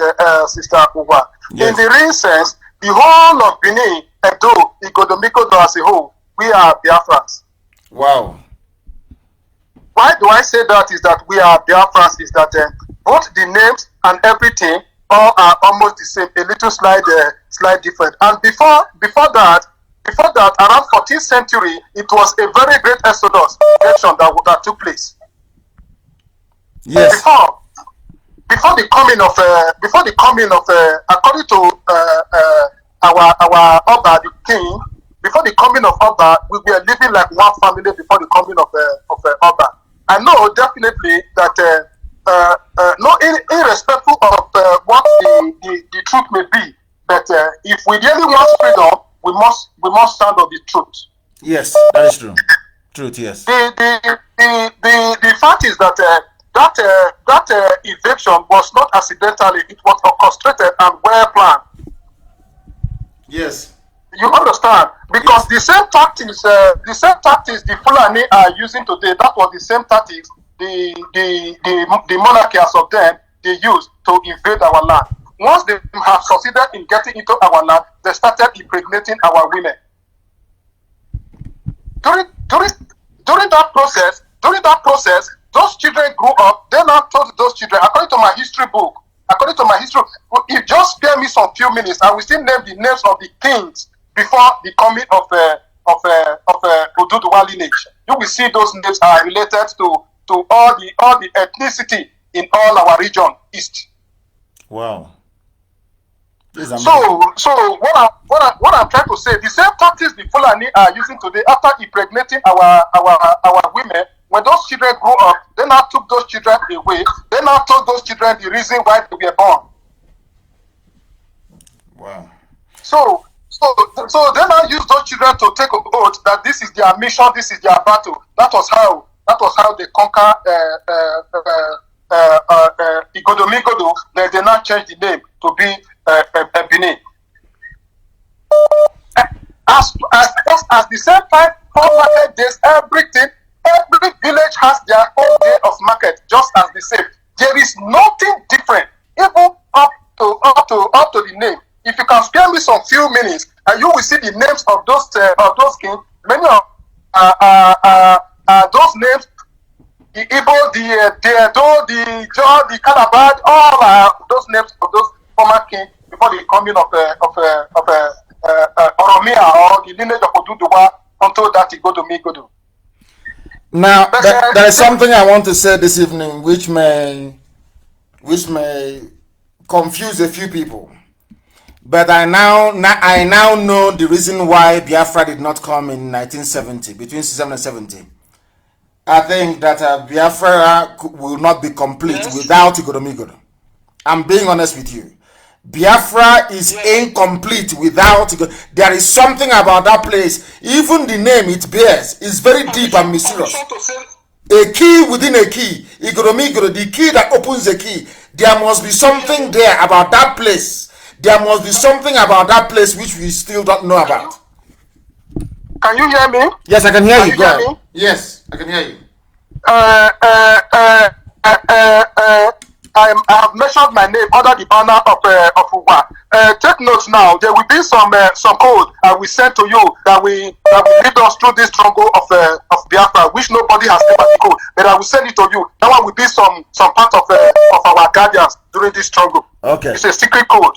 Sister Uwa. Yes. In the real sense, the whole of Benin, Edo, Igodomikodo as a whole, we are Biafrans. Wow. Why do I say that? Is that we are Biafrans? Is that both the names and everything all are almost the same, a little slight different. And before that, around 14th century, it was a very great exodus that took place. Yes. Before the coming of according to our Oba, the king, before the coming of Oba, we were living like one family before the coming of Oba. I know definitely that irrespective of what the truth may be, but if we really want freedom, we must stand on the truth. Yes, that is true. Truth, yes. The fact is that that eviction was not accidentally; it was orchestrated and well planned. Yes. You understand? Because the same tactics the Fulani are using today, that was the same tactics the monarchy as of then they used to invade our land. Once they have succeeded in getting into our land, they started impregnating our women. During that process, those children grew up. Then I told those children, according to my history book, if just spare me some few minutes, I will still name the names of the kings before the coming of Oduduwa lineage. You will see those names are related to all the ethnicity in all our region east. Wow. So what I'm trying to say, the same tactics the Fulani are using today after impregnating our women, when those children grew up, they now took those children away. They now told those children the reason why they were born. Wow. So they now use those children to take an oath that this is their mission, this is their battle. That was how they conquer Igodomigodo. Then they now change the name to be Benin. As the same time, all market days, every village has their own day of market, just as the same. There is nothing different, even up to the name. If you can spare me some few minutes, and you will see the names of those kings. Many of those names, the Igbo, the Edo, the Jaw, the Calabar, all are those names of those former kings before the coming of Oromia or the lineage of Oduduwa until that Igodo. Now, there is something I want to say this evening, which may confuse a few people. But I now know the reason why Biafra did not come in 1970, between 67 and 70. I think that Biafra will not be complete without Igodomigodo. I'm being honest with you. Biafra is incomplete without Igodomigodo. There is something about that place. Even the name it bears is very deep and mysterious. A key within a key. Igodomigodo, the key that opens the key. There must be something there about that place. There must be something about that place which we still don't know about. Can you hear me? Yes, I can hear you. Go ahead. Yes, I can hear you. I have mentioned my name under the banner of Uwa. Take notes now. There will be some code I will send to you that will lead us through this struggle of Biafra, which nobody has ever the code. But I will send it to you. That one will be some part of our guardians during this struggle. Okay. It's a secret code.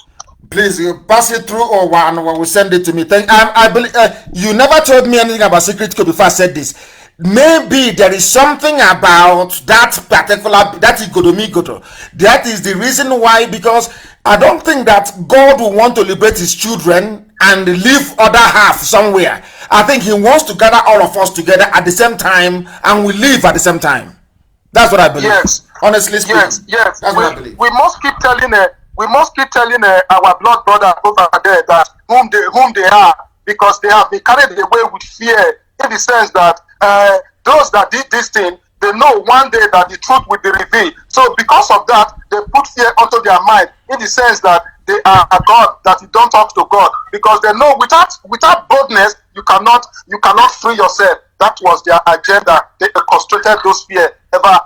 Please pass it through or one will send it to me. I believe you never told me anything about secret code before I said this. Maybe there is something about that particular Igodomigodo. That is the reason why, because I don't think that God will want to liberate his children and leave other half somewhere. I think he wants to gather all of us together at the same time and we live at the same time. That's what I believe. Yes. Honestly speaking. Yes. That's what I believe. We must keep telling our blood brother over there that whom they are, because they have been carried away with fear, in the sense that those that did this thing, they know one day that the truth will be revealed. So because of that, they put fear onto their mind in the sense that they are a God, that you don't talk to God, because they know without boldness you cannot free yourself. That was their agenda. They concentrated those fear ever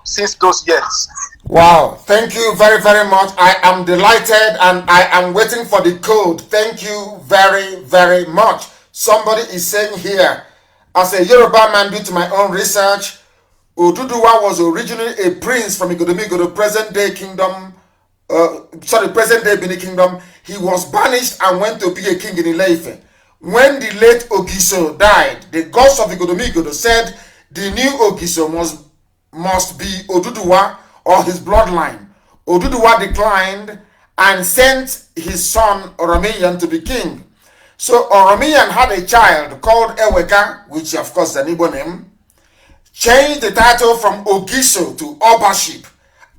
since those years. Wow, thank you very, very much. I am delighted and I am waiting for the code. Thank you very, very much. Somebody is saying here, as a Yoruba man, due to my own research, Oduduwa was originally a prince from Igodomigodo, present-day kingdom, present-day Benin kingdom. He was banished and went to be a king in Ile-Ife. When the late Ogiso died, the gods of Igodomigodo said the new Ogiso must be Oduduwa or his bloodline. Oduduwa declined and sent his son Oromiyan to be king. So Oromiyan had a child called Eweka, which of course is an Igbo name, changed the title from Ogiso to Obaship,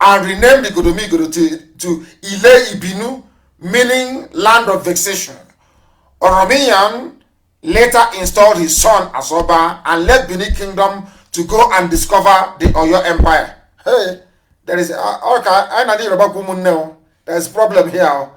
and renamed Igodomigodo to Ile Ibinu, meaning land of vexation. Oromiyan later installed his son as Oba and led Benin Kingdom to go and discover the Oyo Empire. Hey, there is there's a problem here.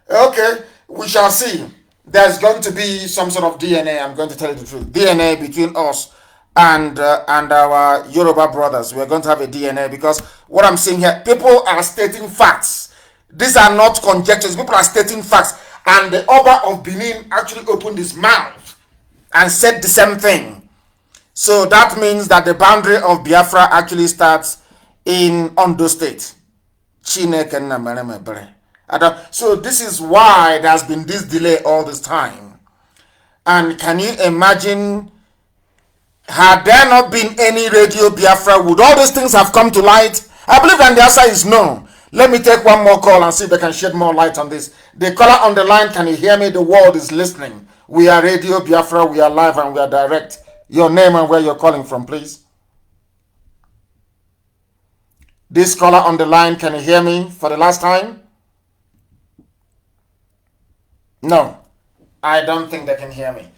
Okay, we shall see. There's going to be some sort of DNA, I'm going to tell you the truth. DNA between us and our Yoruba brothers. We're going to have a DNA, because what I'm seeing here, people are stating facts. These are not conjectures. People are stating facts. And the Oba of Benin actually opened his mouth and said the same thing. So that means that the boundary of Biafra actually starts in Ondo State. So this is why there's been this delay all this time. And can you imagine, had there not been any Radio Biafra, would all these things have come to light? I believe that the answer is no. Let me take one more call and see if they can shed more light on this. The caller on the line, can you hear me? The world is listening. We are Radio Biafra, we are live and we are direct. Your name and where you're calling from, please. This caller on the line, can you hear me for the last time? No, I don't think they can hear me.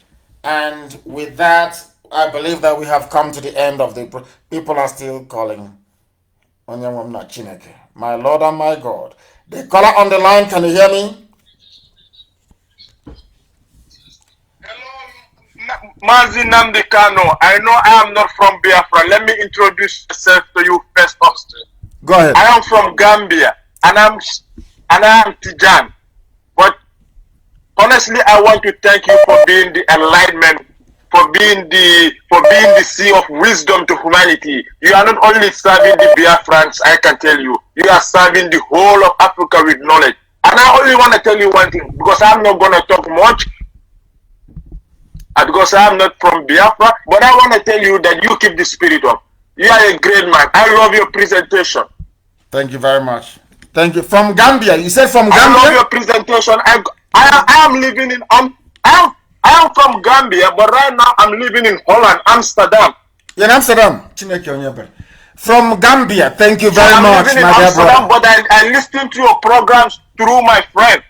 And with that, I believe that we have come to the end of the... People are still calling. My Lord and my God. The caller on the line, can you hear me? Mazi Nnamdi Kanu, I know I am not from Biafra. Let me introduce myself to you first, Austin. Go ahead. I am from Gambia, and I am Tijan. But honestly, I want to thank you for being the enlightenment, for being the sea of wisdom to humanity. You are not only serving the Biafrans, I can tell you, you are serving the whole of Africa with knowledge. And I only want to tell you one thing, because I'm not going to talk much, because I'm not from Biafra, but I want to tell you that you keep the spirit up. You are a great man. I love your presentation. Thank you very much. Thank you. From Gambia. You said from Gambia? I love your presentation. I am living in I am from Gambia, but right now I'm living in Holland, Amsterdam. In Amsterdam. From Gambia. Thank you very much, living in my dear Amsterdam, brother. but I listen to your programs through my friend.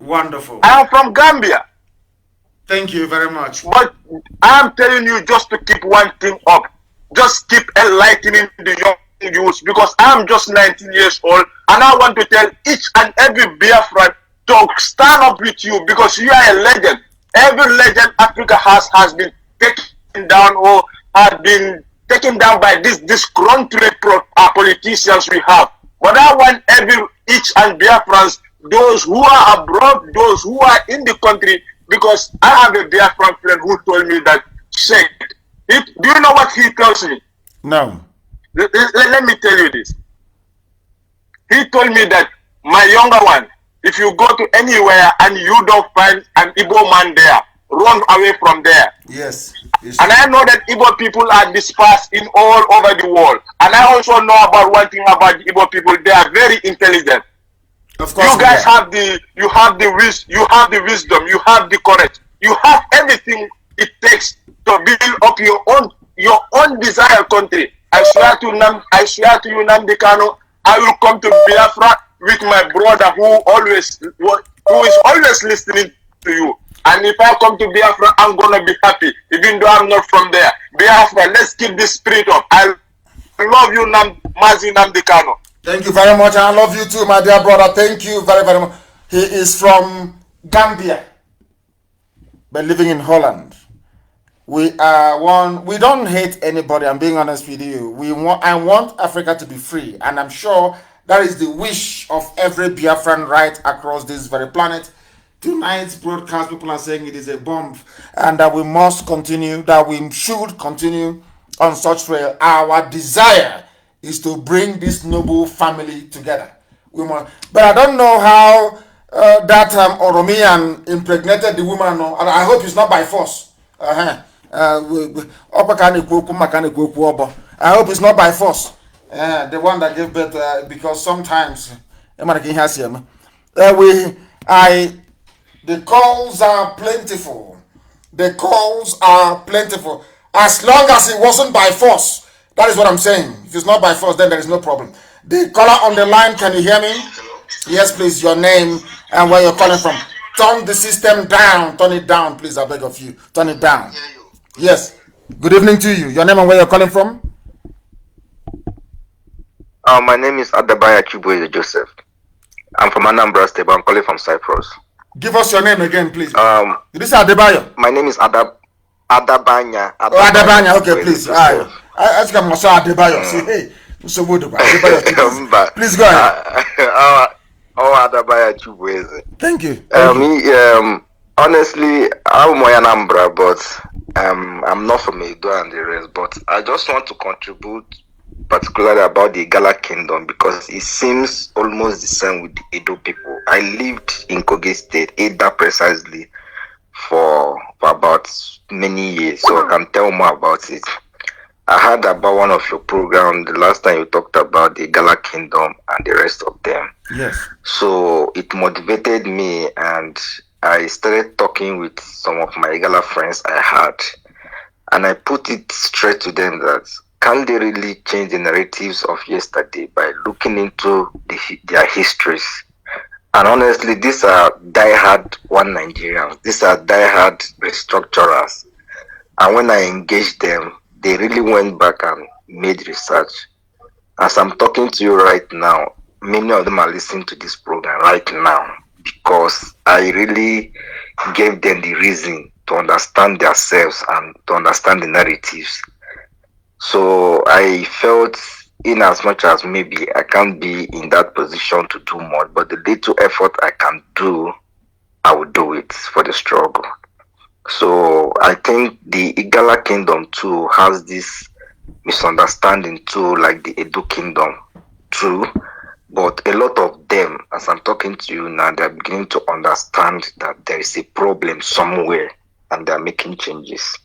Wonderful. I am from Gambia. Thank you very much. But I'm telling you just to keep one thing up. Just keep enlightening the young youths, because I'm just 19 years old and I want to tell each and every Biafran to stand up with you, because you are a legend. Every legend Africa has been taken down, or has been taken down by this disgruntled politicians we have. But I want each and Biafrans, those who are abroad, those who are in the country, because I have a Biafran friend who told me that, Sheikh, do you know what he tells me? No. Let me tell you this. He told me that, my younger one, if you go to anywhere and you don't find an Igbo man there, run away from there. Yes. And I know that Igbo people are dispersed in all over the world. And I also know about one thing about the Igbo people. They are very intelligent. Of course, you guys have the wisdom, you have the courage, you have everything it takes to build up your own desired country. I swear to you, Nnamdi Kanu, I will come to Biafra with my brother who is always listening to you. And if I come to Biafra, I'm gonna be happy, even though I'm not from there. Biafra, let's keep this spirit up. I love you, Mazi Nnamdi Kanu. Thank you very much. I love you too, my dear brother. Thank you very, very much. He is from Gambia, but living in Holland. We are one. We don't hate anybody. I'm being honest with you. I want Africa to be free, and I'm sure that is the wish of every Biafran right across this very planet. Tonight's broadcast, people are saying it is a bomb, and that we must continue. That we should continue on such trail. Our desire is to bring this noble family together. We must, but I don't know how that Oromian impregnated the woman. And I hope it's not by force. I hope it's not by force. The one that gave birth, because sometimes the calls are plentiful. The calls are plentiful. As long as it wasn't by force. That is what I'm saying. If it's not by force, then there is no problem. The caller on the line, can you hear me? Yes, please. Your name and where you're calling from. Turn the system down. Turn it down, please. I beg of you. Turn it down. Yes. Good evening to you. Your name and where you're calling from? My name is Adabaya Chibueze Joseph. I'm from Anambra State, but I'm calling from Cyprus. Give us your name again, please. This is Adebayo. My name is Adabanya. Adabanya. Okay, please. I ask him also Adebayo. Say, hey, so good. Adebayo, please go ahead. Adabaya Chibueze. Thank you. Honestly, I'm Anambra, but I'm not from Edo and the rest. But I just want to contribute particularly about the Igala Kingdom because it seems almost the same with the Edo people. I lived in Kogi State, Eda precisely, for about many years, so I can tell more about it. I heard about one of your programs the last time you talked about the Igala Kingdom and the rest of them. Yes. So it motivated me, and I started talking with some of my Igala friends I had, and I put it straight to them that can they really change the narratives of yesterday by looking into their histories? And honestly, these are diehard one Nigerians. These are diehard restructurers. And when I engaged them, they really went back and made research. As I'm talking to you right now, many of them are listening to this program right now because I really gave them the reason to understand themselves and to understand the narratives. So I felt, in as much as maybe I can't be in that position to do more, but the little effort I can do, I will do it for the struggle. So I think the Igala Kingdom too has this misunderstanding too, like the Edo Kingdom too. But a lot of them, as I'm talking to you now, they're beginning to understand that there is a problem somewhere and they're making changes.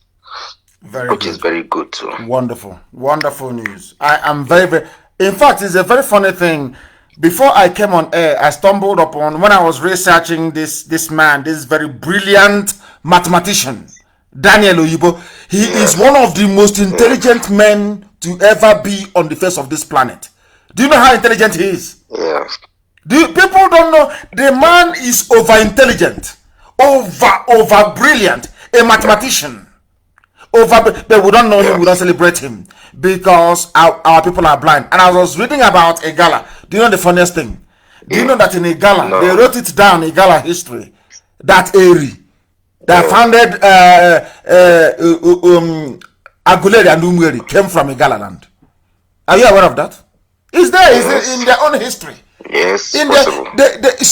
Which is very good too. Wonderful, wonderful news. I am very. In fact, it's a very funny thing. Before I came on air, I stumbled upon when I was researching this man, this very brilliant mathematician, Daniel Oyibo. He is one of the most intelligent men to ever be on the face of this planet. Do you know how intelligent he is? Yes. People don't know the man is over intelligent, over brilliant, a mathematician. But we don't know him, we don't celebrate him because our people are blind. And I was reading about Igala. Do you know the funniest thing? Do you know that in Igala, they wrote it down in Igala history, that Eri that founded Aguleri and Umweri came from Igala land. Are you aware of that? It's there, it's in their own history. Yes, so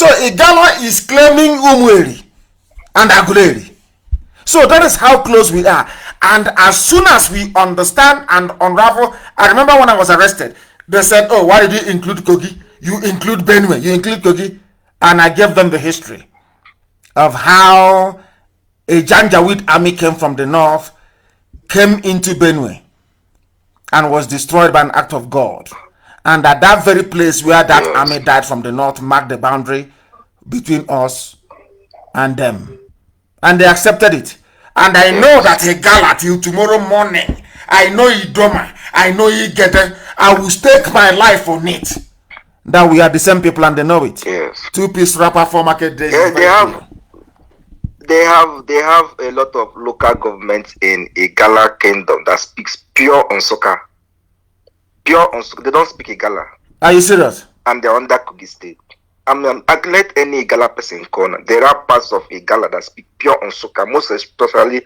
Igala is claiming Umweri and Aguleri. So that is how close we are. And as soon as we understand and unravel, I remember when I was arrested, they said, oh, why did you include Kogi? You include Benue, you include Kogi. And I gave them the history of how a Janjaweed army came from the north, came into Benue, and was destroyed by an act of God. And at that very place where that army died from the north marked the boundary between us and them. And they accepted it. And I know that Igala till tomorrow morning, I know Idoma, I know Igede, I will stake my life on it. That we are the same people and they know it. Yes. Two-piece rapper for market days. Yes, they have a lot of local governments in Igala Kingdom that speaks pure Nsukka. Pure Nsukka. They don't speak Igala. Are you serious? And they're under Kogi State. I let any Igala person corner. There are parts of Igala that speak pure Nsukka, most especially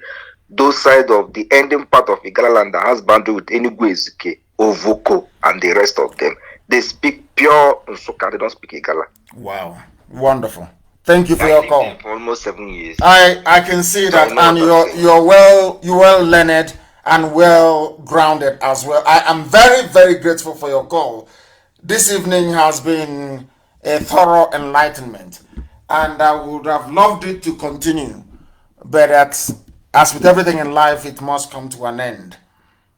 those side of the ending part of Igala land that has boundary with Enugu Ezike, Ovoko, and the rest of them. They speak pure Nsukka. They don't speak Igala. Wow, wonderful. Thank you for your call. For almost 7 years. I can see that, and you're well learned and well grounded as well. I am very, very grateful for your call. This evening has been a thorough enlightenment, and I would have loved it to continue, but as with everything in life, it must come to an end,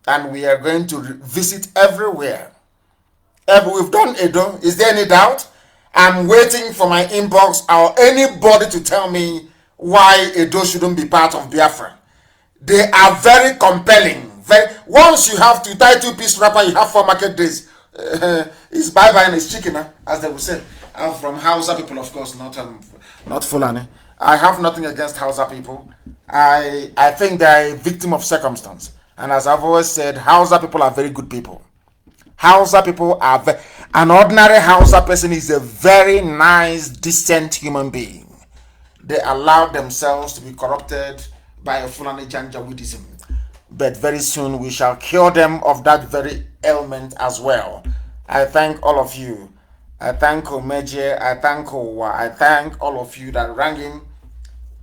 and we are going to visit everywhere. We've done Edo. Is there any doubt? I'm waiting for my inbox or anybody to tell me why Edo shouldn't be part of Biafra. They are very compelling. Once you have to tie two-piece wrapper, you have 4 market days. It's bye-bye and it's chicken, as they will say. I'm from Hausa people, of course, not Fulani. I have nothing against Hausa people. I think they're a victim of circumstance. And as I've always said, Hausa people are very good people. Hausa people are an ordinary Hausa person is a very nice, decent human being. They allow themselves to be corrupted by a Fulani Janjaweedism. But very soon we shall cure them of that very ailment as well. I thank all of you. I thank Omeje, I thank Owa, I thank all of you that rang in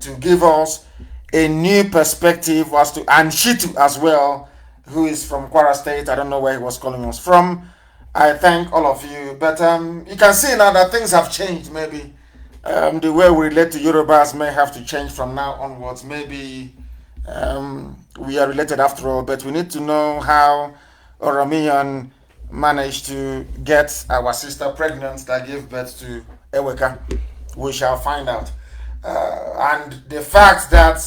to give us a new perspective as to, and Shitu as well, who is from Kwara State. I don't know where he was calling us from. I thank all of you. But you can see now that things have changed. Maybe the way we relate to Yorubas may have to change from now onwards. Maybe we are related after all, but we need to know how Oromiyan managed to get our sister pregnant that gave birth to Eweka. We shall find out. And the fact that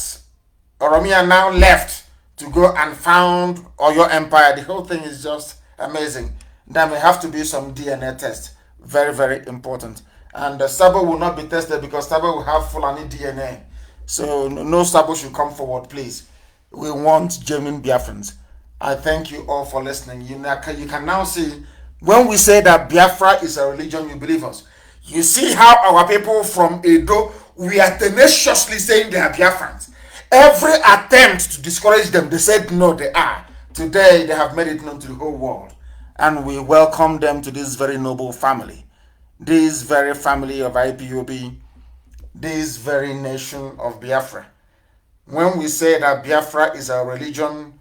Oromiyan now left to go and found Oyo Empire, the whole thing is just amazing. There may have to be some DNA test. Very, very important. And Sabo will not be tested because Sabo will have Fulani DNA. So no Sabo should come forward, please. We want genuine Biafrans. I thank you all for listening. You can now see, when we say that Biafra is a religion, you believe us. You see how our people from Edo, we are tenaciously saying they are Biafrans. Every attempt to discourage them, they said no, they are. Today, they have made it known to the whole world. And we welcome them to this very noble family. This very family of IPOB. This very nation of Biafra. When we say that Biafra is a religion,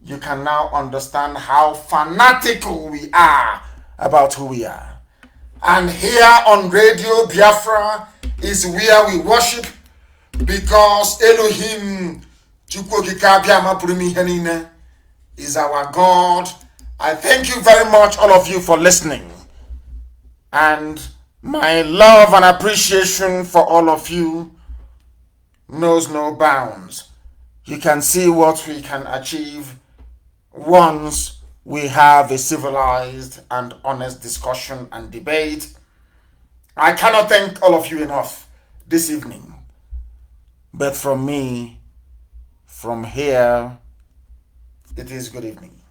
you can now understand how fanatical we are about who we are. And here on Radio Biafra is where we worship, because Elohim is our God. I thank you very much, all of you, for listening. And my love and appreciation for all of you knows no bounds. You can see what we can achieve once we have a civilized and honest discussion and debate. I cannot thank all of you enough this evening. But from me, from here, it is good evening.